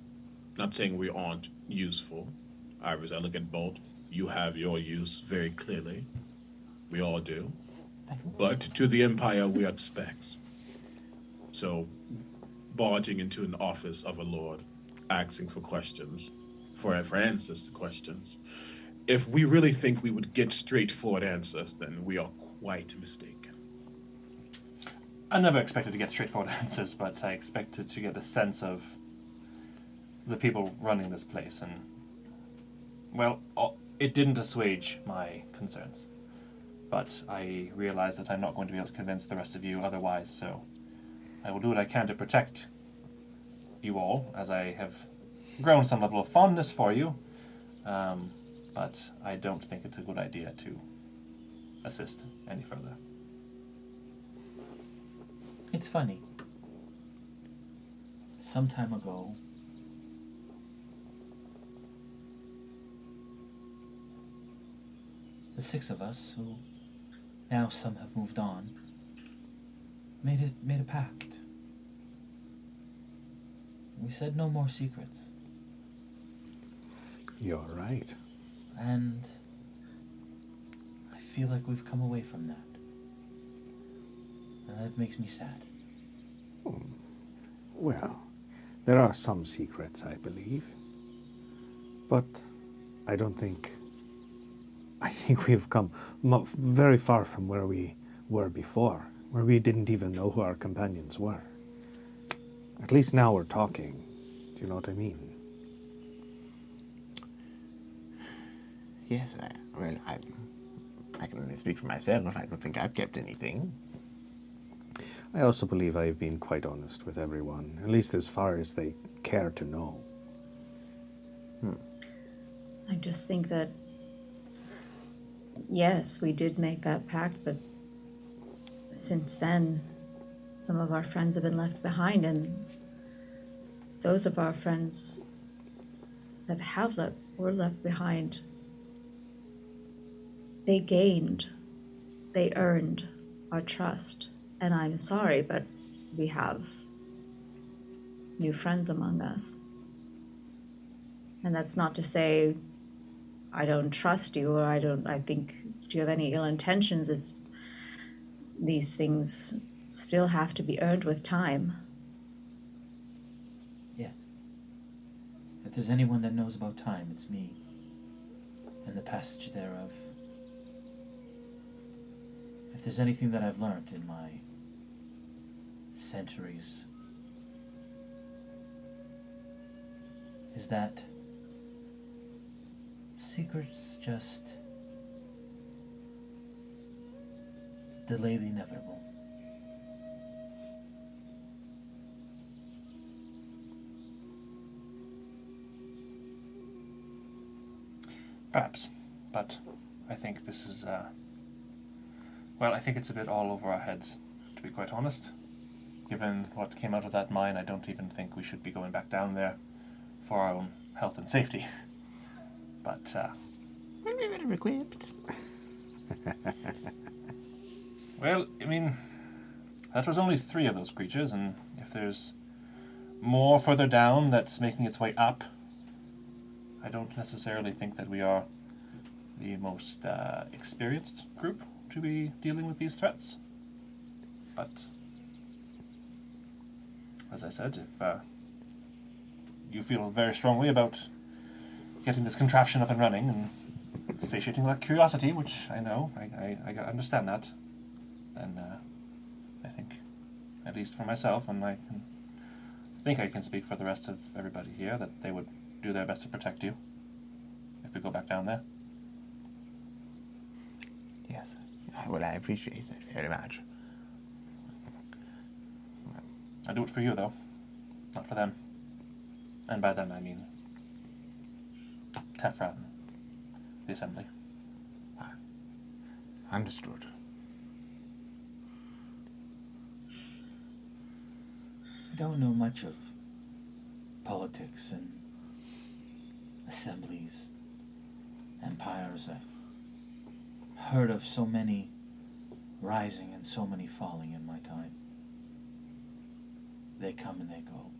Not saying we aren't useful. Iris, Elegant Bolt, you have your use very clearly. We all do. But to the Empire, we are specs. So, barging into an office of a lord, asking for questions, for answers to questions, if we really think we would get straightforward answers, then we are quite mistaken. I never expected to get straightforward answers, but I expected to get a sense of the people running this place, and, well, it didn't assuage my concerns. But I realize that I'm not going to be able to convince the rest of you otherwise, so I will do what I can to protect you all, as I have grown some level of fondness for you. But I don't think it's a good idea to assist any further. It's funny. Some time ago, the 6 of us, who now some have moved on, made a pact. We said no more secrets. You're right. And I feel like we've come away from that. And that makes me sad. Well, there are some secrets, I believe. But I don't think I think we've come very far from where we were before, where we didn't even know who our companions were. At least now we're talking. Do you know what I mean? Yes, I can only speak for myself. I don't think I've kept anything. I also believe I've been quite honest with everyone, at least as far as they care to know. I just think that, yes, we did make that pact, but since then, some of our friends have been left behind, and those of our friends that were left behind, they earned our trust. And I'm sorry, but we have new friends among us. And that's not to say I don't trust you, or I think, do you have any ill intentions? It's, these things still have to be earned with time. Yeah. If there's anyone that knows about time, it's me. And the passage thereof. If there's anything that I've learned in my centuries, is that secrets just delay the inevitable. Perhaps, but I think this is, well, I think it's a bit all over our heads, to be quite honest. Given what came out of that mine, I don't even think we should be going back down there for our own health and safety. But, We're better equipped. well, I mean, that was only 3 of those creatures, and if there's more further down that's making its way up, I don't necessarily think that we are the most experienced group to be dealing with these threats. But, as I said, if you feel very strongly about getting this contraption up and running and satiating that curiosity, which I know, I understand that, then I think, at least for myself, and I think I can speak for the rest of everybody here, that they would do their best to protect you if we go back down there. Yes, well, I appreciate it very much. I do it for you, though, not for them. And by them, I mean Tefra, the assembly. Understood. I don't know much of politics and assemblies, empires. I've heard of so many rising and so many falling in my time. They come and they go.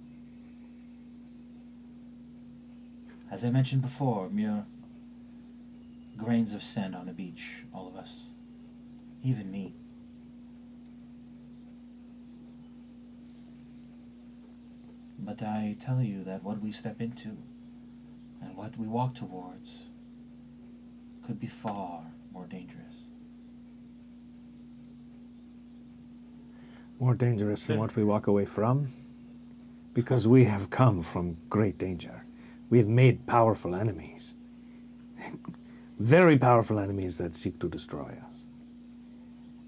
As I mentioned before, mere grains of sand on a beach, all of us, even me. But I tell you that what we step into and what we walk towards could be far more dangerous. More dangerous than what we walk away from? Because we have come from great danger. We have made powerful enemies. Very powerful enemies that seek to destroy us.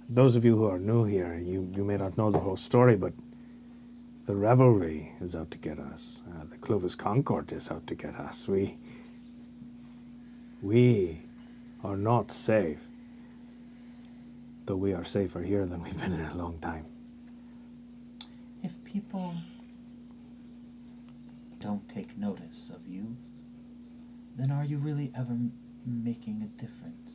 Those of you who are new here, you may not know the whole story, but the Revelry is out to get us. The Clovis Concord is out to get us. We are not safe. Though we are safer here than we've been in a long time. If people don't take notice of you, then are you really ever making a difference?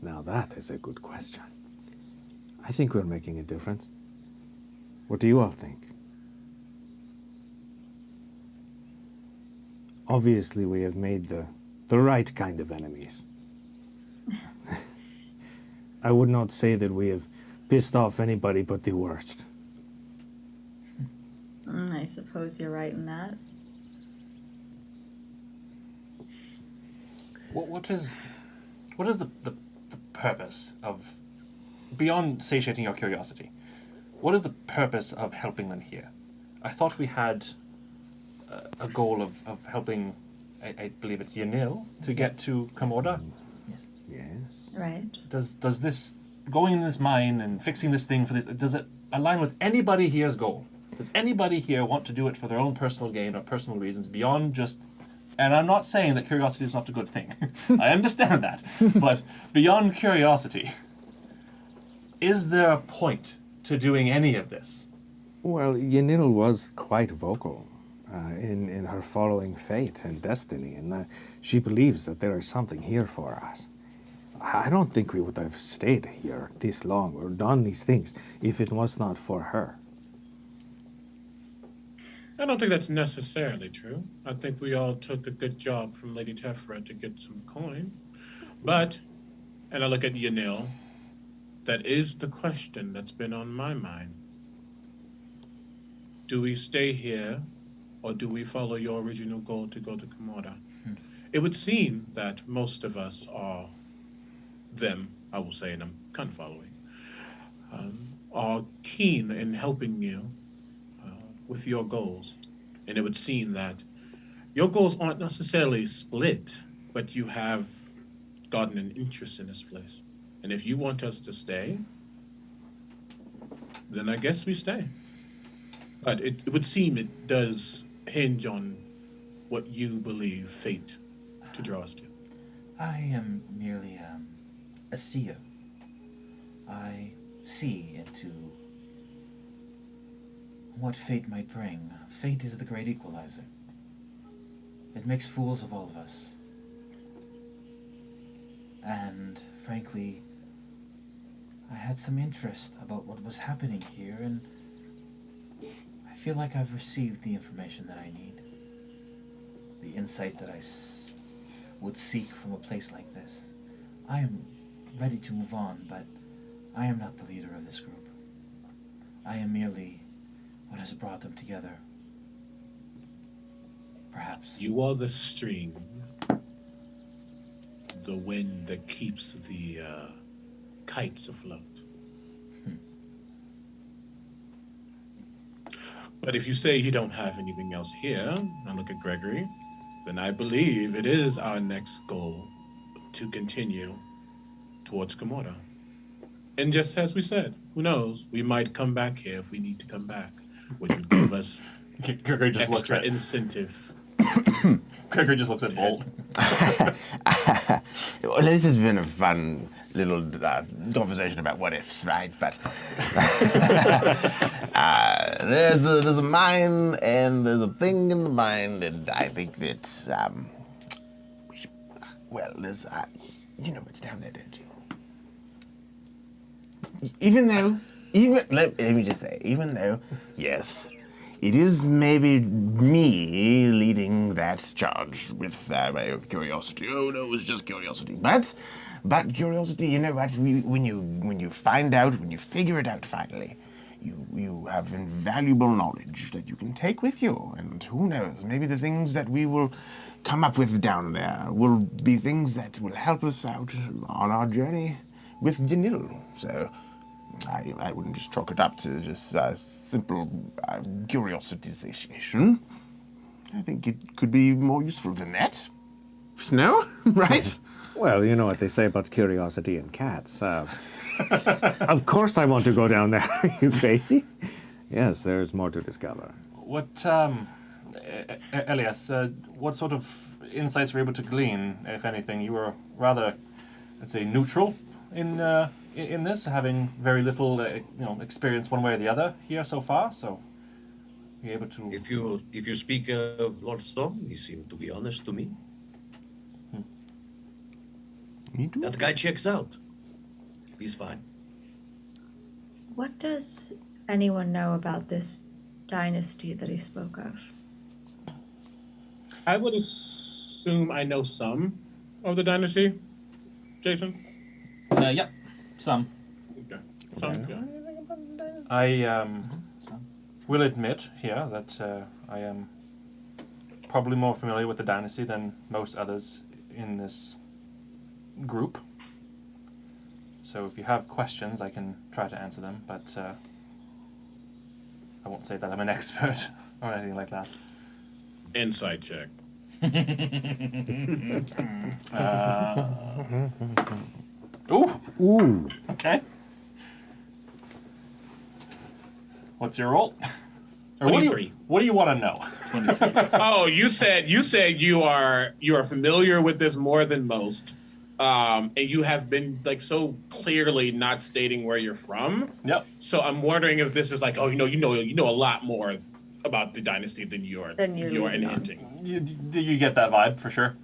Now that is a good question. I think we're making a difference. What do you all think? Obviously, we have made the right kind of enemies. I would not say that we have pissed off anybody but the worst. I suppose you're right in that. What is the purpose of, beyond satiating your curiosity, what is the purpose of helping them here? I thought we had a goal of helping, I believe it's Yanil, to get to Komoda. Yes. Right. Does this, going in this mine and fixing this thing for this, does it align with anybody here's goal? Does anybody here want to do it for their own personal gain or personal reasons beyond just, and I'm not saying that curiosity is not a good thing. I understand that. But beyond curiosity, is there a point to doing any of this? Well, Yanil was quite vocal in her following fate and destiny, and she believes that there is something here for us. I don't think we would have stayed here this long or done these things if it was not for her. I don't think that's necessarily true. I think we all took a good job from Lady Tefra to get some coin. But, and I look at Yanil, that is the question that's been on my mind. Do we stay here, or do we follow your original goal to go to Komoda? It would seem that most of us are them, I will say, and I'm kind of following, are keen in helping you with your goals. And it would seem that your goals aren't necessarily split, but you have gotten an interest in this place. And if you want us to stay, then I guess we stay. But it would seem it does hinge on what you believe fate to draw us to. I am merely a seer. I see into what fate might bring. Fate is the great equalizer. It makes fools of all of us. And frankly, I had some interest about what was happening here, and I feel like I've received the information that I need. The insight that I would seek from a place like this. I am ready to move on, but I am not the leader of this group. I am merely what has brought them together. Perhaps. You are the string, the wind that keeps the kites afloat. But if you say you don't have anything else here, I look at Gregory, then I believe it is our next goal to continue towards Komoda. And just as we said, who knows, we might come back here if we need to come back, which would give us Gregory just looks extra at incentive. Gregory just looks at Bolt. Well, this has been a fun little conversation about what ifs, right? But there's a mine and there's a thing in the mind, and I think that we should, well, there's you know what's down there, don't you? Let me just say, even though, yes, it is maybe me leading that charge with my curiosity. Oh no, it's just curiosity. But curiosity, you know what? When you find out, when you figure it out finally, you have invaluable knowledge that you can take with you. And who knows? Maybe the things that we will come up with down there will be things that will help us out on our journey with Yanil. So I wouldn't just chalk it up to just simple curiosity satiation. I think it could be more useful than that. Snow, right? Well, you know what they say about curiosity and cats. Of course I want to go down there. Are you crazy? Yes, there's more to discover. What, Elias, what sort of insights were you able to glean, if anything? You were rather, let's say, neutral in this, having very little, experience one way or the other here so far. So, you're able to. If you speak of Lord Storm, he seemed to be honest to me. Me too. That guy checks out. He's fine. What does anyone know about this dynasty that he spoke of? I would assume I know some of the dynasty. Jason? Yeah, some. Okay. Some. Yeah. I will admit here that I am probably more familiar with the dynasty than most others in this group. So if you have questions, I can try to answer them, but I won't say that I'm an expert or anything like that. Insight check. Ooh. Okay. What's your roll? Or what do you want to know? Oh, you said you are familiar with this more than most, and you have been like so clearly not stating where you're from. Yep. So I'm wondering if this is like, oh, you know a lot more about the dynasty than you're hinting. You get that vibe for sure.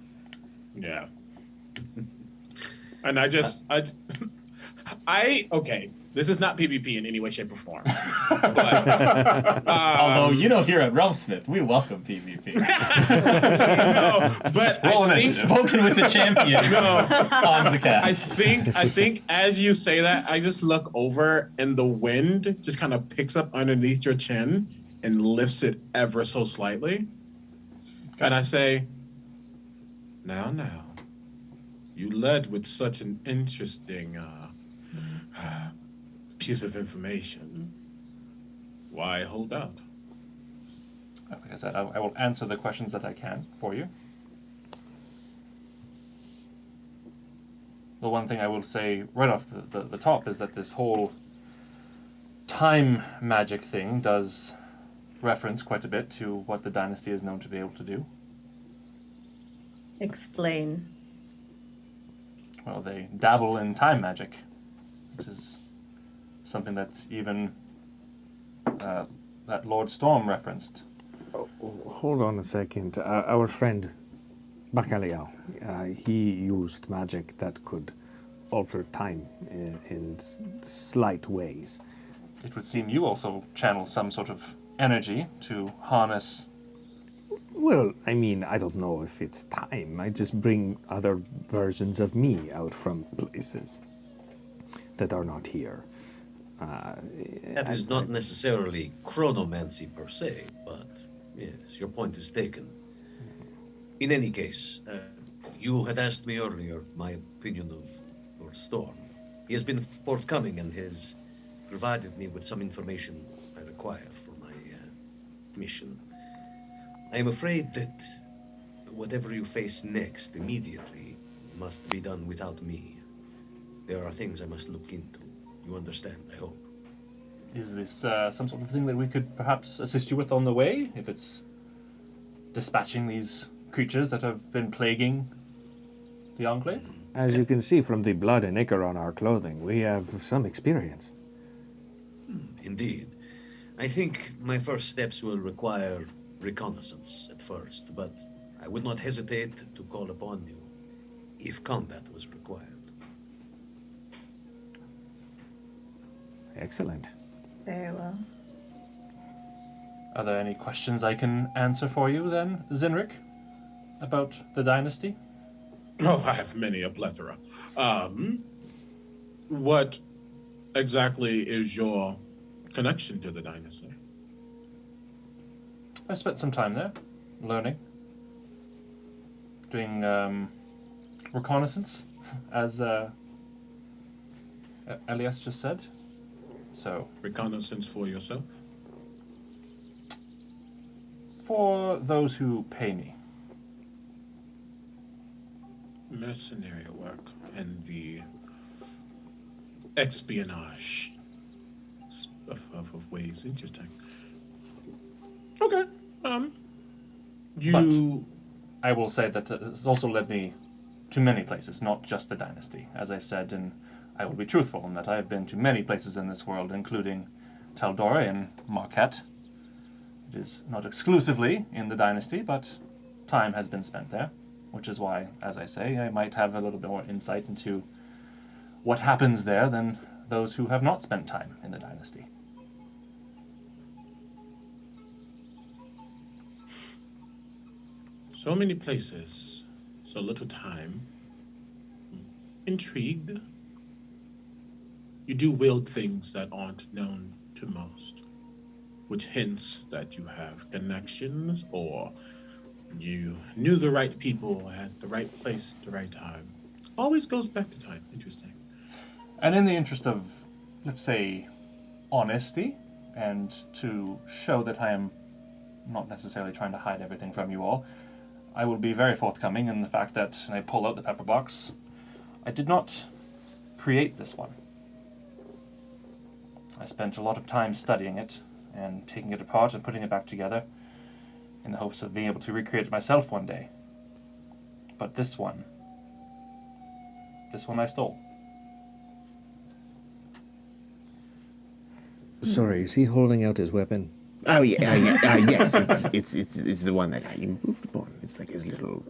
Yeah. And okay. This is not PvP in any way, shape, or form. But, although, here at RealmSmith, we welcome PvP. No, but I think spoken with the champion on the cast. I think as you say that, I just look over and the wind just kind of picks up underneath your chin and lifts it ever so slightly. Okay. And I say, now, you led with such an interesting piece of information. Why hold out? Like I said, I will answer the questions that I can for you. The one thing I will say right off the top is that this whole time magic thing does reference quite a bit to what the dynasty is known to be able to do. Explain. Well, they dabble in time magic, which is something that even that Lord Storm referenced. Oh, hold on a second. Our friend Bacalhau, he used magic that could alter time in slight ways. It would seem you also channel some sort of energy to harness. Well, I mean, I don't know if it's time. I just bring other versions of me out from places that are not here. That is not necessarily chronomancy per se, but yes, your point is taken. In any case, you had asked me earlier my opinion of Lord Storm. He has been forthcoming and has provided me with some information I require for my mission. I am afraid that whatever you face next immediately must be done without me. There are things I must look into. You understand, I hope. Is this some sort of thing that we could perhaps assist you with on the way? If it's dispatching these creatures that have been plaguing the enclave? As you can see from the blood and ichor on our clothing, we have some experience. Indeed. I think my first steps will require reconnaissance at first, but I would not hesitate to call upon you if combat was required. Excellent. Very well. Are there any questions I can answer for you then, Zinric, about the dynasty? Oh, I have many, a plethora. What exactly is your connection to the dynasty? I spent some time there, learning, doing reconnaissance, as Elias just said. So reconnaissance for yourself? For those who pay me. Mercenary work and the espionage of ways. Interesting. Okay. But I will say that this also led me to many places, not just the dynasty, as I've said, and I will be truthful in that I have been to many places in this world, including Taldora and Marquette. It is not exclusively in the dynasty, but time has been spent there, which is why, as I say, I might have a little bit more insight into what happens there than those who have not spent time in the dynasty. So many places, so little time. Intrigued. You do wield things that aren't known to most, which hints that you have connections or you knew the right people at the right place at the right time. always goes back to time. Interesting. And in the interest of, let's say, honesty, and to show that I am not necessarily trying to hide everything from you all, I will be very forthcoming in the fact that, and I pull out the pepper box, I did not create this one. I spent a lot of time studying it and taking it apart and putting it back together in the hopes of being able to recreate it myself one day. But this one I stole. Sorry, is he holding out his weapon? Oh yeah, yes. It's the one that I improved upon. It's like his little.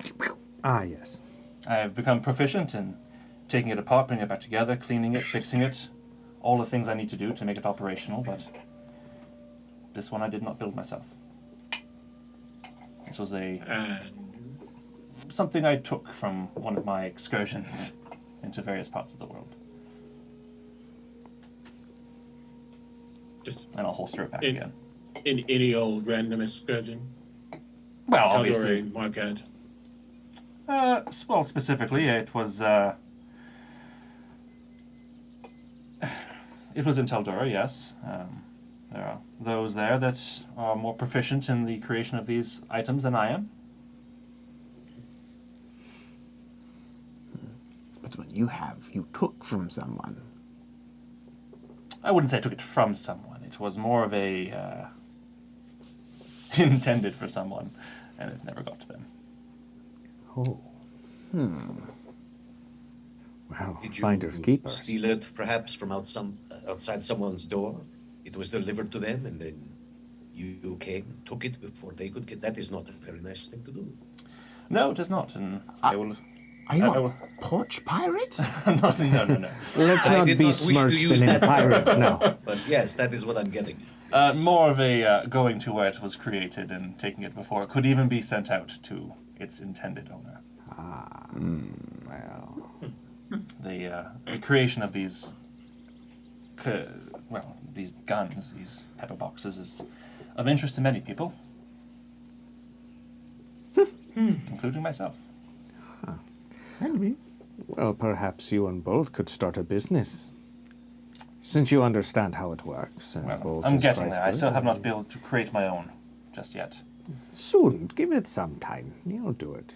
Ah, yes. I have become proficient in taking it apart, putting it back together, cleaning it, fixing it, all the things I need to do to make it operational, but this one I did not build myself. This was something I took from one of my excursions into various parts of the world. And I'll holster it back again. In any old random excursion? Well, obviously. Marquette. Well, specifically, it was in Teldura, yes. There are those there that are more proficient in the creation of these items than I am. But when you took from someone. I wouldn't say I took it from someone. It was more of a intended for someone, and it never got to them. Oh. Well, Did finders you keepers. steal it perhaps from outside someone's door? It was delivered to them, and then you came, took it before they could get. That is not a very nice thing to do. No, it is not, and I will. Are you a porch pirate? No. Let's not besmirch the name pirates now. But yes, that is what I'm getting. More of a going to where it was created and taking it before it could even be sent out to its intended owner. Well. The creation of these, these guns, these pepper boxes, is of interest to many people, including myself. Well, perhaps you and Bolt could start a business. Since you understand how it works. And Bolt I'm is getting quite there. I good. still have not been able to create my own just yet. Soon. Give it some time. You'll do it.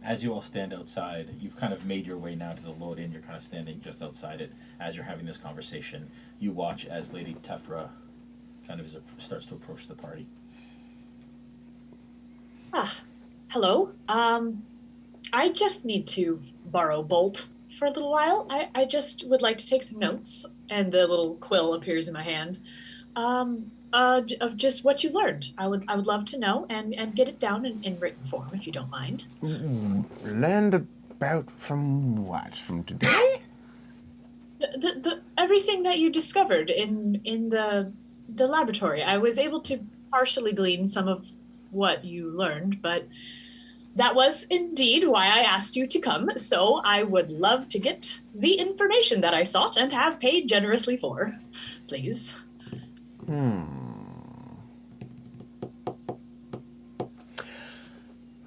As you all stand outside, you've kind of made your way now to the Lord Inn. You're kind of standing just outside it as you're having this conversation. You watch as Lady Tefra kind of starts to approach the party. Hello. I just need to borrow Bolt for a little while. I just would like to take some notes, and the little quill appears in my hand, of just what you learned. I would love to know and get it down in written form, if you don't mind. Learned about from what? From today? The everything that you discovered in the laboratory. I was able to partially glean some of what you learned, but that was indeed why I asked you to come, so I would love to get the information that I sought and have paid generously for. Please.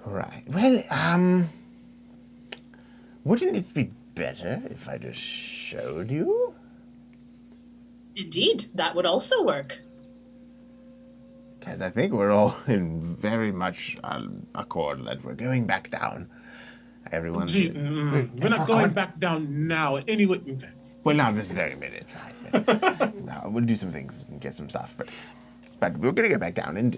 Right. Well, wouldn't it be better if I just showed you? Indeed, that would also work. Because I think we're all in very much accord that we're going back down. Everyone's... We're not going back down now. Anyway. Okay. Well, not this very minute. Right? No, we'll do some things and get some stuff, but we're gonna get back down. And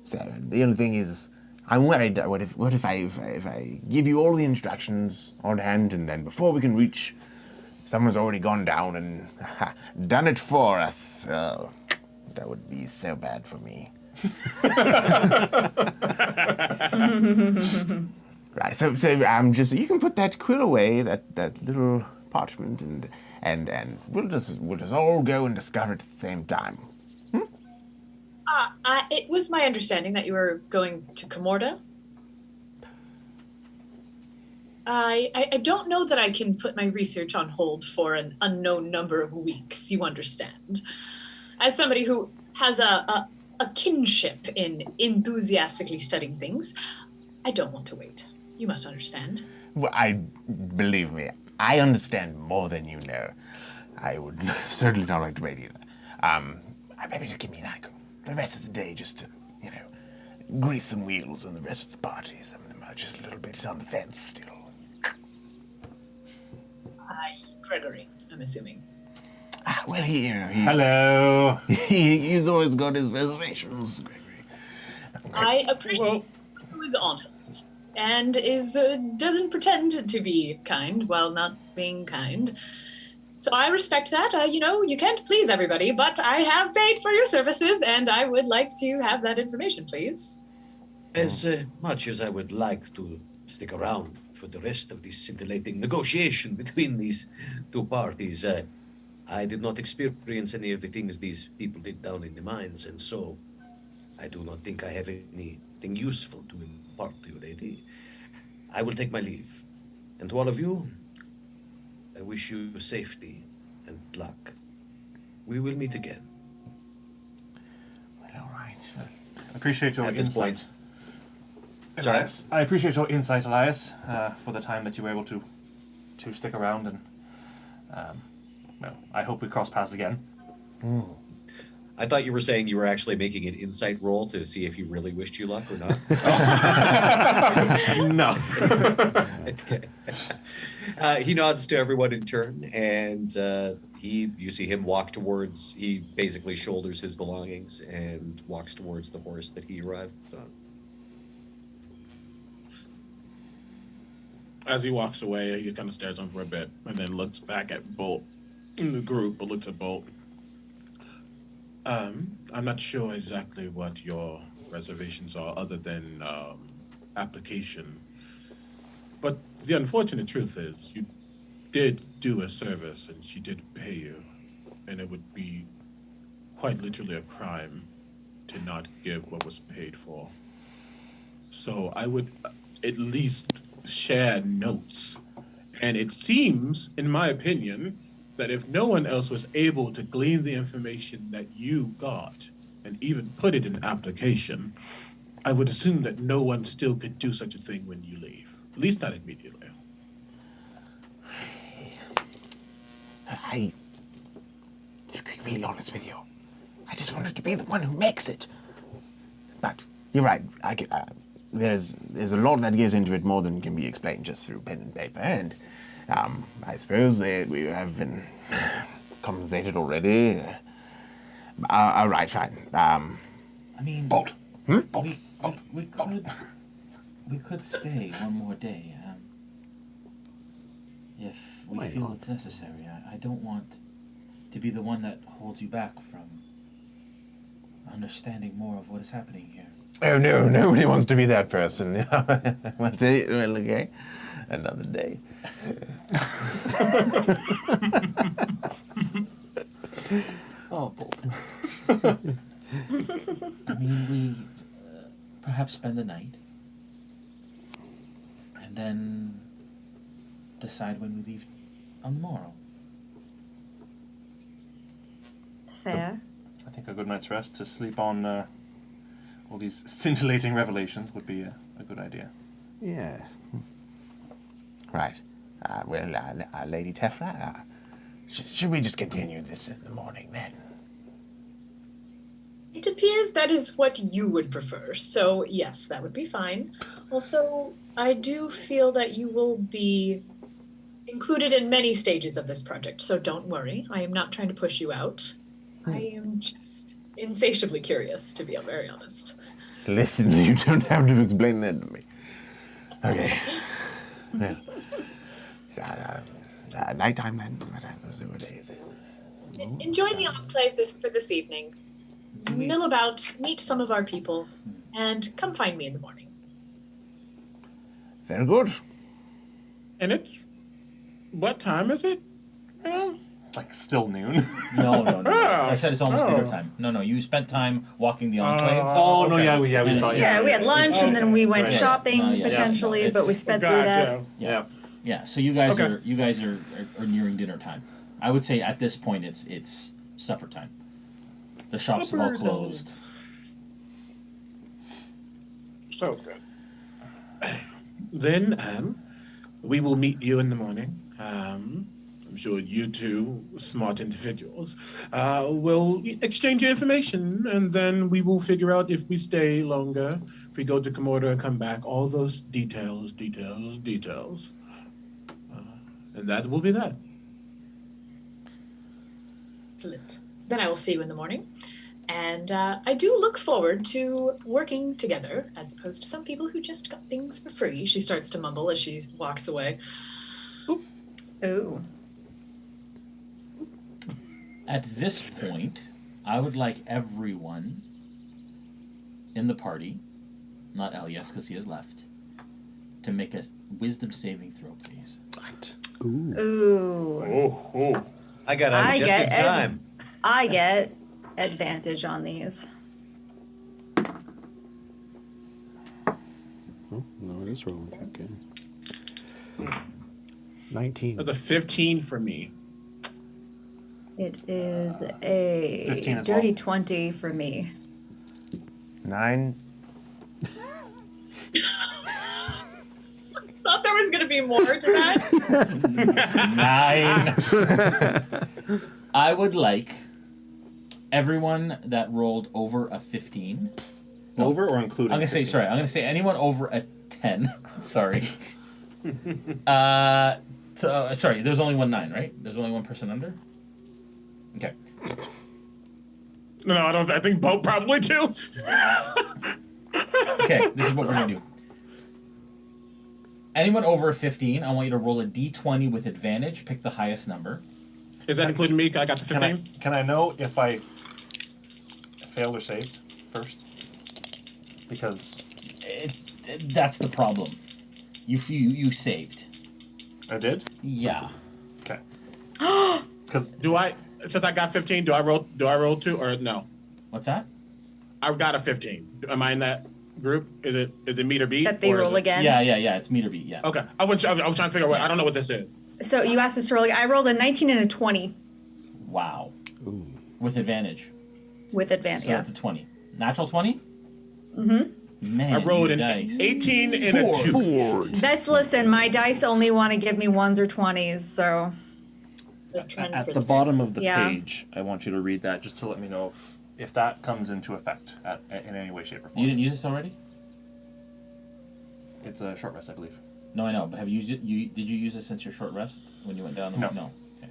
so the only thing is, I'm worried. What if I give you all the instructions on hand, and then before we can reach, someone's already gone down and done it for us. Oh, that would be so bad for me. Right. So just you can put that quill away, that little parchment, and we'll just all go and discover it at the same time. It was my understanding that you were going to Comorda. I don't know that I can put my research on hold for an unknown number of weeks, you understand. As somebody who has a kinship in enthusiastically studying things, I don't want to wait. You must understand. Well, believe me, I understand more than you know. I would certainly not like to wait either. Maybe just give me like the rest of the day just to, grease some wheels on the rest of the party. Some of them are just a little bit on the fence still. Gregory, I'm assuming. Well, Hello. He's always got his reservations, Gregory. I appreciate who is honest and doesn't pretend to be kind while not being kind. So I respect that. You can't please everybody, but I have paid for your services, and I would like to have that information, please. As much as I would like to stick around for the rest of this scintillating negotiation between these two parties, I did not experience any of the things these people did down in the mines, and so I do not think I have anything useful to impart to you, lady. I will take my leave. And to all of you, I wish you safety and luck. We will meet again. Well, all right. I appreciate your insight. Sorry? Elias. I appreciate your insight, Elias, for the time that you were able to stick around, and well, I hope we cross paths again. I thought you were saying you were actually making an insight roll to see if you really wished you luck or not. No. Okay. He nods to everyone in turn, and you see him walk towards. He basically shoulders his belongings and walks towards the horse that he arrived on. As he walks away, he kind of stares on for a bit and then looks back at Bolt in the group, but looks at Bolt. I'm not sure exactly what your reservations are other than application. But the unfortunate truth is you did do a service and she did pay you. And it would be quite literally a crime to not give what was paid for. So I would at least share notes. And it seems, in my opinion, that if no one else was able to glean the information that you got and even put it in application, I would assume that no one still could do such a thing when you leave. At least not immediately. To be really honest with you, I just wanted to be the one who makes it. But you're right. There's a lot that goes into it more than can be explained just through pen and paper. And I suppose that we have been compensated already. All right, fine. I mean, Bolt. We could stay one more day if we feel it's necessary. I don't want to be the one that holds you back from understanding more of what is happening here. Oh no, nobody wants to be that person. One day, well, okay, another day. Oh, Bolt. I mean, we perhaps spend the night and then decide when we leave on the morrow. Fair. I think a good night's rest to sleep on all these scintillating revelations would be a good idea. Yes. Right. Lady Tefla, should we just continue this in the morning then? It appears that is what you would prefer, so yes, that would be fine. Also, I do feel that you will be included in many stages of this project, so don't worry. I am not trying to push you out. I am just insatiably curious, to be very honest. Listen, you don't have to explain that to me. Okay. Well, nighttime then? What day is it? Enjoy the enclave for this evening. Mill about, meet some of our people, and come find me in the morning. Very good. And it's... What time is it? Like still noon. No. I said it's almost dinner time. No, you spent time walking the enclave. We started. Yeah, we had lunch and then we went shopping potentially, but we sped through that. Yeah. So you guys are nearing dinner time. I would say at this point it's supper time. The shops have all closed. So good. Then, we will meet you in the morning. I'm sure you two smart individuals will exchange your information, and then we will figure out if we stay longer, if we go to Comorder and come back, all those details. And that will be that. Excellent. Then I will see you in the morning. And I do look forward to working together, as opposed to some people who just got things for free. She starts to mumble as she walks away. Ooh. At this point, I would like everyone in the party, not Elias because he has left, to make a wisdom saving throw, please. What? Ooh. I got out just in time. I get advantage on these. Oh, no, it is rolling. Okay. 19. That's a 15 for me. It is a 15 as dirty well. 20 for me. 9. Thought there was going to be more to that. 9. I would like everyone that rolled over a 15. No, Over or including? I'm going to say anyone over a 10. Sorry. Sorry, there's only one 9, right? There's only one person under? Okay. No, I don't. I think Bo probably too. Okay, this is what we're going to do. Anyone over a 15, I want you to roll a d20 with advantage. Pick the highest number. Is that including me? I got the 15. Can I know if I failed or saved first? Because that's the problem. You saved. I did? Yeah. Okay. Because do I? Since I got 15, do I roll 2 or no? What's that? I got a 15. Am I in that group? Is it meet or beat? That they roll again? Yeah. It's meet or beat. Yeah. Okay. I was trying to figure out. I don't know what this is. So you asked us to roll. I rolled a 19 and a 20. Wow. Ooh. With advantage. With advantage, so it's a 20. Natural 20? Mm-hmm. Man, I rolled an dice. 18 and a 2. Listen, my dice only want to give me 1s or 20s, so... At the bottom of the Yeah. page, I want you to read that just to let me know if that comes into effect in any way, shape, or form. You didn't use this already? It's a short rest, I believe. No, I know, but have you used it? Did you use it since your short rest when you went down? No. No. Okay.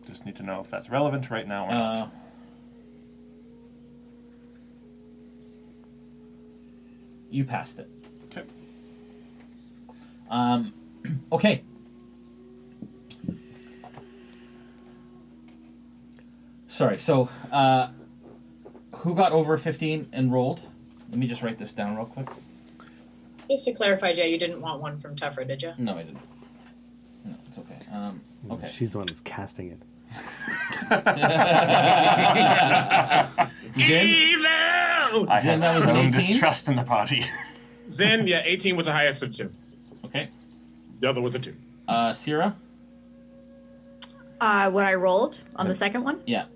Just need to know if that's relevant right now or not. You passed it. Okay. Okay. Sorry, so who got over 15 and rolled? Let me just write this down real quick. Just to clarify, Jay, you didn't want one from Tefra, did you? No, I didn't. No, it's okay. Okay. She's the one that's casting it. Evil! I Zen, have that was an shown 18? distrust in the party. Zen, yeah, 18 was the highest of 2. Okay. The other was a 2. Sierra? What I rolled on the second one? Yeah.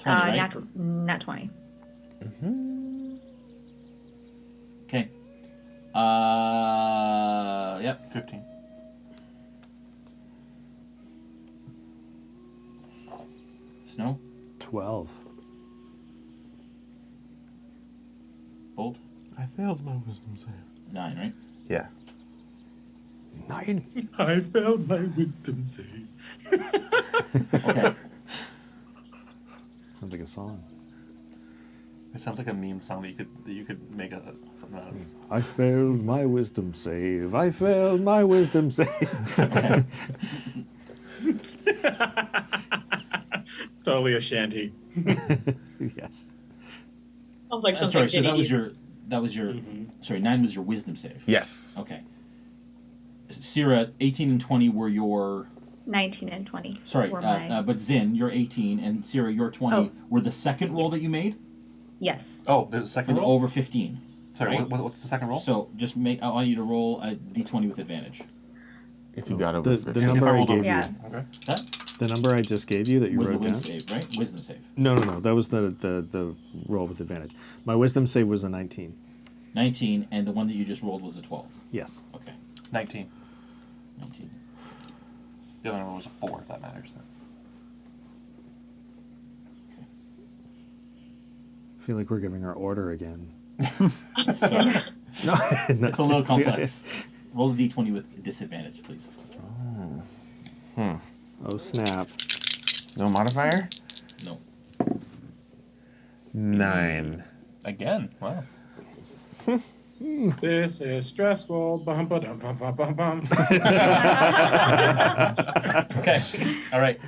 20, right? Nat 20. Okay. Yep. 15. Snow? 12. Bolt? I failed my wisdom save. 9, right? Yeah. 9. I failed my wisdom save. Okay. Sounds like a song. It sounds like a meme song that you could make something out of. I failed my wisdom save. I failed my wisdom save. Totally a shanty. Yes. Sounds like something Sorry, so Ginny that was your sorry, 9 was your wisdom save. Yes. Okay. Sierra, 18 and 20 were your 19 and 20. sorry, were my... but Zin, you're 18, and Sierra, you're 20. Were the second roll that you made? Yes. Oh, the second For the roll? over 15. Sorry, right? what's the second roll? So just make. I want you to roll a d20 with advantage. If you got over The number I gave you. Yeah. Okay. What's that? The number I just gave you that you Was the wrote whim down? save, right? Wisdom save. No. That was the roll with advantage. My wisdom save was a 19. 19, and the one that you just rolled was a 12. Yes. Okay. 19. 19. The other one was a 4, if that matters. I feel like we're giving our order again. Sorry. No, It's a little complex. Roll a d20 with disadvantage, please. Oh, snap. No modifier? No. 9. Again? Wow. This is stressful. Bum, ba-dum, bum, bum, bum, bum. Okay. All right.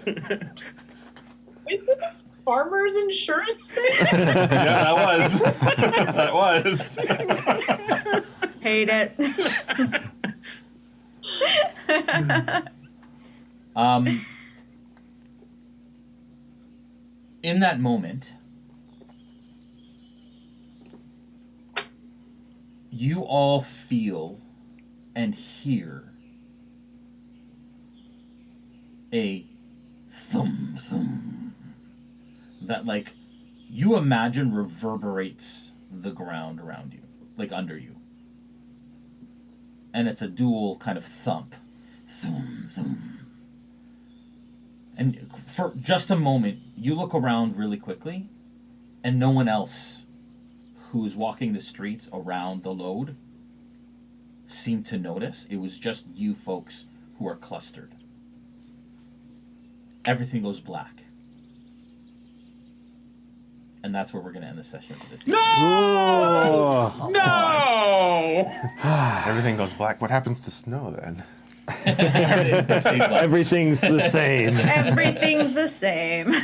Is it a farmer's insurance thing? Yeah, that was. That was. Hate it. In that moment, you all feel and hear a thum thum that, like, you imagine reverberates the ground around you, like under you. And it's a dual kind of thump. Thum thum. And for just a moment, you look around really quickly, and no one else who's walking the streets around the lode seemed to notice. It was just you folks who are clustered. Everything goes black. And that's where we're going to end the session for this evening. No! No! Everything goes black. What happens to snow then? Everything's the same. Everything's the same.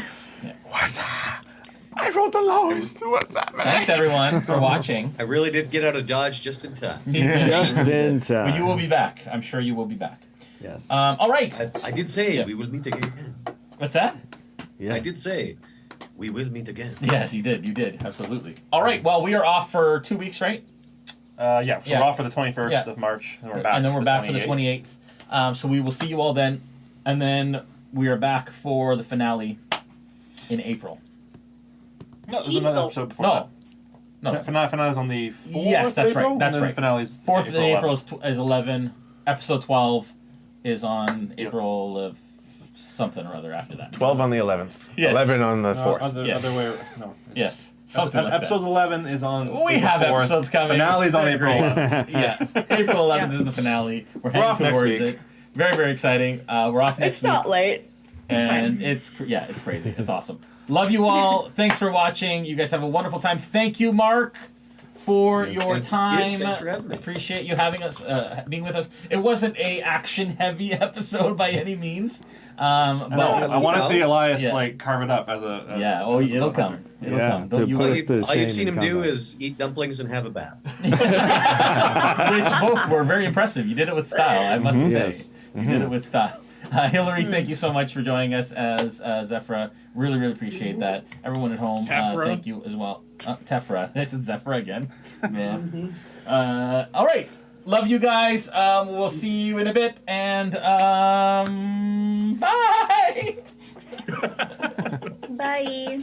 What? I rolled the lowest. What's happening? Thanks, everyone, for watching. I really did get out of Dodge just in time. Just in time. But you will be back. I'm sure you will be back. Yes. All right. I did say we will meet again. What's that? Yeah. I did say we will meet again. Yes, you did. You did. Absolutely. All right. Well, we are off for 2 weeks, right? Yeah, so we're off for the 21st of March, and we're back. And then we're back for the 28th. So we will see you all then, and then we are back for the finale in April. No, there's another episode before that. Finale's on the 4th Yes, that's of April, right. That's and then right. Finale's 4th of April 11th. is 11. Episode 12 is on April of something or other after that. 12 on the 11th. Yes. 11 on the 4th. Other way. No. Yes. Something like Episode 11 is on We April have 4th. episodes coming. Finale's on Very April great. 11th. Yeah. April 11th is the finale. We're heading off next towards week. it. Very, very exciting. We're off next It's week. not late. It's And fine. it's crazy. It's awesome. Love you all. Thanks for watching. You guys have a wonderful time. Thank you, Mark, for your time. thanks for having me. Appreciate you having us, being with us. It wasn't a action-heavy episode by any means. But I want to see Elias Yeah. like carve it up as a it'll come. It'll come. Don't you All worry. you've seen him do is eat dumplings and have a bath. Which both were very impressive. You did it with style, I must say. Yes. You did it with style. Hillary, thank you so much for joining us as Zephyra. Really, really appreciate that. Everyone at home, thank you as well. Tefra. I said Zephyra again. Man. All right. Love you guys. We'll see you in a bit. And bye. Bye.